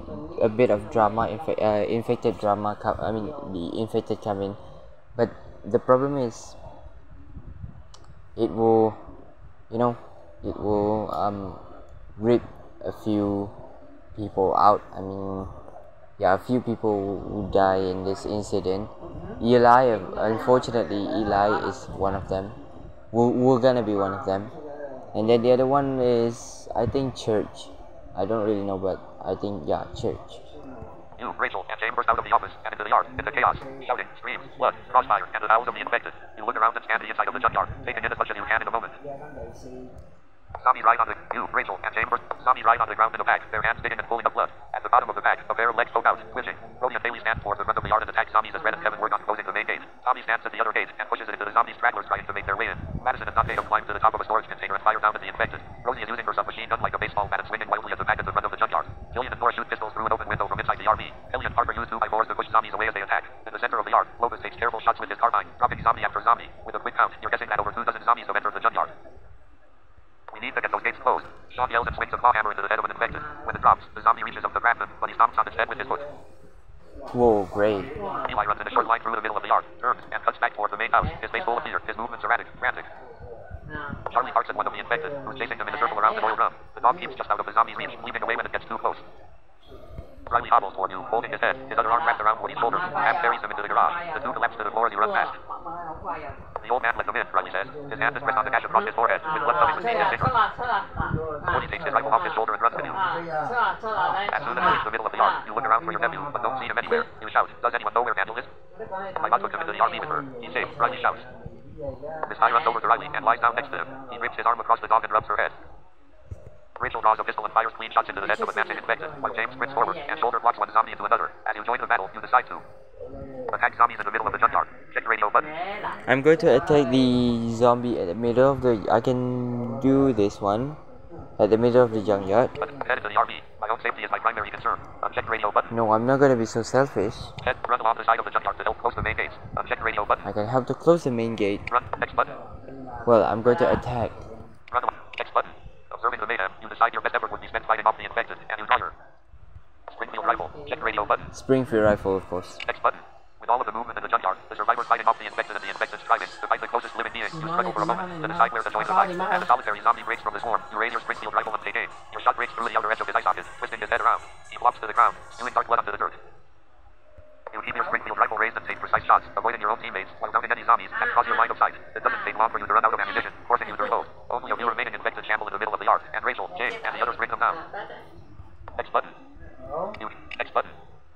bit of drama, infected drama, the infected come in. But the problem is, it will rip a few people out. I mean, yeah, a few people who die in this incident. Unfortunately, Eli is one of them. We're gonna be one of them. And then the other one is, I think, Church. I don't really know, but I think, yeah, Church. You, Rachel, and James burst out of the office and into the yard, into chaos, shouting, screams, blood, crossfire, and the howls of the infected. You look around and scan the inside of the junkyard, taking in as much as you can in a moment. Zombies ride on the Rachel and James zombies ride on the ground in a pack, their hands digging and pulling up blood. At the bottom of the pack, a pair of legs poke out, twitching. Brody and Bailey stand towards the front of the yard and attack zombies as Red and Kevin work on closing the main gate. Tommy stands at the other gate and pushes it into the zombie stragglers trying to make their way in. Madison and Dante have climbed to the top of a storage container and fire down at the infected. Rosie is using her submachine gun like a baseball bat and swinging wildly at the pack at the front of the junkyard. Jillian and Nora shoot pistols through an open window from inside the RV. Ellie and Parker use 2x4s to push zombies away as they attack. In the center of the yard, Lopez takes careful shots with his carbine, dropping zombie after zombie. With a quick count, you're guessing that over 2 dozen zombies have entered the junkyard. We need to get those gates closed. Sean yells and swings a claw hammer into the head of an infected. When it drops, the zombie reaches up to grab him, but he stomps on its head with his foot. Whoa, great. Eli runs in a short line through the middle of the yard, turns, and cuts back toward the main house, his face full of fear, his movements erratic, frantic. Charlie barks at one of the infected, who's chasing him in a circle around an oil drum. The dog keeps just out of the zombie's reach, leaping away when it gets too close. Riley hobbles toward you, holding his head, his other arm wrapped around Woody's shoulder. Half carries him into the garage. The two collapse to the floor as you run past. The old man lets them in, Riley says. His hand is pressed on the gash across his forehead, with blood coming between his fingers. Morty takes his rifle off his shoulder and runs to you. As soon as you reach the middle of the yard, you look around for your nephew, but don't see him anywhere. You shout, does anyone know where Daniel is? My God took him into the RV with her. He's safe, Riley shouts. Miss High runs over to Riley and lies down next to him. He grips his arm across the dog and rubs her head. Rachel draws a pistol and fires clean shots into the heads of a massive infected, while James sprints forward and shoulder blocks one zombie into another. As you join the battle, you decide to attack zombies in the middle of the junkyard. Check the radio button. I'm going to attack the zombie at the middle of the... I can do this one. At the middle of the junkyard. But head into the RV. My own safety is my primary concern. Uncheck the radio button. No, I'm not going to be so selfish. Head, run along the side of the junkyard to help close the main gates. Uncheck the radio button. I can help to close the main gate. Run, next button. Well, I'm going to attack. Run along, next button. Observing the mayhem, you decide your best effort would be spent fighting off the infected, and you draw your Springfield rifle. Check the radio button. Springfield rifle, of course. Next button. With all of the movement in the junkyard, the survivors fighting off the infected and the infected striving to fight the closest living being. You struggle for a moment to decide where to join the fight. As a solitary zombie breaks from the swarm, you raise your Springfield rifle and take aim. Your shot breaks through the outer edge of his eye socket, twisting his head around. He flops to the ground, spewing dark blood onto the dirt. You keep your Springfield rifle raised and take precise shots, avoiding your own teammates while downing any zombies that cross your line of sight. It doesn't take long for you to run out of ammunition, forcing you to reload. Only a few remaining infected shamble in the middle of the yard, and Rachel, James, and the others bring them down. Next button. Next button.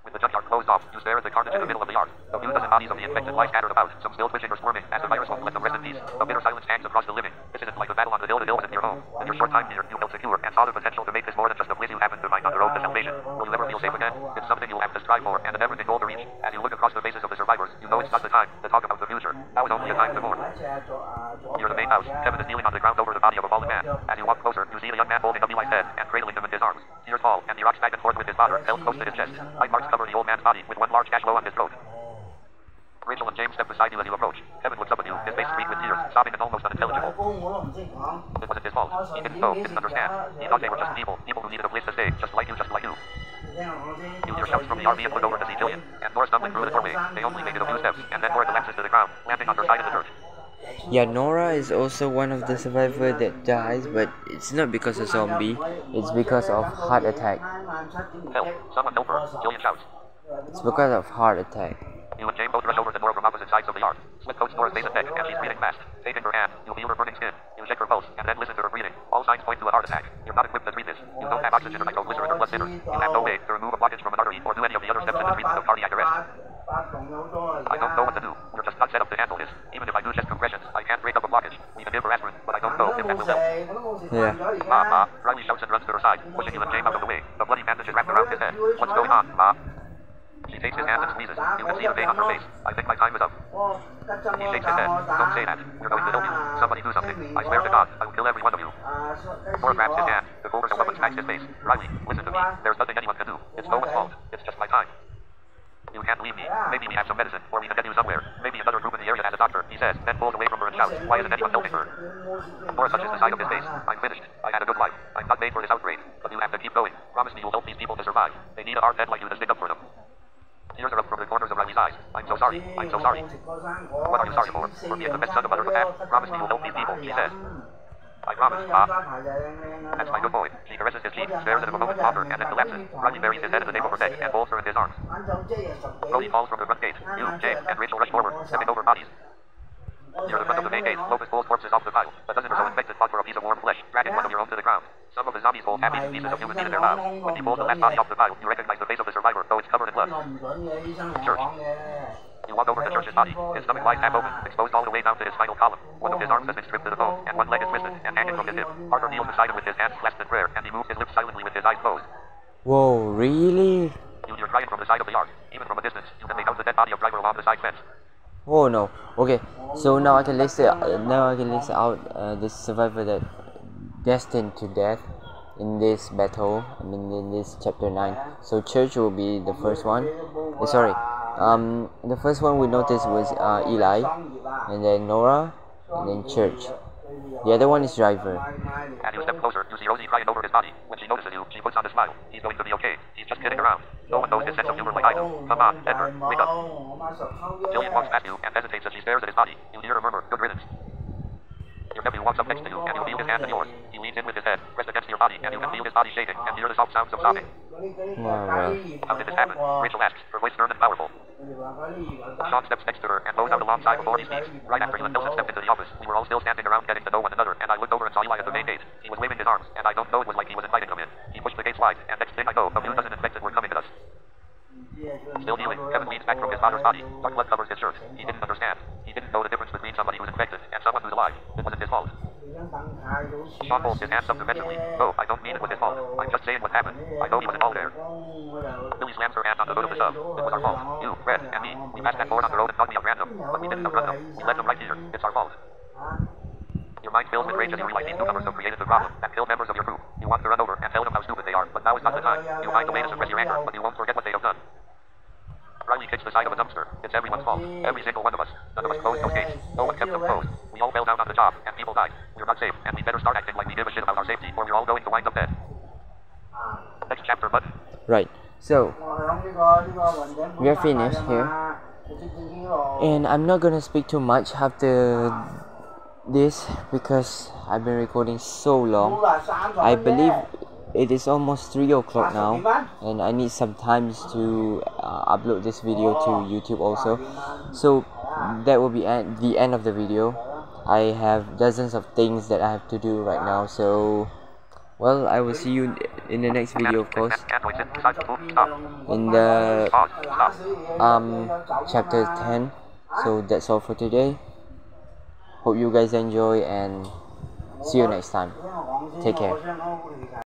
With the junkyard closed off, you stare at the carnage in the middle of the yard. A few dozen bodies of the infected lie scattered about, some still twitching or squirming, as the virus won't let them rest in peace. A bitter silence hangs across the living. This isn't like the battle on the hill isn't your home. In your short time here, you felt secure and saw the potential to make this more than just a place you happen to find on the road to salvation. Will you ever feel safe again? It's something you'll have to strive for, and an everything goal to reach. As you look across the faces of the survivors, you know it's not the time to talk about the future. Now is only a time to mourn. Near the main house, Kevin is kneeling on the ground over the body of a fallen man. As you walk closer, you see a young man holding up Eli's head and cradling him in his arms. Tears fall, and he rocks back and forth with his father, held close to his chest. Bite marks cover the old man's body, with one large gash low on his throat. Rachel and James step beside you as you approach. Kevin looks up at you, his face streaked with tears, sobbing and almost unintelligible. It wasn't his fault. He didn't know, didn't understand. He thought they were just people who needed a place to stay, just like you, just like you. You hear shouts from the RV and look over to see Jillian, and Nora stumbling through the doorway. They only made it a few steps, and then Nora collapses to the ground, landing on her side in the dirt. Yeah, Nora is also one of the survivors that dies, but it's not because of zombie. It's because of heart attack. Help! Someone help her! Jillian shouts. It's because of heart attack. You and James both rush over to Nora from opposite sides of the yard. Sweat coats Nora's face and neck, and she's breathing fast. Taking her hand, you feel her burning skin. You check her pulse, and then listen to her breathing. All signs point to a heart attack. You're not equipped to treat this. You don't have oxygen or nitroglycerin or blood thinners. You have no way to remove a blockage from an artery or do any of the other steps in the treatment of cardiac arrest. I don't know what to do. We're just not set up to handle this. Even if I do chest compressions, I can't break up a blockage. We can give her aspirin, but I don't know if that will help. Yeah. Ma, Riley shouts and runs to her side, pushing you and James out of the way. The bloody bandage is wrapped around his head. What's going on, Ma? She takes his hand and squeezes. You can see the pain on her face. I think my time is up. He shakes his head. Don't say that. We're going to help you. Somebody do something. I swear to God, I will kill every one of you. Nora grabs his hand. The folders of weapons smacks his face. Riley, listen to me. There's nothing anyone can do. It's no one's fault. It's just my time. You can't leave me. Maybe we have some medicine, or we can get you somewhere. Maybe another group in the area has a doctor, he says, then pulls away from her and shouts, why isn't anyone helping her? Nora touches the side of his face. I'm finished. I had a good life. I'm not made for this outbreak. But you have to keep going. Promise me you'll help these people to survive. They need a hard head like you to stick up for them. Tears are up from the corners of Riley's eyes. I'm so sorry. I'm so sorry. What are you sorry for? For being the best son a mother could have. Promise me you'll help these people, he says. I promise, Ma. That's my good boy. She caresses his cheek, stares at him a moment longer, and then collapses. Riley buries his head in the nape of her neck and holds her in his arms. Brody falls from the front gate. You, James, and Rachel rush forward, stepping over bodies. Near the front of the main gate, Lopez pulls corpses off the pile. A dozen or so infected fought for a piece of warm flesh, dragging one of your own to the ground. Some of the zombies hold half-eaten pieces of human meat in their mouths. When he pulls the last body off the pile, you recognize the face of the survivor, though it's covered in blood. Church. You walk over to Church's body. His stomach lies half open, exposed all the way down to his spinal column. One of his arms has been stripped to the bone, and one leg is twisted and hanging from his hip. Arthur kneels beside him with his hands clasped in prayer, and he moves his lips silently with his eyes closed. Whoa, really? You hear crying from the side of the yard. Even from a distance, you can make out the dead body of driver along the side fence. Oh no. Okay, so now I can list it. Now I can list out the survivor that destined to death in this battle. I mean, in this chapter 9. So Church will be the first one. The first one we noticed was Eli, and then Nora, and then Church. The other one is Driver. As you step closer, you see Rosie crying over his body. When she notices you, she puts on a smile. He's going to be okay. He's just kidding around. No one knows his sense of humor like I do. Come on, Edward, wake up. Jillian walks past you and hesitates as she stares at his body. You hear her murmur, good riddance. Your nephew walks up next to you, and you feel his hand in yours. He leans in with his head, pressed against your body, and you can feel his body shaking, and hear the soft sounds of sobbing. Oh, well. How did this happen? Rachel asks, her voice stern and powerful. Sean steps next to her and goes out alongside before he speaks. Right after you and Nilsson stepped into the office, we were all still standing around getting to know one another, and I looked over and saw Eli at the main gate. He was waving his arms, and I don't know, it was like he was inviting them in. He pushed the gate wide, and next thing I know, a few dozen infected were coming at us. Still healing, Kevin leans back from his father's body. Dark blood covers his shirt. He didn't understand. He didn't know the difference between somebody who's infected and someone who's alive. It wasn't his fault. Sean holds his hands up defensively. No, I don't mean it was his fault. I'm just saying what happened. I know he was involved there. Billy slams her hand on the hood of the sub. It was our fault. You, Red, and me. We passed that board on the road and thought we outranned them. But we didn't outrun them. We led them right here. It's our fault. Your mind fills with rage as you realize these newcomers have created the problem and killed members of your crew. You want to run over and tell them how stupid they are, but now is not the time. You find a way to suppress your anger, but you won't forget what they have done. Riley kicks the side of a dumpster. It's everyone's fault. Every single one of us. None of us closed those gates. No one kept them closed. We all fell down on the job, and people died. We're not safe, and we better start acting like we give a shit about our safety, or we're all going to wind up dead. Next chapter, bud. Right. So we are finished here, and I'm not gonna speak too much after this because I've been recording so long. I believe it is almost 3 o'clock now, and I need some time to upload this video to YouTube also. So that will be the end of the video. I have dozens of things that I have to do right now, so well, I will see you in the next video, of course, in the chapter 10. So that's all for today. Hope you guys enjoy, and see you next time. Take care.